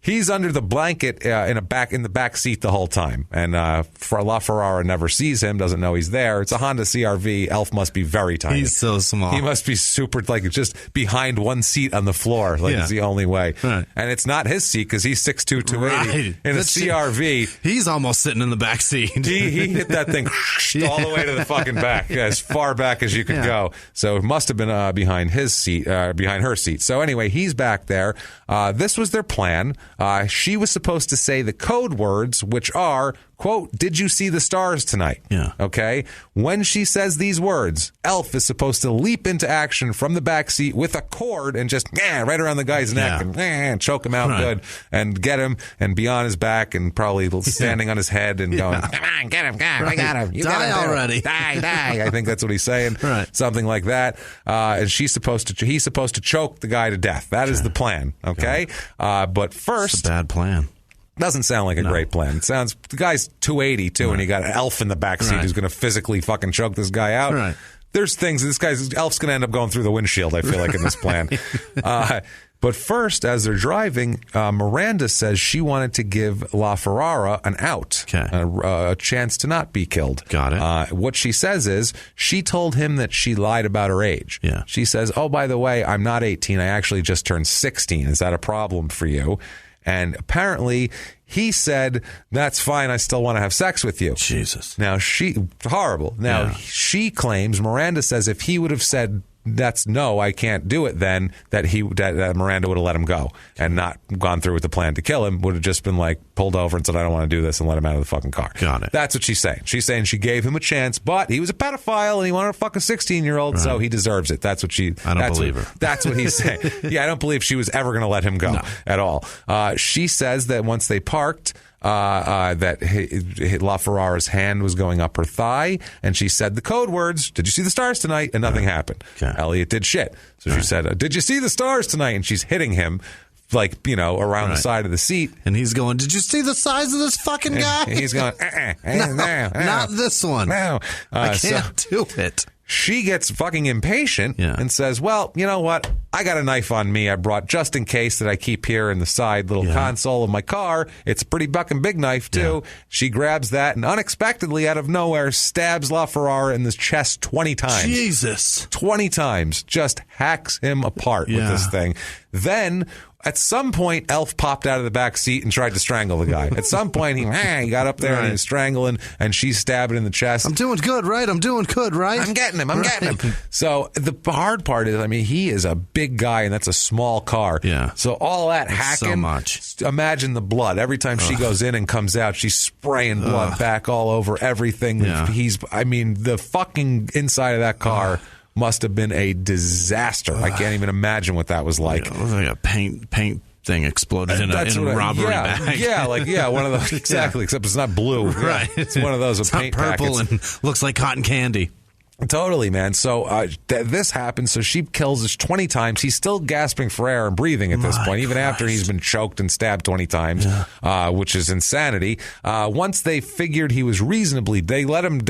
he's under the blanket in the back seat the whole time. And La Ferrara never sees him, doesn't know he's there. It's a Honda CRV. Elf must be very tiny. He's so small. He must be super, just behind one seat on the floor. It's the only way. Right. And it's not his seat because he's 6'2", 280 in a CRV. He's almost sitting in the back seat. He hit that thing all the way to the fucking back, as far back as you could go. So it must have been behind his seat, behind her seat. So anyway, he's back there. This was their plan. She was supposed to say the code words, which are, quote, did you see the stars tonight? Yeah. Okay. When she says these words, Elf is supposed to leap into action from the back seat with a cord and just right around the guy's neck and choke him out good and get him and be on his back and probably standing on his head and going, come on, get him, I got him. You die already. Die. I think that's what he's saying. Right. Something like that. And he's supposed to choke the guy to death. That is the plan. Okay. But first. It's a bad plan. Doesn't sound like a great plan. It sounds, the guy's 280 too, and you got an elf in the backseat who's going to physically fucking choke this guy out. Right. There's things, elf's going to end up going through the windshield, I feel like, in this plan. But first, as they're driving, Miranda says she wanted to give La Ferrara an out, a chance to not be killed. Got it. What she says is she told him that she lied about her age. Yeah. She says, oh, by the way, I'm not 18. I actually just turned 16. Is that a problem for you? And apparently he said, that's fine. I still want to have sex with you. Jesus. Now horrible. Now she claims, Miranda says, if he would have said, that's no, I can't do it, then that Miranda would have let him go and not gone through with the plan to kill him, would have just been pulled over and said, I don't want to do this, and let him out of the fucking car. Got it. That's what she's saying. She's saying she gave him a chance, but he was a pedophile and he wanted to fuck a 16-year-old, so he deserves it. That's what I don't believe her. That's what he's saying. Yeah, I don't believe she was ever going to let him go at all. She says that once they parked, that LaFerrara's hand was going up her thigh, and she said the code words, "Did you see the stars tonight?" And nothing happened. Okay. Elliot did shit. So she said, "Did you see the stars tonight?" And she's hitting him, like, around the side of the seat. And he's going, "Did you see the size of this fucking guy?" And he's going, no, not this one. No. I can't do it. She gets fucking impatient and says, "Well, you know what? I got a knife on me I brought just in case that I keep here in the side little console of my car. It's a pretty fucking big knife, too." Yeah. She grabs that and unexpectedly, out of nowhere, stabs LaFerrara in the chest 20 times. Jesus. 20 times. Just hacks him apart with this thing. Then, at some point, Elf popped out of the back seat and tried to strangle the guy. At some point, he got up there and he was strangling, and she stabbed it in the chest. I'm doing good, right? I'm getting him. So the hard part is, he is a big guy, and that's a small car. Yeah. So all that hacking. So much. Imagine the blood. Every time she goes in and comes out, she's spraying blood back all over everything. Yeah. The fucking inside of that car must have been a disaster. I can't even imagine what that was like. Yeah, it was like a paint thing exploded in a robbery bag. Yeah, one of those. Exactly, except it's not blue. Right. Yeah, it's one of those with paint purple packets. And looks like cotton candy. Totally, man. So this happens. So she kills us 20 times. He's still gasping for air and breathing at this point, even after he's been choked and stabbed 20 times, which is insanity. Once they figured he was reasonably, they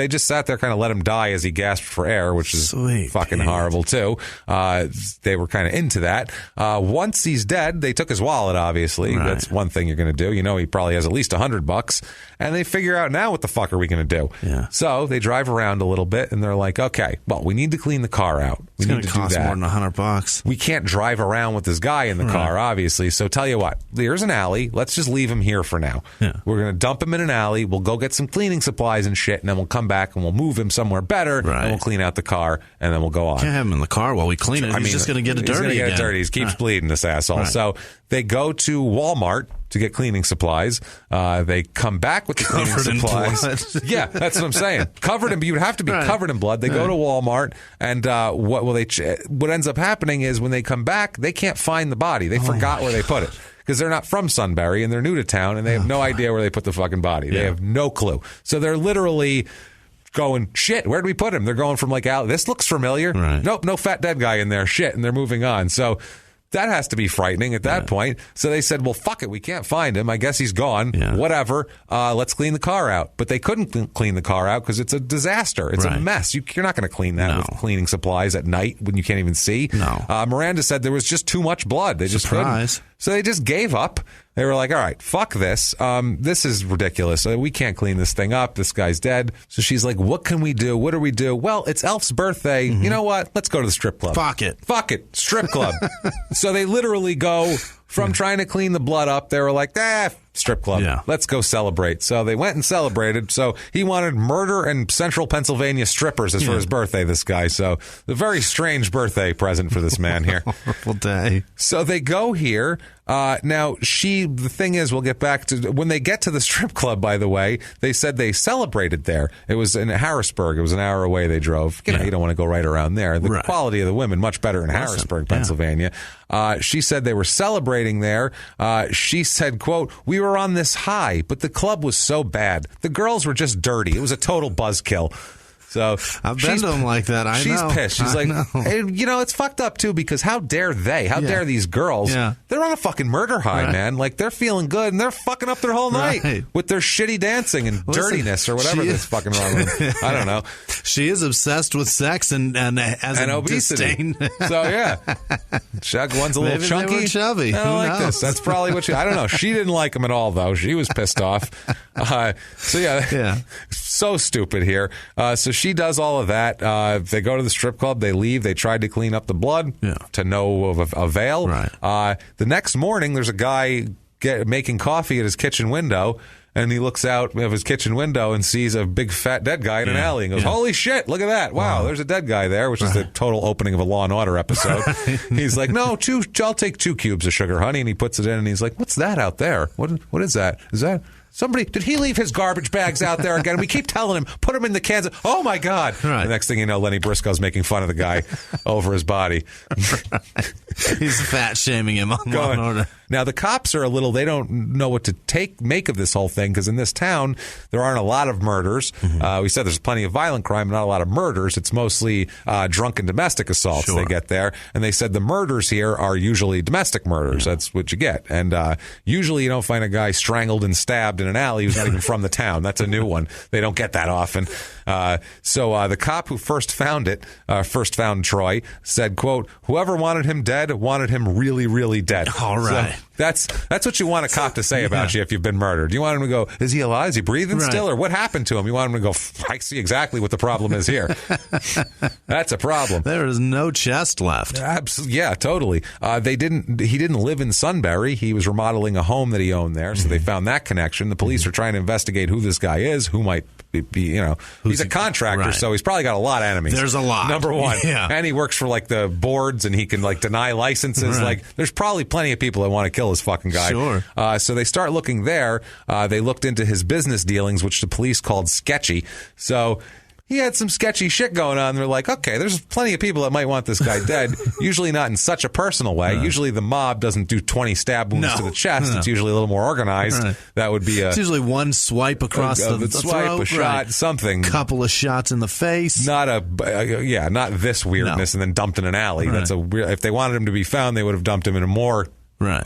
just sat there, kind of let him die as he gasped for air, which is fucking horrible too. They were kind of into that. Once he's dead, they took his wallet, obviously. Right. That's one thing you're going to do. He probably has at least $100, and they figure out, now what the fuck are we going to do? Yeah. So they drive around a little bit, and they're like, okay, well, we need to clean the car out. It's going to cost more than $100. We can't drive around with this guy in the car, obviously. So tell you what, there's an alley. Let's just leave him here for now. Yeah. We're going to dump him in an alley. We'll go get some cleaning supplies and shit, and then we'll come back and we'll move him somewhere better, and we'll clean out the car, and then we'll go on. Can't have him in the car while we clean it. He's just going to get it dirty. He's going to get again. it dirty. He keeps bleeding, this asshole. Right. So they go to Walmart to get cleaning supplies. They come back with the cleaning supplies. Yeah, that's what I'm saying. Covered in, you would have to be covered in blood. They go to Walmart, and what ends up happening is when they come back, they can't find the body. They forgot where they put it. Because they're not from Sunbury, and they're new to town, and they have no idea where they put the fucking body. They have no clue. So they're literally going, shit, where did we put him? They're going from this looks familiar. Right. Nope, no fat dead guy in there. Shit, and they're moving on. So that has to be frightening at that point. So they said, well, fuck it. We can't find him. I guess he's gone. Yeah. Whatever. Let's clean the car out. But they couldn't clean the car out because it's a disaster. It's a mess. You're not going to clean that with cleaning supplies at night when you can't even see. No. Miranda said there was just too much blood. They just couldn't. So they just gave up. They were like, all right, fuck this. This is ridiculous. We can't clean this thing up. This guy's dead. So she's like, what can we do? What do we do? Well, it's Elf's birthday. You know what? Let's go to the strip club. Fuck it. Strip club. So they literally go from trying to clean the blood up. They were like, strip club. Yeah. Let's go celebrate. So they went and celebrated. So he wanted murder and Central Pennsylvania strippers for his birthday, this guy. So a very strange birthday present for this man here. Horrible day. So they go here. Now, the thing is, we'll get back to, when they get to the strip club, by the way, they said they celebrated there. It was in Harrisburg. It was an hour away they drove. You don't want to go right around there. The quality of the women, much better in Harrisburg, Pennsylvania. She said they were celebrating there. She said, quote, we were on this high, but the club was so bad. The girls were just dirty. It was a total buzzkill. So I've been to them like that. She's pissed. She's like, hey, it's fucked up too, because how dare they? How dare these girls? Yeah. They're on a fucking murder high, man. Like, they're feeling good, and they're fucking up their whole night with their shitty dancing and dirtiness or whatever that's fucking wrong with them. I don't know. She is obsessed with sex and has an obesity. Disdain. So yeah, one's a little chunky. They were chubby. I don't like this. That's probably what I don't know. She didn't like him at all, though. She was pissed off. So stupid here. So she does all of that. They go to the strip club. They leave. They tried to clean up the blood to no avail. Right. The next morning, there's a guy making coffee at his kitchen window, and he looks out of his kitchen window and sees a big fat dead guy in an alley and goes, holy shit, look at that. Wow, there's a dead guy there, which is the total opening of a Law & Order episode. He's like, no, I'll take 2 cubes of sugar, honey. And he puts it in, and he's like, what's that out there? What is that? Is that... Somebody, did he leave his garbage bags out there again? We keep telling him, put them in the cans. Oh, my God. Right. The next thing you know, Lenny Briscoe's making fun of the guy over his body. He's fat shaming him on Law and Order. Now, the cops are they don't know what to make of this whole thing, because in this town, there aren't a lot of murders. We said there's plenty of violent crime, not a lot of murders. It's mostly drunk and domestic assaults they get there. And they said the murders here are usually domestic murders. That's what you get. And usually you don't find a guy strangled and stabbed in an alley who's not even from the town. That's a new one. They don't get that often. So the cop who first found found Troy, said, quote, "Whoever wanted him dead wanted him really, really dead." All right. So that's what you want a cop to say about you if you've been murdered. You want him to go, "Is he alive? Is he breathing still? Or what happened to him?" You want him to go, "I see exactly what the problem is here." That's a problem. There is no chest left. Yeah, totally. He didn't live in Sunbury. He was remodeling a home that he owned there. So they found that connection. The police are trying to investigate who this guy is, who might be, he's a contractor, so he's probably got a lot of enemies. There's a lot. Number one. Yeah. And he works for the boards, and he can deny licenses. Right. There's probably plenty of people that want to kill this fucking guy. Sure. So they start looking there. They looked into his business dealings, which the police called sketchy. So he had some sketchy shit going on. They're like, okay, there's plenty of people that might want this guy dead. Usually not in such a personal way. Usually the mob doesn't do 20 stab wounds to the chest. It's usually a little more organized. Right. That would be it's usually one swipe across the throat, a shot, something. Couple of shots in the face. Not not this weirdness and then dumped in an alley. Right. That's a weird. If they wanted him to be found, they would have dumped him in a more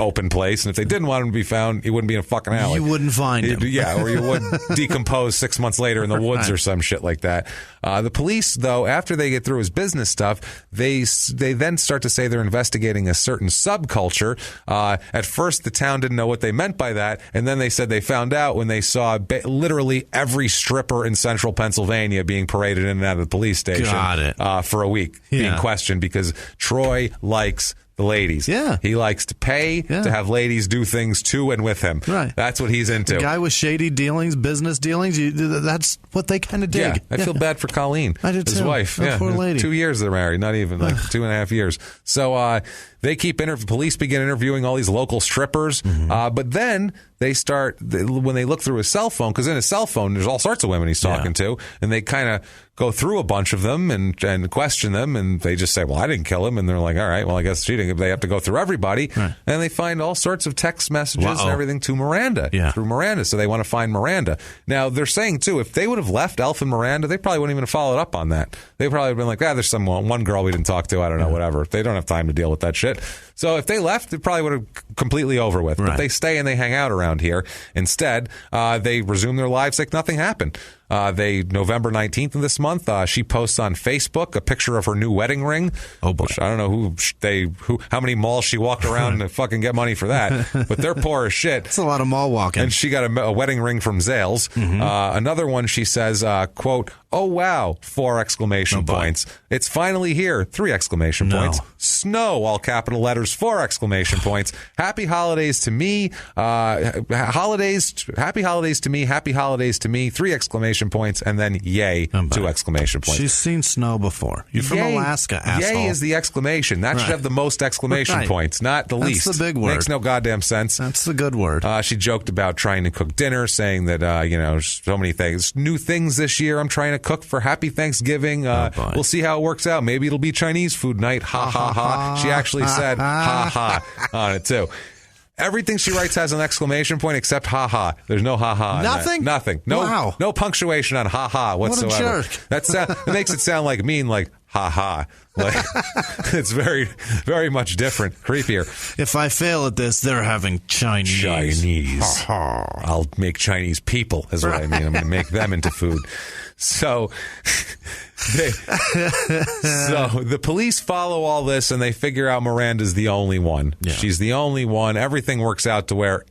open place, and if they didn't want him to be found, he wouldn't be in a fucking alley. You wouldn't find him. Or you would decompose 6 months later in the woods or some shit like that. The police, though, after they get through his business stuff, they then start to say they're investigating a certain subculture. At first, the town didn't know what they meant by that, and then they said they found out when they saw literally every stripper in central Pennsylvania being paraded in and out of the police station for a week, being questioned because Troy likes the ladies. Yeah. He likes to pay to have ladies do things to and with him. Right. That's what he's into. The guy with shady dealings, business dealings, that's what they kind of dig. Yeah. I feel bad for Colleen. I did his too. wife. That poor lady. 2 years they're married, not even 2.5 years. So they keep police begin interviewing all these local strippers. But then they start, when they look through his cell phone, because in his cell phone there's all sorts of women he's talking to, and they kind of go through a bunch of them and question them, and they just say, well, I didn't kill him. And they're like, all right, well, I guess cheating. They have to go through everybody. Right. And they find all sorts of text messages and everything to Miranda, through Miranda. So they want to find Miranda. Now, they're saying, too, if they would have left Elf and Miranda, they probably wouldn't even have followed up on that. They probably would have been like, there's one girl we didn't talk to. I don't know, whatever. They don't have time to deal with that shit. So if they left, it probably would have completely over with. But they stay and they hang out around here. Instead, they resume their lives like nothing happened. November 19th of this month, she posts on Facebook a picture of her new wedding ring. Oh boy. Which I don't know how many malls she walked around to fucking get money for that, but they're poor as shit. It's a lot of mall walking. And she got a wedding ring from Zales. Another one, she says, quote, "Oh wow, 4 exclamation points. It's finally here, 3 exclamation points. Snow, all capital letters, 4 exclamation points. Happy holidays to me. Happy holidays to me. Happy holidays to me. 3 exclamation points, and then yay, 2 exclamation points. She's seen snow before. You're from Alaska, asshole. Yay is the exclamation. That should have the most exclamation points, not the least. That's the big word. Makes no goddamn sense. That's the good word. She joked about trying to cook dinner, saying that, so many things. New things this year I'm trying to cook for Happy Thanksgiving. We'll see how it works out. Maybe it'll be Chinese food night. Ha, ha, ha. She actually said ha, ha on it, too. Everything she writes has an exclamation point except ha ha. There's no ha ha. Nothing? Nothing. No punctuation on ha ha whatsoever. What a jerk. It makes it sound like ha ha. It's very, very much different. Creepier. If I fail at this, they're having Chinese. Ha ha. I'll make Chinese people, is what I mean. I'm going to make them into food. So the police follow all this, and they figure out Miranda's the only one. Yeah. She's the only one. Everything works out to where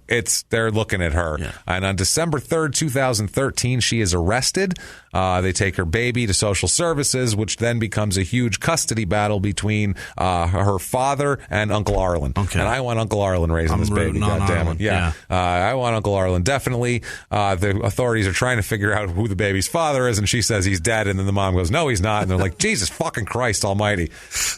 they're looking at her. Yeah. And on December 3rd, 2013, she is arrested. They take her baby to social services, which then becomes a huge custody battle between her father and Uncle Arlen. Okay. And I want Uncle Arlen raising this baby. God damn it. Yeah. I want Uncle Arlen, definitely. The authorities are trying to figure out who the baby's father is, and she says he's dead, and then the mom goes, no, he's not. And they're like, Jesus fucking Christ almighty.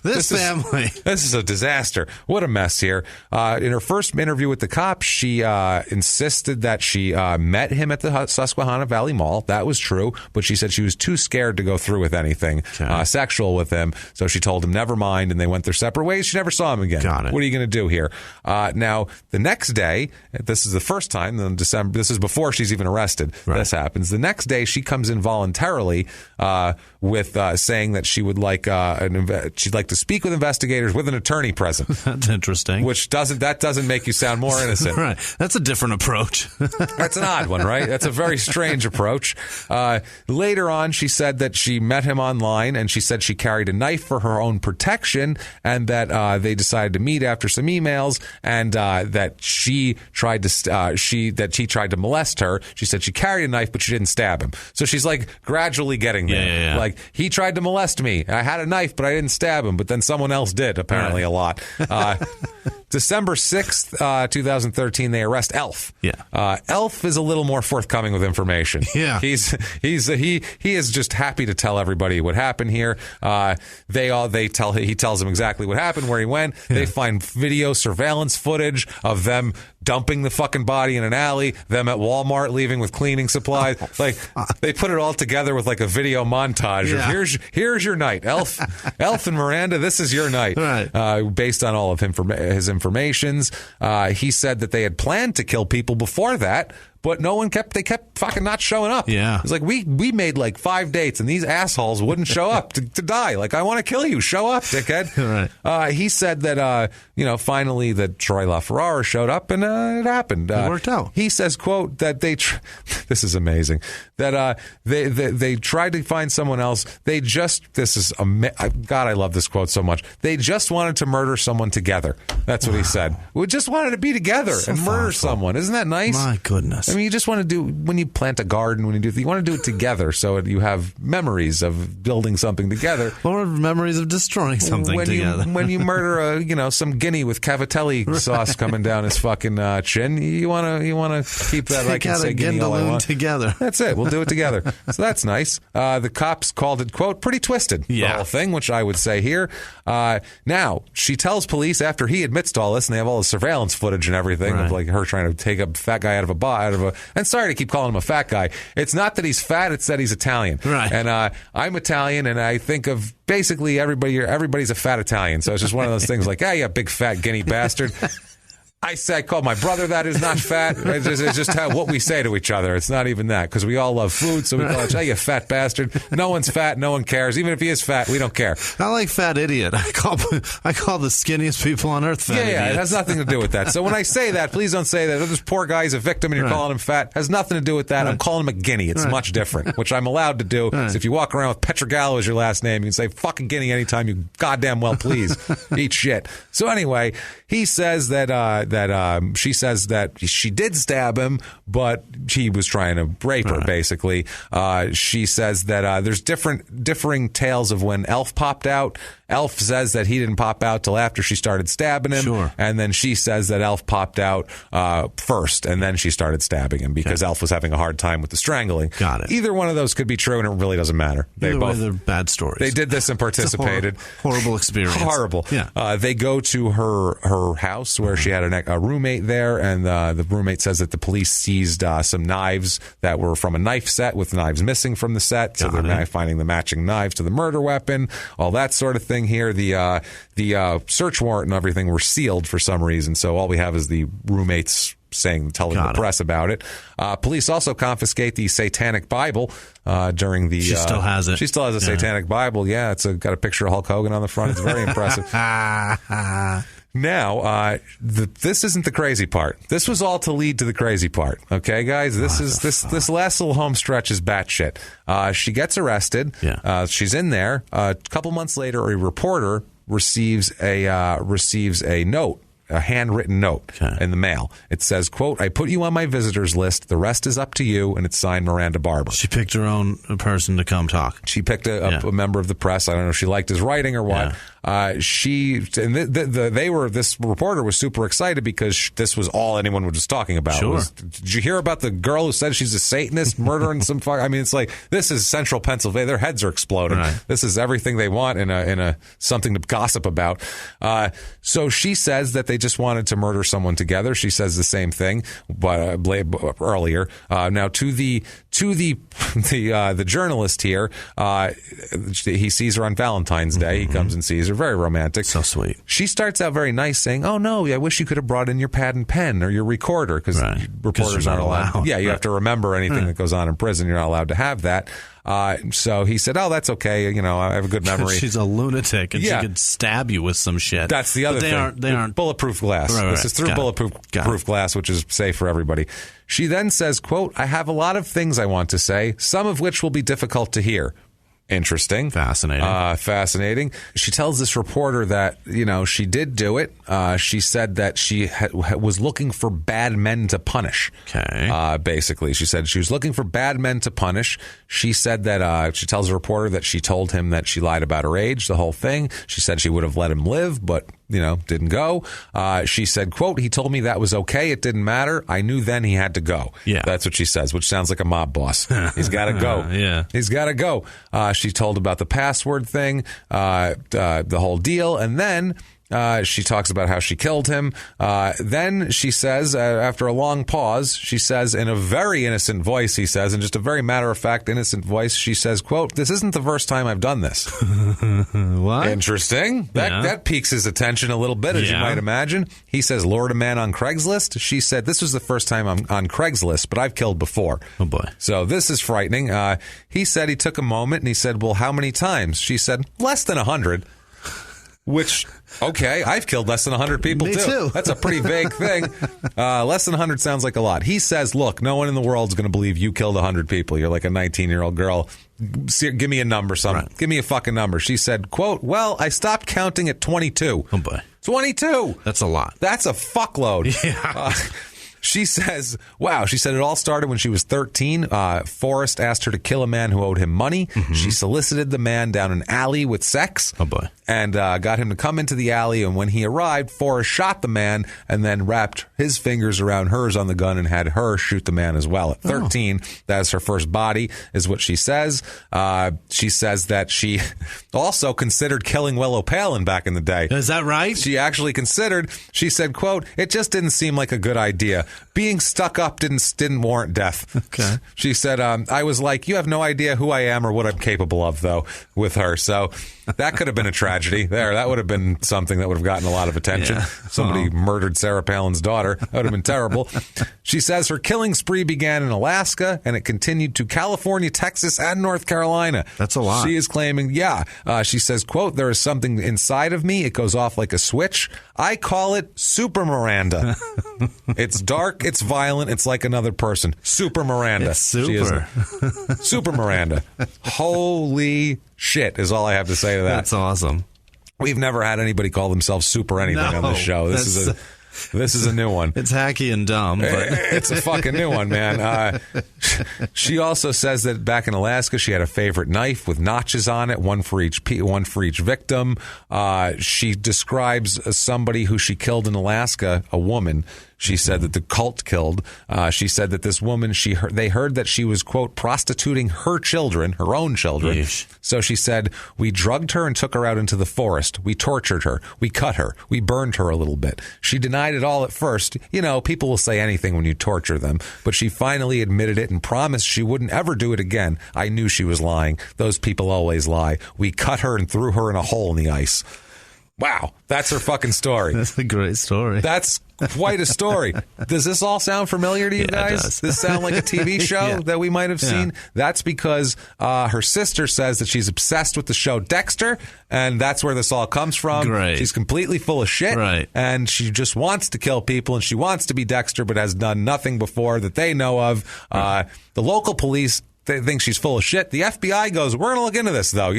This family. This is a disaster. What a mess here. In her first interview with the cops, she insisted that she met him at the Susquehanna Valley Mall. That was true, but she said she was too scared to go through with anything sexual with him, so she told him never mind, and they went their separate ways. She never saw him again. Got it. What are you going to do here? Now, the next day, this is the first time in December, this is before she's even arrested, this happens. The next day, she comes in voluntarily with saying that she would like she'd like to speak with investigators with an attorney present. That's interesting. Which doesn't make you sound more innocent. Right. That's a different approach. That's an odd one, right? That's a very strange approach. Later on, she said that she met him online, and she said she carried a knife for her own protection, and that they decided to meet after some emails, and that he tried to molest her. She said she carried a knife, but she didn't stab him. So she's like gradually getting there. Yeah. Like, he tried to molest me. I had a knife, but I didn't stab him. But then someone else did, apparently, a lot. December 6th, 2013, they arrest Elf. Yeah. Elf is a little more forthcoming with information. Yeah. He is just happy to tell everybody what happened here. He tells them exactly what happened, where he went. Yeah. They find video surveillance footage of them dumping the fucking body in an alley, them at Walmart leaving with cleaning supplies. They put it all together with like a video montage of here's your night. Elf and Miranda, this is your night. Right. Based on all of his informations. He said that they had planned to kill people before that, but they kept fucking not showing up. Yeah. It's like, we made like 5 dates and these assholes wouldn't show up to die. Like, I want to kill you. Show up, dickhead. Right. He said that, finally that Troy LaFerrara showed up, and it happened. It worked out. He says, quote, that this is amazing, that they tried to find someone else. God, I love this quote so much. They just wanted to murder someone together. That's what he said. We just wanted to be together and murder someone. Isn't that nice? My goodness. I mean, you just want to do, when you plant a garden, you want to do it together so you have memories of building something together. Or memories of destroying something together. When you murder some guinea with cavatelli sauce coming down his fucking chin, you want to keep that. I can say guinea all I want. Together. That's it. We'll do it together. So that's nice. The cops called it, quote, pretty twisted. The whole thing, which I would say here. Now, she tells police after he admits to all this, and they have all the surveillance footage and everything of like her trying to take a fat guy out of a and sorry to keep calling him a fat guy. It's not that he's fat, it's that he's Italian. Right. And I'm Italian, and I think of basically everybody's a fat Italian. So it's just one of those things like, yeah, big fat guinea bastard. I call my brother that who's not fat. It's just what we say to each other. It's not even that, because we all love food, so we call each other, you fat bastard. No one's fat. No one cares. Even if he is fat, we don't care. I like fat idiot. I call the skinniest people on earth fat idiots. Yeah, it has nothing to do with that. So when I say that, please don't say that this poor guy's a victim and you're calling him fat. It has nothing to do with that. I'm calling him a guinea. It's much different, which I'm allowed to do. So if you walk around with Pietragallo as your last name, you can say fucking guinea anytime you goddamn well please. Eat shit. So anyway, he says she says that she did stab him, but he was trying to rape her, basically. She says that there's differing tales of when Elf popped out. Elf says that he didn't pop out till after she started stabbing him. Sure. And then she says that Elf popped out first, and then she started stabbing him because Elf was having a hard time with the strangling. Got it. Either one of those could be true, and it really doesn't matter. Either way, they're bad stories. They did this and participated. Horrible experience. Horrible. Yeah. They go to her house where she had a roommate there, and the roommate says that the police seized some knives that were from a knife set with knives missing from the set. So they're now finding the matching knives to the murder weapon, all that sort of thing here. The search warrant and everything were sealed for some reason, so all we have is the roommates telling the press about it. Police also confiscate the Satanic Bible during the... She still has it. She still has a Satanic Bible, yeah. It's got a picture of Hulk Hogan on the front. It's very impressive. Now, this isn't the crazy part. This was all to lead to the crazy part. Okay, guys? This last little home stretch is batshit. She gets arrested. Yeah. She's in there. A couple months later, a reporter receives a note, a handwritten note in the mail. It says, quote, "I put you on my visitors list. The rest is up to you." And it's signed Miranda Barber. She picked her own person to come talk. She picked a member of the press. I don't know if she liked his writing or what. This reporter was super excited because this was all anyone was just talking about. Sure. Did you hear about the girl who said she's a Satanist murdering some fuck? I mean, it's like, this is central Pennsylvania. Their heads are exploding. Right. This is everything they want in a something to gossip about. So she says that they just wanted to murder someone together. She says the same thing, but earlier. Now to the journalist here, he sees her on Valentine's Day. He comes and sees her. Very romantic. So sweet. She starts out very nice, saying, "Oh no, I wish you could have brought in your pad and pen or your recorder because reporters aren't allowed. Yeah, you have to remember anything that goes on in prison. You're not allowed to have that." So he said, "Oh, that's okay. You know, I have a good memory." She's a lunatic, and she could stab you with some shit. That's the other thing. They aren't bulletproof glass. Right. This is through bulletproof glass, which is safe for everybody. She then says, quote, "I have a lot of things I want to say, some of which will be difficult to hear." Interesting. Fascinating. She tells this reporter that, she did do it. She said that she was looking for bad men to punish. Okay. Basically, she said she was looking for bad men to punish. She said that she tells the reporter that she told him that she lied about her age, the whole thing. She said she would have let him live, but didn't go. She said, quote, "He told me that was okay. It didn't matter. I knew then he had to go." Yeah. That's what she says, which sounds like a mob boss. He's got to go. Yeah. He's got to go. She told about the password thing, the whole deal. And then she talks about how she killed him. Then she says, after a long pause, she says in a very innocent voice, he says, in just a very matter-of-fact, innocent voice, she says, quote, "This isn't the first time I've done this." What? Interesting. That piques his attention a little bit, as you might imagine. He says, "Lured a man on Craigslist." She said, "This was the first time I'm on Craigslist, but I've killed before." Oh, boy. So this is frightening. He said he took a moment and he said, "Well, how many times?" She said, "Less than 100. Which, okay, I've killed less than 100 people, Me too. That's a pretty vague thing. Less than 100 sounds like a lot. He says, "Look, no one in the world is going to believe you killed 100 people. You're like a 19-year-old girl. Give me a number, something. Right. Give me a fucking number." She said, quote, "Well, I stopped counting at 22. Oh, boy. 22. That's a lot. That's a fuckload. Yeah. She says, wow, she said it all started when she was 13. Forrest asked her to kill a man who owed him money. Mm-hmm. She solicited the man down an alley with sex. Oh, boy. And got him to come into the alley. And when he arrived, Forrest shot the man and then wrapped his fingers around hers on the gun and had her shoot the man as well. At 13, that's her first body, is what she says. She says that she also considered killing Willow Palin back in the day. Is that right? She actually considered. She said, quote, "It just didn't seem like a good idea. Being stuck up didn't warrant death." Okay. She said, "I was like, you have no idea who I am or what I'm capable of, though," with her. So that could have been a tragedy there. That would have been something that would have gotten a lot of attention. Yeah. Somebody murdered Sarah Palin's daughter. That would have been terrible. She says her killing spree began in Alaska and it continued to California, Texas, and North Carolina. That's a lot. She is claiming, she says, quote, "There is something inside of me. It goes off like a switch. I call it Super Miranda. It's dark. It's violent. It's like another person. Super Miranda." It's super. Super Miranda. Holy shit is all I have to say to that. That's awesome. We've never had anybody call themselves super anything on this show. This is a new one. It's hacky and dumb, but it's a fucking new one, man. She also says that back in Alaska, she had a favorite knife with notches on it, one for each victim. She describes somebody who she killed in Alaska, a woman. She said that the cult killed. She said that this woman, they heard that she was, quote, prostituting her children, her own children. Yeesh. So she said, "We drugged her and took her out into the forest. We tortured her. We cut her. We burned her a little bit." She denied it all at first. People will say anything when you torture them. But she finally admitted it and promised she wouldn't ever do it again. "I knew she was lying. Those people always lie. We cut her and threw her in a hole in the ice." Wow, that's her fucking story. That's a great story. That's quite a story. Does this all sound familiar to you guys? It does. Does this sound like a TV show that we might have seen? That's because her sister says that she's obsessed with the show Dexter, and that's where this all comes from. Great. She's completely full of shit, right? And she just wants to kill people, and she wants to be Dexter, but has done nothing before that they know of. The local police, they think she's full of shit. The FBI goes, "We're going to look into this, though."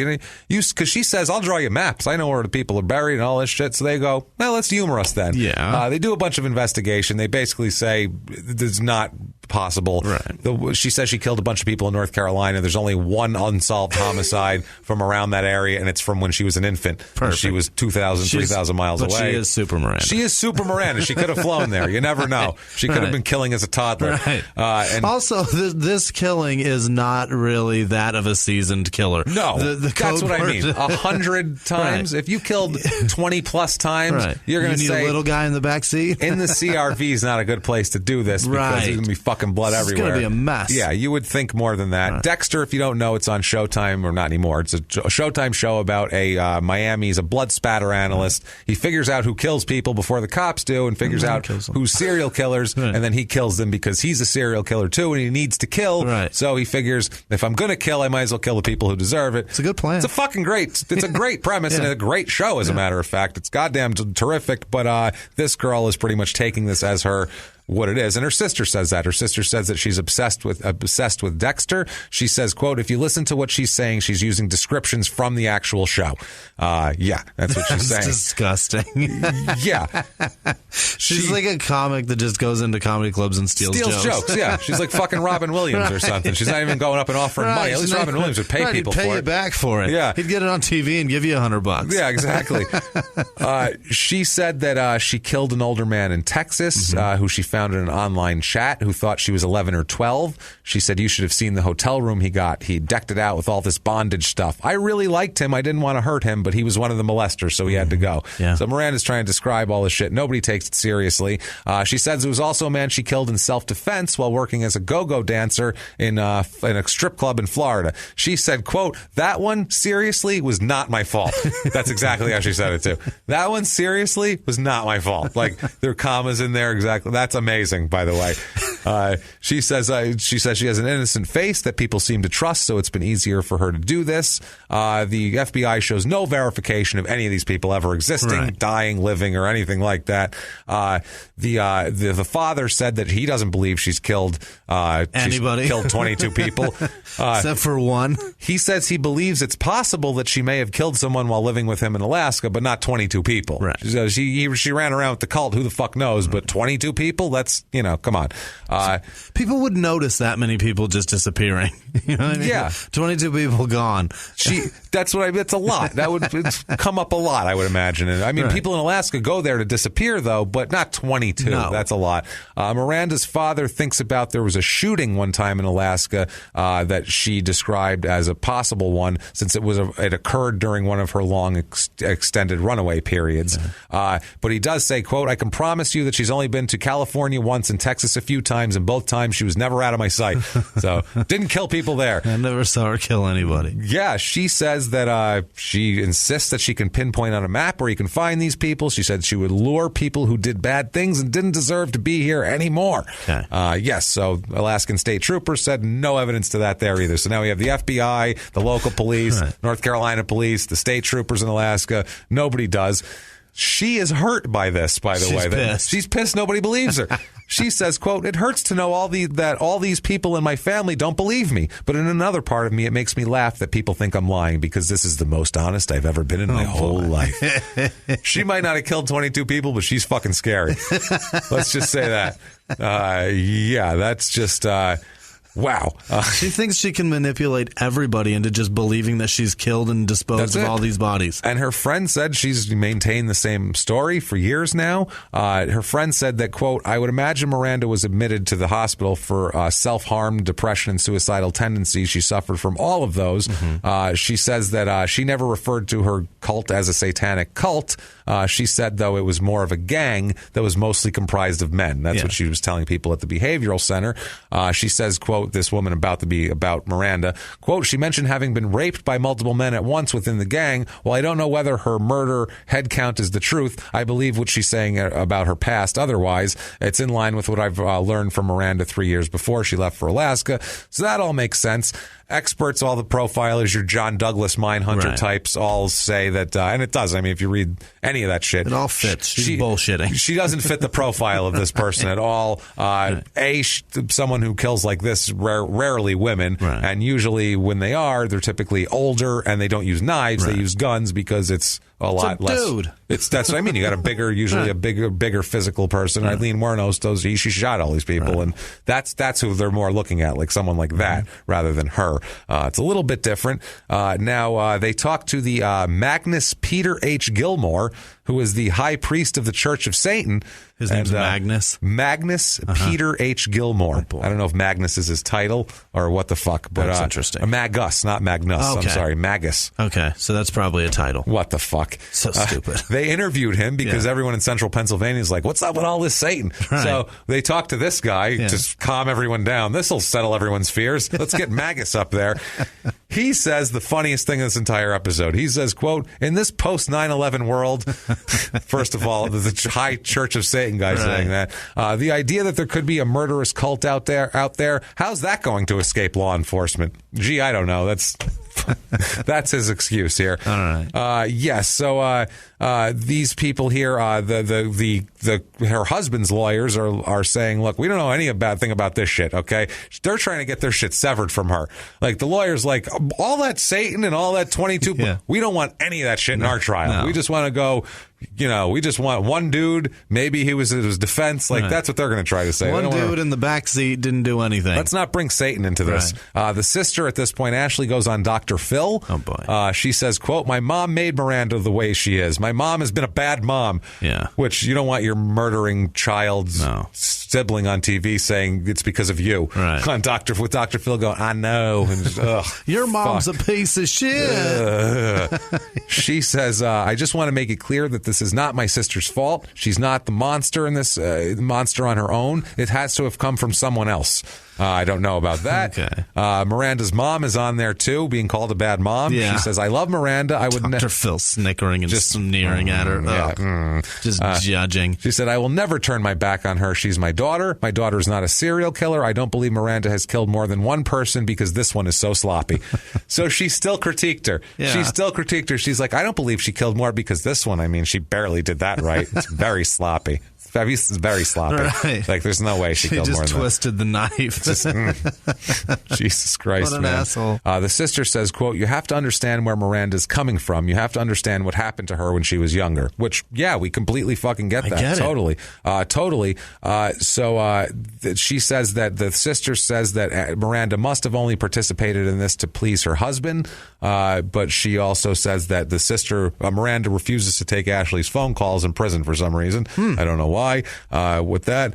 Because she says, "I'll draw you maps. I know where the people are buried and all this shit." So they go, "Well, let's humor us then." Yeah. They do a bunch of investigation. They basically say there's not possible. Right. She says she killed a bunch of people in North Carolina. There's only one unsolved homicide from around that area, and it's from when she was an infant. She was 2,000, 3,000 miles away. She is Super Miranda. She is Super Miranda. She could have flown there. You never know. She could have been killing as a toddler. Right. And also, this killing is not really that of a seasoned killer. No, that's what I mean. 100 times. If you killed 20 plus times, you're going to say a little guy in the back seat. In the CRV is not a good place to do this because there's going to be fucking blood everywhere. It's going to be a mess. Yeah, you would think more than that. Right. Dexter, if you don't know, it's on Showtime, or not anymore. It's a Showtime show about a Miami's a blood spatter analyst. He figures out who kills people before the cops do, and figures out who's serial killers, and then he kills them because he's a serial killer too, and he needs to kill. Right. So he figures, if I'm going to kill, I might as well kill the people who deserve it. It's a good plan. It's a fucking great. It's a great premise and a great show, as a matter of fact. It's goddamn terrific. But this girl is pretty much taking this as what it is, and her sister says that. Her sister says that she's obsessed with Dexter. She says, quote, if you listen to what she's saying, she's using descriptions from the actual show. Yeah, that's what she's saying. Disgusting. Yeah. She's like a comic that just goes into comedy clubs and steals jokes. Yeah. She's like fucking Robin Williams or something. She's not even going up and offering money. At least Robin Williams would pay people for it. He'd pay you back for it. Yeah. He'd get it on TV and give you $100. Yeah, exactly. She said that she killed an older man in Texas who she found in an online chat, who thought she was 11 or 12. She said, you should have seen the hotel room he got. He decked it out with all this bondage stuff. I really liked him. I didn't want to hurt him, but he was one of the molesters, so he had to go. Yeah. So Miranda's trying to describe all this shit. Nobody takes it seriously. She says it was also a man she killed in self-defense while working as a go-go dancer in a strip club in Florida. She said, quote, that one seriously was not my fault. That's exactly how she said it too. That one seriously was not my fault. Like, there are commas in there. Exactly. That's amazing, by the way. She says she has an innocent face that people seem to trust, so it's been easier for her to do this. The FBI shows no verification of any of these people ever existing, dying, living, or anything like that. The father said that he doesn't believe she's killed anybody. She's killed 22 people. Except for one. He says he believes it's possible that she may have killed someone while living with him in Alaska, but not 22 people. Right. She ran around with the cult. Who the fuck knows? But 22 people? That's, come on. People would notice that many people just disappearing. You know what I mean? Yeah. 22 people gone. It's a lot. It's come up a lot, I would imagine. And I mean, people in Alaska go there to disappear, though, but not 22. No. That's a lot. Miranda's father thinks about there was a shooting one time in Alaska that she described as a possible one, since it occurred during one of her long extended runaway periods. But he does say, quote, I can promise you that she's only been to California once and Texas a few times, and both times she was never out of my sight. So didn't kill people there. I never saw her kill anybody. Yeah, she says that she insists that she can pinpoint on a map where you can find these people. She said she would lure people who did bad things and didn't deserve to be here anymore. Okay. Yes, so Alaskan state troopers said no evidence to that there either. So now we have the FBI, the local police, North Carolina police, the state troopers in Alaska. Nobody does. She is hurt by this, by the way. Pissed. She's pissed. Nobody believes her. She says, quote, it hurts to know that all these people in my family don't believe me. But in another part of me, it makes me laugh that people think I'm lying because this is the most honest I've ever been in my whole life. She might not have killed 22 people, but she's fucking scary. Let's just say that. Yeah, that's just... Wow. She thinks she can manipulate everybody into just believing that she's killed and disposed of all these bodies. And her friend said she's maintained the same story for years now. Her friend said that, quote, I would imagine Miranda was admitted to the hospital for self-harm, depression, and suicidal tendencies. She suffered from all of those. She says that she never referred to her cult as a satanic cult. She said, though, it was more of a gang that was mostly comprised of men. That's what she was telling people at the behavioral center. She says, quote, this woman about Miranda, quote, she mentioned having been raped by multiple men at once within the gang. While I don't know whether her murder head count is the truth, I believe what she's saying about her past. Otherwise, it's in line with what I've learned from Miranda 3 years before she left for Alaska. So that all makes sense. Experts, all the profilers, your John Douglas Mindhunter types all say that, and it does. I mean, if you read any of that shit, it all fits. She's bullshitting. She doesn't fit the profile of this person at all. Someone who kills like this, rarely women, and usually when they are, they're typically older and they don't use knives. They use guns because it's a lot less. Dude. That's what I mean. You got usually a bigger physical person. Eileen Wuornos, she shot all these people, and that's who they're more looking at, like someone like that rather than her. It's a little bit different. Now they talked to the Magnus Peter H. Gilmore, who is the high priest of the Church of Satan. His name's Magnus? Magnus Peter H. Gilmore. Oh, I don't know if Magnus is his title or what the fuck. But, that's interesting. Magus, not Magnus. Okay. I'm sorry, Magus. Okay, so that's probably a title. What the fuck? So stupid. They interviewed him because everyone in central Pennsylvania is like, what's up with all this Satan? Right. So they talked to this guy to calm everyone down. This will settle everyone's fears. Let's get Magus up there. He says the funniest thing in this entire episode. He says, quote, in this post 9/11 world, first of all, the high Church of Satan guy saying that, the idea that there could be a murderous cult out there, how's that going to escape law enforcement? Gee, I don't know. That's his excuse here. All right. Yes. So these people here, her husband's lawyers are saying, look, we don't know any bad thing about this shit. Okay, they're trying to get their shit severed from her. Like the lawyers, like all that Satan and all that 22. We don't want any of that shit in our trial. No. We just want to go. We just want one dude. Maybe he was his defense. Like that's what they're going to try to say. One dude in the back seat didn't do anything. Let's not bring Satan into this. Right. The sister at this point, Ashley, goes on Dr. Phil. Oh boy. She says, quote, my mom made Miranda the way she is. My mom has been a bad mom. Yeah. Which you don't want your murdering child's sibling on TV saying it's because of you. Right. On with Dr. Phil going, I know. And just, your mom's a piece of shit. She says, I just want to make it clear that this is not my sister's fault. She's not the monster in this monster on her own. It has to have come from someone else. I don't know about that. Okay. Miranda's mom is on there too, being called a bad mom. Yeah. She says, I love Miranda. I would Dr. Phil snickering and just sneering at her. Just judging. She said, I will never turn my back on her. She's my daughter. My daughter is not a serial killer. I don't believe Miranda has killed more than one person because this one is so sloppy. So she still critiqued her. Yeah. She still critiqued her. She's like, I don't believe she killed more because this one, I mean, she barely did that right. It's very sloppy. It's very sloppy. Right. Like, there's no way she killed more than that. She just twisted the knife. Jesus Christ, what an man. asshole. The sister says, quote, you have to understand where Miranda's coming from. You have to understand what happened to her when she was younger. Which, yeah, we completely fucking get that. Get totally. Totally. She says that the sister says that Miranda must have only participated in this to please her husband. But she also says that the sister, Miranda, refuses to take Ashley's phone calls in prison for some reason. I don't know why. With that,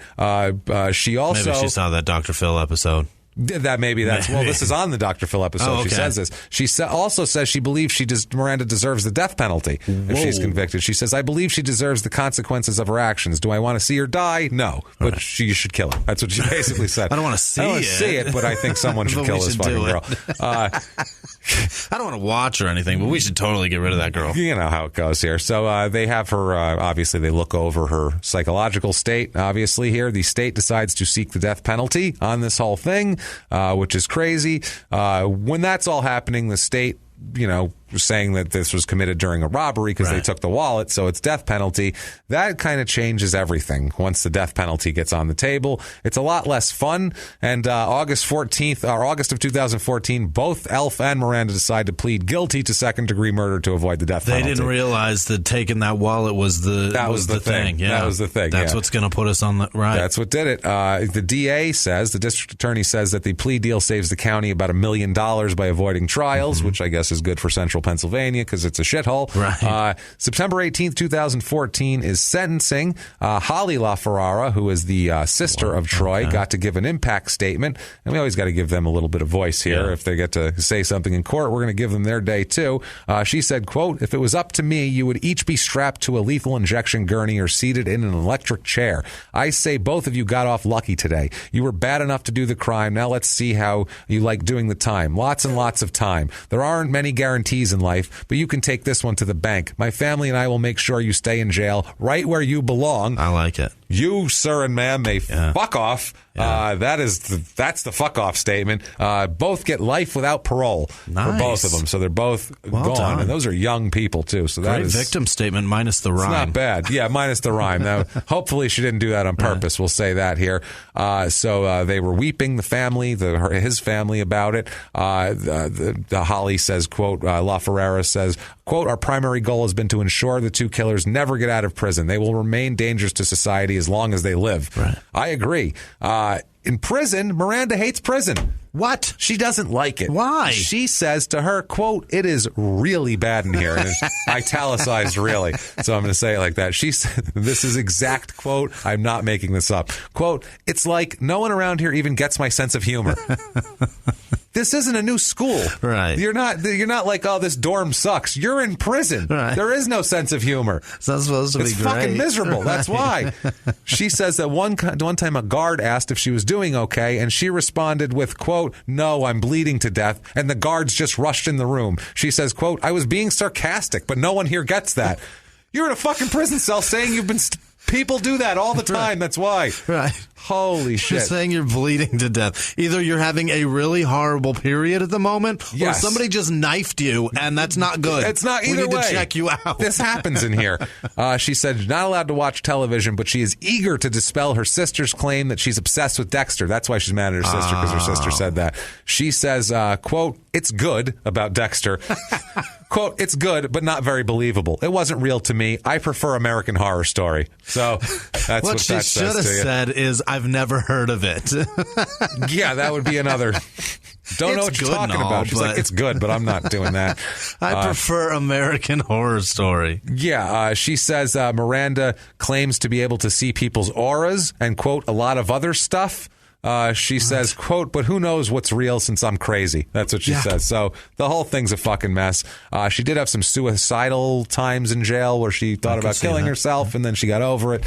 she also... Maybe she saw that Dr. Phil episode. Well, this is on the Dr. Phil episode. Oh, okay. She says this. She also says she believes Miranda deserves the death penalty if she's convicted. She says, I believe she deserves the consequences of her actions. Do I want to see her die? No, but you should kill her. That's what she basically said. I don't want to see it, but I think someone should kill this fucking girl. I don't want to watch or anything, but we should totally get rid of that girl. You know how it goes here. So they have her, obviously they look over her psychological state, obviously here. The state decides to seek the death penalty on this whole thing. Which is crazy. When that's all happening, the state, saying that this was committed during a robbery because they took the wallet, so it's death penalty. That kind of changes everything once the death penalty gets on the table. It's a lot less fun. And August of 2014, both Elf and Miranda decide to plead guilty to second-degree murder to avoid the death penalty. They didn't realize that taking that wallet was the thing. Yeah. That was the thing. That's what's going to put us on the right. That's what did it. The DA says, the district attorney says that the plea deal saves the county about $1 million by avoiding trials, which I guess is good for Central Pennsylvania because it's a shithole. Right. September 18th, 2014 is sentencing. Holly LaFerrara, who is the sister of Troy, got to give an impact statement. And we always got to give them a little bit of voice here. If they get to say something in court, we're going to give them their day too. She said, quote, if it was up to me, you would each be strapped to a lethal injection gurney or seated in an electric chair. I say both of you got off lucky today. You were bad enough to do the crime. Now let's see how you like doing the time. Lots and lots of time. There aren't many guarantees in life, but you can take this one to the bank. My family and I will make sure you stay in jail right where you belong. I like it. You, sir and ma'am, may fuck off. Yeah. That's the fuck off statement. Both get life without parole for both of them, so they're both gone, done. and those are young people too. So that Great is victim statement minus the rhyme. It's not bad. Yeah, minus the rhyme. Now, hopefully, she didn't do that on purpose. We'll say that here. So they were weeping, the family, his family, about it. The Holly says, quote, La Ferrera says, quote, our primary goal has been to ensure the two killers never get out of prison. They will remain dangerous to society as long as they live. Right. I agree. In prison, Miranda hates prison. What? She doesn't like it. Why? She says to her, quote, it is really bad in here. And it's italicized really. So I'm going to say it like that. She said, this is exact quote. I'm not making this up. Quote, it's like no one around here even gets my sense of humor. This isn't a new school. Right. You're not like, oh, this dorm sucks. You're in prison. Right. There is no sense of humor. It's not supposed to be It's great. fucking miserable. Right. That's why. She says that one time a guard asked if she was doing okay, and she responded with, quote, no, I'm bleeding to death, and the guards just rushed in the room. She says, quote, I was being sarcastic, but no one here gets that. You're in a fucking prison cell saying you've been... People do that all the time. Right. That's why. Right. Holy shit. You're saying you're bleeding to death. Either you're having a really horrible period at the moment, or somebody just knifed you, and that's not good. It's not either way. We need to check you out. This happens in here. She said not allowed to watch television, but she is eager to dispel her sister's claim that she's obsessed with Dexter. That's why she's mad at her sister, because her sister said that. She says, quote, it's good about Dexter. Quote, it's good, but not very believable. It wasn't real to me. I prefer American Horror Story. So that's what she that should says have to you. said is, I've never heard of it. Yeah, that would be another. Don't know what you're talking about. She's like, it's good, but I'm not doing that. I prefer American Horror Story. Yeah, she says Miranda claims to be able to see people's auras and, quote, a lot of other stuff. She says, quote, but who knows what's real since I'm crazy. That's what she says. So the whole thing's a fucking mess. She did have some suicidal times in jail where she thought about killing herself, and then she got over it.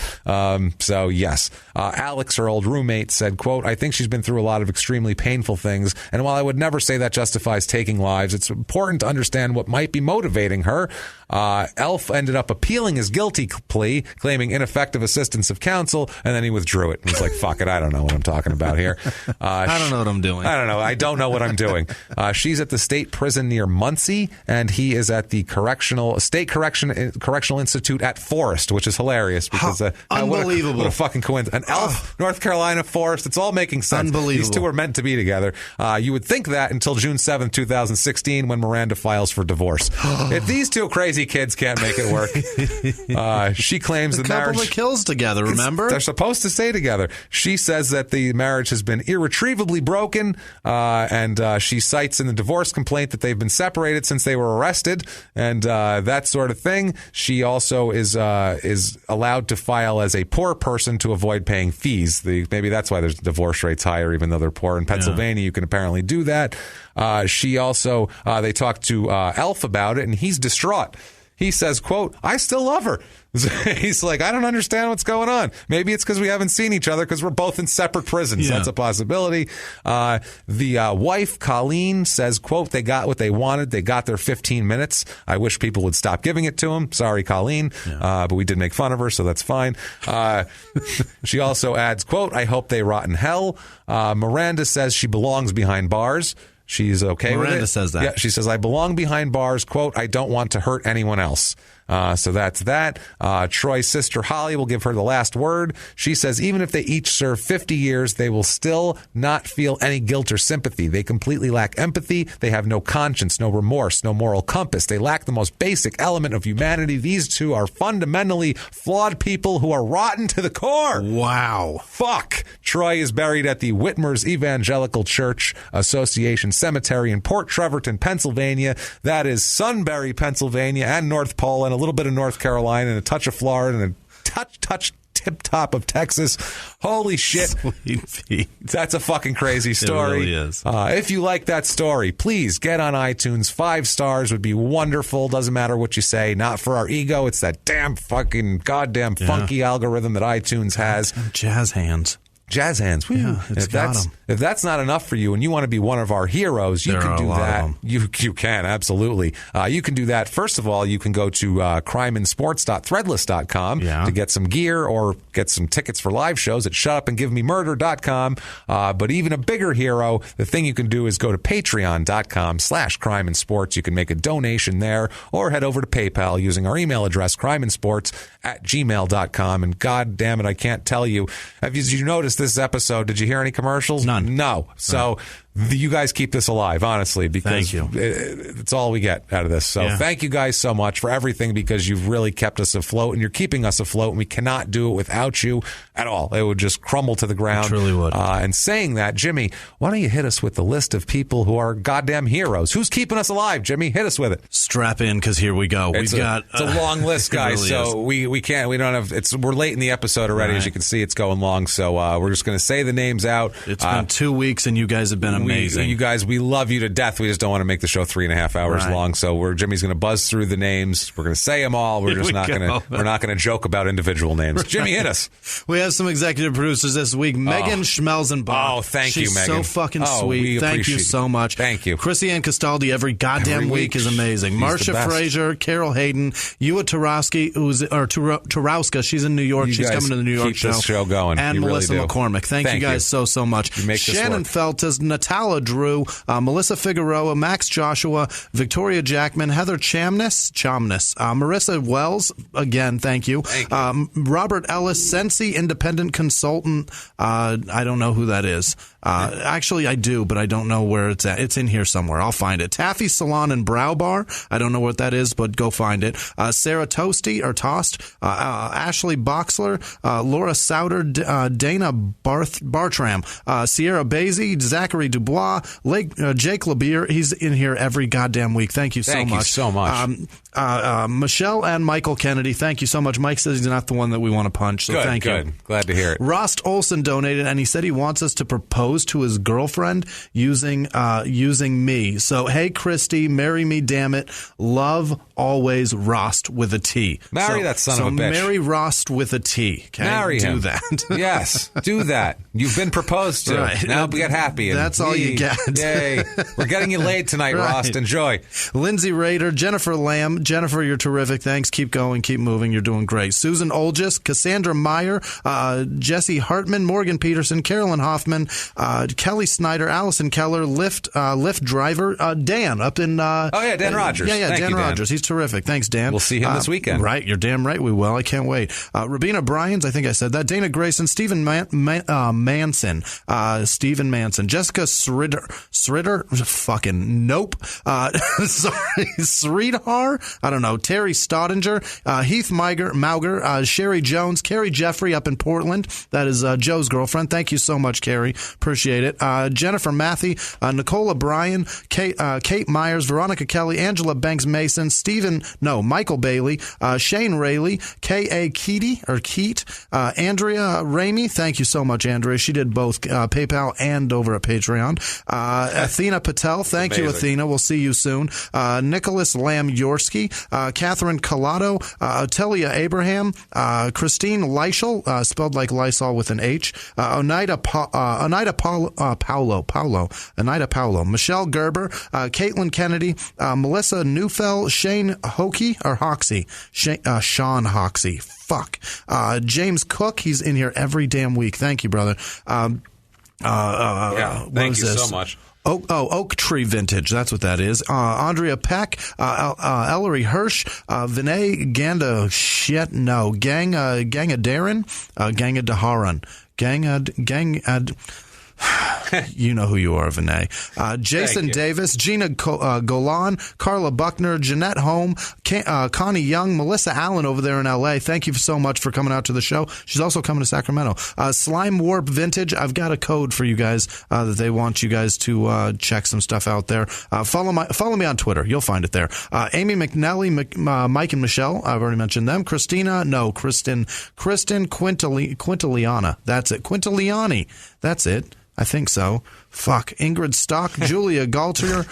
So, yes. Alex, her old roommate, said, quote, I think she's been through a lot of extremely painful things, and while I would never say that justifies taking lives, it's important to understand what might be motivating her. Elf ended up appealing his guilty plea, claiming ineffective assistance of counsel, and then he withdrew it. He's like, fuck it, I don't know what I'm talking about here. I don't know what I'm doing. I don't know. I don't know what I'm doing. She's at the state prison near Muncie, and he is at the state correctional institute at Forest, which is hilarious because unbelievable. What a fucking coincidence. An Elf, North Carolina, Forest. It's all making sense. Unbelievable. These two are meant to be together. You would think that until June 7th, 2016, when Miranda files for divorce. If these two crazy kids can't make it work, she claims the marriage. A couple that kills together. Remember, they're supposed to stay together. She says that the marriage has been irretrievably broken, and she cites in the divorce complaint that they've been separated since they were arrested, and that sort of thing. She also is allowed to file as a poor person to avoid paying fees. Maybe that's why there's divorce rates higher, even though they're poor. In Pennsylvania, you can apparently do that. She also, they talked to Elf about it, and he's distraught. He says, quote, I still love her. He's like, I don't understand what's going on. Maybe it's because we haven't seen each other because we're both in separate prisons. Yeah. That's a possibility. The wife, Colleen, says, quote, they got what they wanted. They got their 15 minutes. I wish people would stop giving it to them. Sorry, Colleen. Yeah. But we did make fun of her, so that's fine. She also adds, quote, I hope they rot in hell. Miranda says she belongs behind bars. She's okay with it. Miranda says that. Yeah, she says, I belong behind bars, quote, I don't want to hurt anyone else. So that's that. Troy's sister, Holly, will give her the last word. She says even if they each serve 50 years, they will still not feel any guilt or sympathy. They completely lack empathy. They have no conscience, no remorse, no moral compass. They lack the most basic element of humanity. These two are fundamentally flawed people who are rotten to the core. Wow. Fuck. Troy is buried at the Whitmer's Evangelical Church Association Cemetery in Port Trevorton, Pennsylvania. That is Sunbury, Pennsylvania, and North Pole, and a little bit of North Carolina, and a touch of Florida, and a touch tip-top of Texas. Holy shit. Sweet Pete. That's a fucking crazy story. It really is. If you like that story, please get on iTunes. 5 stars would be wonderful. Doesn't matter what you say. Not for our ego. It's that damn fucking goddamn funky algorithm that iTunes has. Jazz hands. Jazz hands. Yeah, if that's not enough for you and you want to be one of our heroes, you can do that. You can, absolutely. You can do that. First of all, you can go to crimeinsports.threadless.com to get some gear or get some tickets for live shows at shutupandgivememurder.com. But even a bigger hero, the thing you can do is go to patreon.com/crimeinsports. You can make a donation there or head over to PayPal using our email address, crimeinsports@gmail.com. And God damn it, I can't tell you. Did you notice this episode? Did you hear any commercials? None. No. So you guys keep this alive, honestly, because it's all we get out of this. So thank you guys so much for everything, because you've really kept us afloat and you're keeping us afloat, and we cannot do it without you at all. It would just crumble to the ground. It truly would. And saying that, Jimmy, why don't you hit us with the list of people who are goddamn heroes? Who's keeping us alive, Jimmy? Hit us with it. Strap in, because here we go. It's a long list, guys. Really we're late in the episode already. As you can see, it's going long. So we're just going to say the names out. It's been 2 weeks and you guys have been amazing. You guys, we love you to death. We just don't want to make the show 3.5 hours long. So Jimmy's going to buzz through the names. We're going to say them all. We're not going to joke about individual names. Jimmy, hit us. We have some executive producers this week. Megan Schmelzenbach. Oh, thank you, Megan. She's so fucking sweet. Thank you so much. Thank you. Chrissy Ann Castaldi every goddamn week is amazing. Marcia Frazier, Carol Hayden, Ewa Tarowska. She's in New York. She's coming to the New York show. Keep this show going. And Melissa McCormick. Thank you guys so much. Shannon Feltes, Natala Drew, Melissa Figueroa, Max Joshua, Victoria Jackman, Heather Chamness, Marissa Wells, again, thank you. Robert Ellis, Sensi Independent Consultant. I don't know who that is. Actually, I do, but I don't know where it's at. It's in here somewhere. I'll find it. Taffy Salon and Brow Bar. I don't know what that is, but go find it. Sarah Toast, Ashley Boxler, Laura Souter, Dana Bartram, Sierra Basie, Zachary Dubois, Jake LeBeer. He's in here every goddamn week. Thank you so much. Michelle and Michael Kennedy. Thank you so much. Mike says he's not the one that we want to punch, so thank you. Glad to hear it. Rost Olson donated, and he said he wants us to propose to his girlfriend using me. So, hey, Christy, marry me, damn it. Love always Rost with a T. Marry that son of a bitch. Marry Rost with a T. Okay? Marry him. Do that. Yes, do that. You've been proposed to. Right. Now get happy. That's all you get. Yay. We're getting you laid tonight, Rost. Enjoy. Lindsay Rader, Jennifer Lamb. Jennifer, you're terrific. Thanks. Keep going. Keep moving. You're doing great. Susan Olgis, Cassandra Meyer, Jesse Hartman, Morgan Peterson, Carolyn Hoffman, Kelly Snyder, Allison Keller, Lyft driver, Dan up in... Dan Rogers. Dan Rogers. He's terrific. Thanks, Dan. We'll see him this weekend. Right. You're damn right we will. I can't wait. Rabina Bryans, I think I said that. Dana Grayson, Stephen Manson, Stephen Manson, Jessica Sritter, fucking nope. Sridhar, I don't know. Terry Staudinger, Heath Mauger, Sherry Jones, Carrie Jeffrey up in Portland. That is Joe's girlfriend. Thank you so much, Carrie. Appreciate it. Jennifer Matthew, Nicola Bryan, Kate Myers, Veronica Kelly, Angela Banks Mason, Michael Bailey, Shane Rayleigh, K.A. Keat, Andrea Ramey. Thank you so much, Andrea. She did both PayPal and over at Patreon. Athena Patel. Thank you, Athena. We'll see you soon. Nicholas Lamb-Yorsky, Catherine Collado, Otelia Abraham, Christine Leischel, spelled like Lysol with an H, Oneida Paulo, Michelle Gerber, Caitlin Kennedy, Melissa Neufeld, Shane Sean Hoxie. Fuck. James Cook, he's in here every damn week. Thank you, brother. Thank you so much. Oak Tree Vintage. That's what that is. Andrea Peck, Ellery Hirsch, Vinay Ganda Gang of Darren, Gang of Daharan, you know who you are, Vinay. Jason Davis, Gina Golan, Carla Buckner, Jeanette Holm, Connie Young, Melissa Allen over there in L.A. Thank you so much for coming out to the show. She's also coming to Sacramento. Slime Warp Vintage. I've got a code for you guys that they want you guys to check some stuff out there. Follow me on Twitter. You'll find it there. Amy McNally, Mike and Michelle. I've already mentioned them. Kristen Quintiliana. That's it. Quintiliani. That's it. I think so. Fuck. Ingrid Stock, Julia Galtier,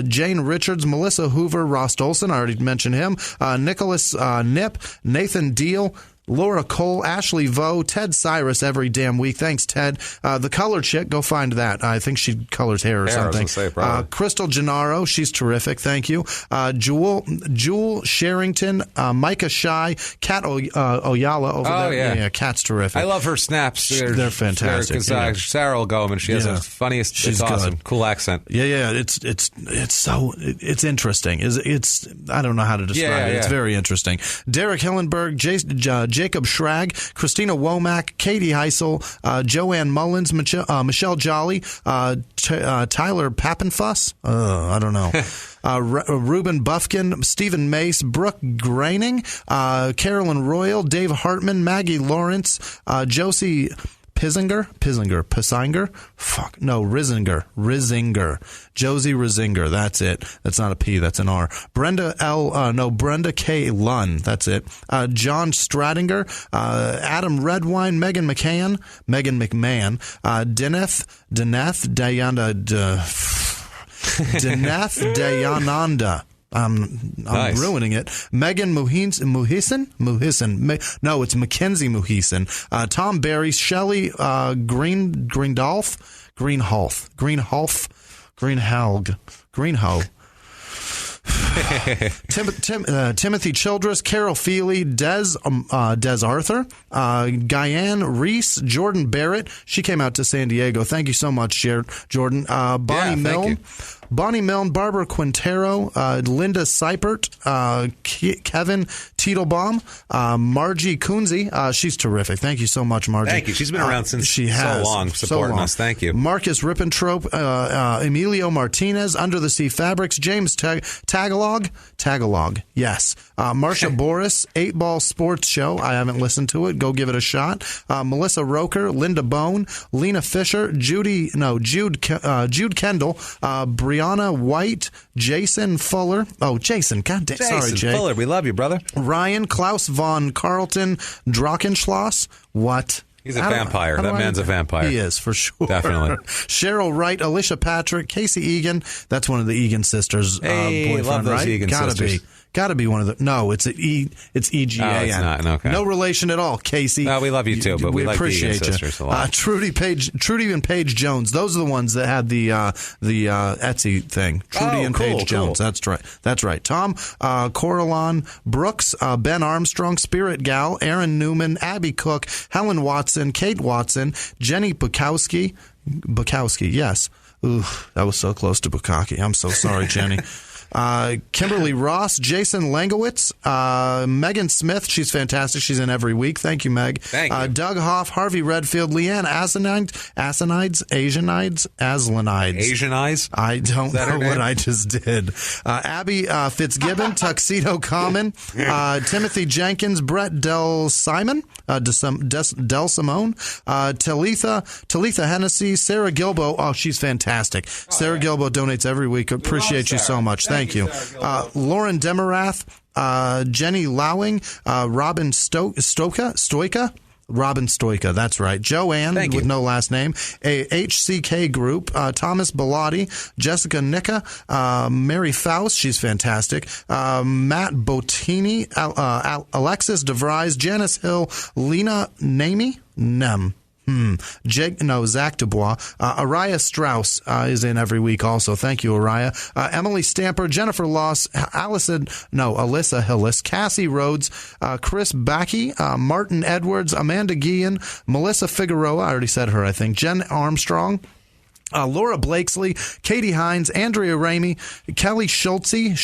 Jane Richards, Melissa Hoover, Rost Olson. I already mentioned him. Nicholas Nip, Nathan Deal, Laura Cole, Ashley Vo, Ted Cyrus every damn week. Thanks, Ted. The Color Chick, go find that. I think she colors hair or something. I was gonna say, probably. Crystal Gennaro, she's terrific. Thank you. Jewel Sherrington, Micah Shy, Kat Oyala over there. Yeah, Kat's terrific. I love her snaps. They're fantastic. Sarah will go, and she has the funniest. She's awesome. Good. Cool accent. Yeah. It's interesting. It's I don't know how to describe it. It's very interesting. Derek Hillenberg, Jacob Schrag, Christina Womack, Katie Heisel, Joanne Mullins, Michelle Jolly, Tyler Pappenfuss. I don't know. Ruben Buffkin, Stephen Mace, Brooke Graining, Carolyn Royal, Dave Hartman, Maggie Lawrence, Josie Rizinger, Josie Rizinger, that's it. That's not a P, that's an R. Brenda K. Lunn, that's it. John Stradinger, Adam Redwine, Megan McMahon, Dineth Dayananda. I'm nice. Ruining it. Megan Muhisen? No, it's Mackenzie Muhisen. Tom Barry, Shelley Greenhalgh. Timothy Childress, Carol Feely, Des Arthur, Guyanne Reese, Jordan Barrett. She came out to San Diego. Thank you so much, Jordan. Bonnie Milne. Bonnie Milne, Barbara Quintero, Linda Seipert, Kevin Titelbaum, Margie Kunze. She's terrific. Thank you so much, Margie. Thank you. She's been around since so long, supporting us. Thank you. Marcus Rippentrope, Emilio Martinez, Under the Sea Fabrics, James Tagalog, yes. Marsha Boris, 8 Ball Sports Show. I haven't listened to it. Go give it a shot. Melissa Roker, Linda Bone, Lena Fisher, Jude Kendall, Brianna White, Jason Fuller. Oh, Jason. God damn. Sorry, Jay. Fuller. We love you, brother. Ryan Klaus von Carlton Drachenschloss. What? He's a vampire. That man's a vampire. He is, for sure. Definitely. Cheryl Wright, Alicia Patrick, Casey Egan. That's one of the Egan sisters' boyfriend, love those right? Egan sisters. Got to be one of the. No, it's EGAN. Oh, it's not. Okay. No relation at all, Casey. Well, we love you too, but we like appreciate the Egan sisters a lot. Trudy and Paige Jones. Those are the ones that had the Etsy thing. Trudy and Paige Jones. That's right. Tom Coralon Brooks, Ben Armstrong, Spirit Gal, Aaron Newman, Abby Cook, Helen Watson, Kate Watson, Jenny Bukowski. Yes. Ooh, that was so close to Bukaki. I'm so sorry, Jenny. Kimberly Ross, Jason Langowitz, Megan Smith. She's fantastic. She's in every week. Thank you, Meg. Thank you. Doug Hoff, Harvey Redfield, Leanne Asianides. I don't know what I just did. Abby Fitzgibbon, Tuxedo Common, Timothy Jenkins, Brett Del Simon, Del Simone, Talitha Hennessy, Sarah Gilbo. Oh, she's fantastic. Sarah Gilbo donates every week. Appreciate you so much. Thank you. Lauren Demarath, Jenny Lowing, Robin Stoika. Robin Stoika, that's right. Joanne, with no last name. HCK Group, Thomas Bellotti, Jessica Nicka, Mary Faust, she's fantastic. Matt Bottini, Alexis DeVries, Janice Hill, Lena Nem. Zach Dubois. Araya Strauss is in every week also. Thank you, Araya. Emily Stamper, Jennifer Loss, Alyssa Hillis, Cassie Rhodes, Chris Backey, Martin Edwards, Amanda Guillen, Melissa Figueroa, I already said her, I think, Jen Armstrong, Laura Blakesley, Katie Hines, Andrea Ramey, Kelly Schulte,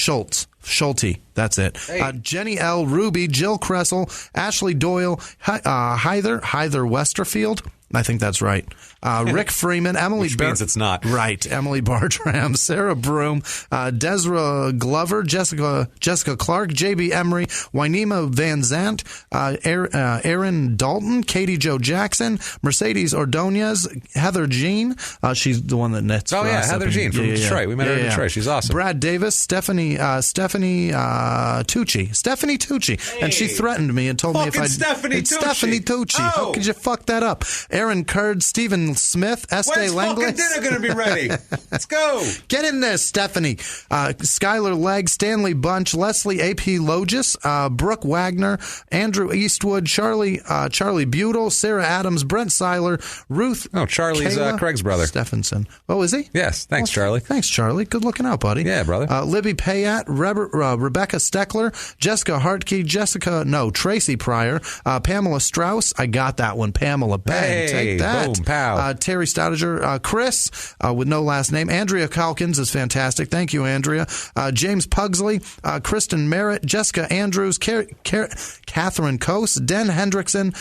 that's it. Hey. Jenny L. Ruby, Jill Kressel, Ashley Doyle, Heather Westerfield. I think that's right. Rick Freeman, Emily Which means it's not. Right. Emily Bartram, Sarah Broom, Desra Glover, Jessica Clark, JB Emery, Wynema Van Zant, Aaron Dalton, Katie Jo Jackson, Mercedes Ordonez, Heather Jean. She's the one that knits. Oh, yeah, Heather Jean from Detroit. We met her in Detroit. She's awesome. Brad Davis, Stephanie Tucci. Hey. And she threatened me and told me if I... Stephanie Tucci. How could you fuck that up? Aaron Kurd, Stephen Smith, Estee Langlis. When's fucking dinner going to be ready? Let's go. Get in there, Stephanie. Skylar Legg, Stanley Bunch, Leslie A.P. Logis, Brooke Wagner, Andrew Eastwood, Charlie Butel, Sarah Adams, Brent Seiler, Ruth. Oh, Charlie's Craig's brother. Stephenson. Oh, is he? Yes. Thanks, Charlie. Thanks, Charlie. Good looking out, buddy. Yeah, brother. Libby Payat, Rebecca Steckler, Jessica Hartke, Tracy Pryor, Pamela Strauss. I got that one. Pamela. Bang. Hey, take that. Boom, pow. Terry Staudinger, Chris, with no last name. Andrea Calkins is fantastic. Thank you, Andrea. James Pugsley, Kristen Merritt, Jessica Andrews, Catherine Coase, Den Hendrickson,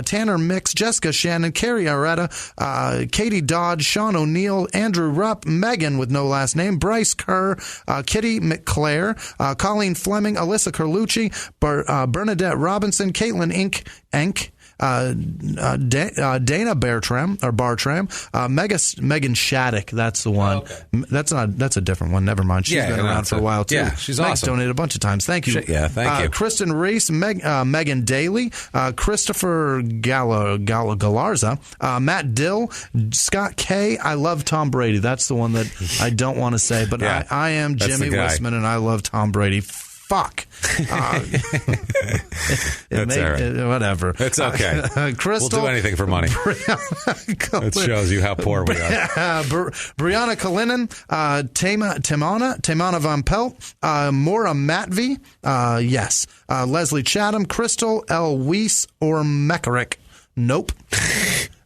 Tanner Mix, Jessica Shannon, Carrie Aretta, Katie Dodge, Sean O'Neill, Andrew Rupp, Megan with no last name, Bryce Kerr, Kitty McClare, Colleen Fleming, Alyssa Carlucci, Bernadette Robinson, Caitlin Enk, Dana Bartram, Megan Shattuck. That's the one. Oh, okay. That's a different one. Never mind. She's been around for a while too. Yeah, she's Meg's awesome. Donated a bunch of times. Thank you. Thank you. Kristen Reese, Megan Daly, Christopher Galarza, Matt Dill, Scott K. I love Tom Brady. That's the one that I don't want to say, but yeah, I am Jimmy Whisman, and I love Tom Brady. Fuck. That's all right. Whatever. It's okay. Crystal, we'll do anything for money. It shows you how poor we are. Brianna Kalinin, Tamana Von Pelt, Maura Matvey, yes. Leslie Chatham, Crystal L. Weiss, or Mekarick. Nope.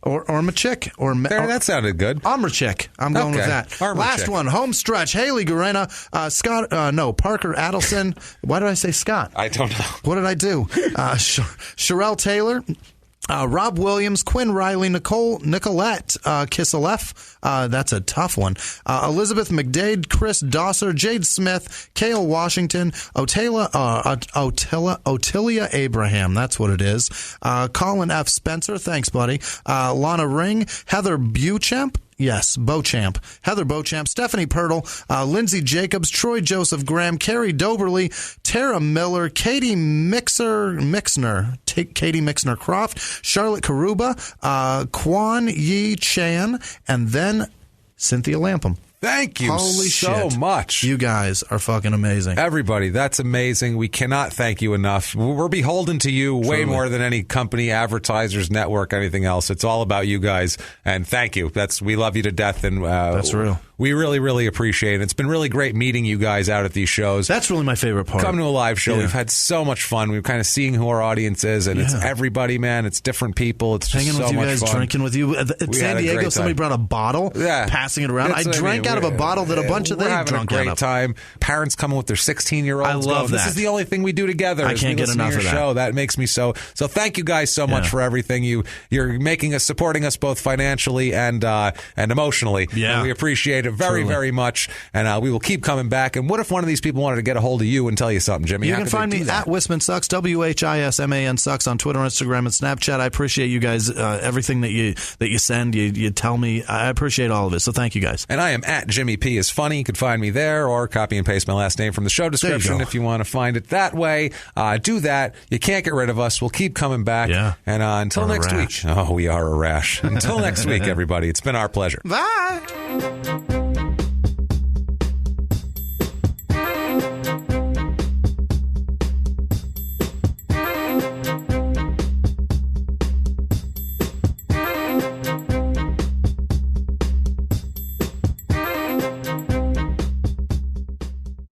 Or Machik. That sounded good. Armorchick. I'm going with that. Last one. Home stretch. Haley Garena. Parker Adelson. Why did I say Scott? I don't know. What did I do? Sherelle Taylor. Rob Williams, Quinn Riley, Nicolette Kiseleff. That's a tough one. Elizabeth McDade, Chris Dosser, Jade Smith, Cale Washington, Otilia Abraham. That's what it is. Colin F. Spencer. Thanks, buddy. Lana Ring, Heather Beauchamp. Yes, Beauchamp. Heather Beauchamp, Stephanie Pirtle, Lindsay Jacobs, Troy Joseph Graham, Carrie Doberly, Tara Miller, Katie Mixner Croft, Charlotte Karuba, Kwan Yi Chan, and then Cynthia Lampum. Thank you so much. You guys are fucking amazing. Everybody, that's amazing. We cannot thank you enough. We're beholden to you way more than any company, advertisers, network, anything else. It's all about you guys. And thank you. We love you to death. And that's real. We really, really appreciate it. It's been really great meeting you guys out at these shows. That's really my favorite part. Come to a live show. Yeah. We've had so much fun. We're kind of seeing who our audience is, and it's everybody, man. It's different people. It's just hanging so with you much guys, fun. Drinking with you. At San Diego, somebody brought a bottle, passing it around. I drank out of a bottle that a bunch of them drunk out of. We're having a great time. Parents coming with their 16-year-olds. I love that. This is the only thing we do together. I can't get enough of that. Show. That makes me so thank you guys so much for everything. You're making us, supporting us both financially and emotionally. Yeah. And we appreciate it very, very much. And we will keep coming back. And what if one of these people wanted to get a hold of you and tell you something, Jimmy? You can find me at Whisman Sucks, WHISMAN Sucks on Twitter, Instagram, and Snapchat. I appreciate you guys, everything that you send, you tell me. I appreciate all of it. So thank you guys. And I am at Jimmy P is Funny. You can find me there, or copy and paste my last name from the show description if you want to find it that way. Do that. You can't get rid of us. We'll keep coming back. Yeah. And until next week. Oh, we are a rash. Until next week, everybody. It's been our pleasure. Bye.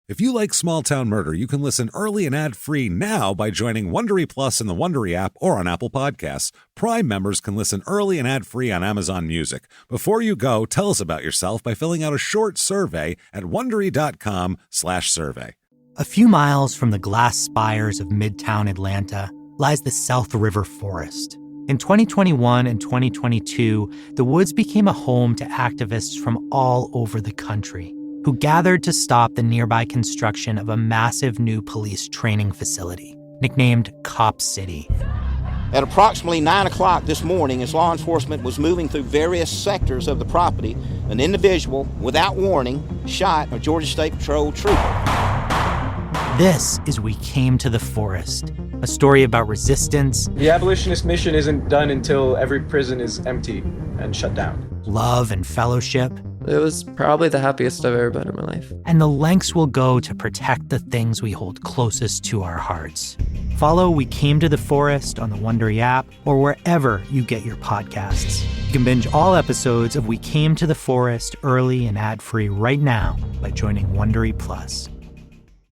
If you like Small Town Murder, you can listen early and ad-free now by joining Wondery Plus in the Wondery app or on Apple Podcasts. Prime members can listen early and ad-free on Amazon Music. Before you go, tell us about yourself by filling out a short survey at Wondery.com/survey. A few miles from the glass spires of Midtown Atlanta lies the South River Forest. In 2021 and 2022, the woods became a home to activists from all over the country who gathered to stop the nearby construction of a massive new police training facility, nicknamed Cop City. At approximately 9 o'clock this morning, as law enforcement was moving through various sectors of the property, an individual, without warning, shot a Georgia State Patrol trooper. This is We Came to the Forest, a story about resistance. The abolitionist mission isn't done until every prison is empty and shut down. Love and fellowship. It was probably the happiest I've ever been in my life. And the lengths we'll go to protect the things we hold closest to our hearts. Follow We Came to the Forest on the Wondery app or wherever you get your podcasts. You can binge all episodes of We Came to the Forest early and ad-free right now by joining Wondery Plus.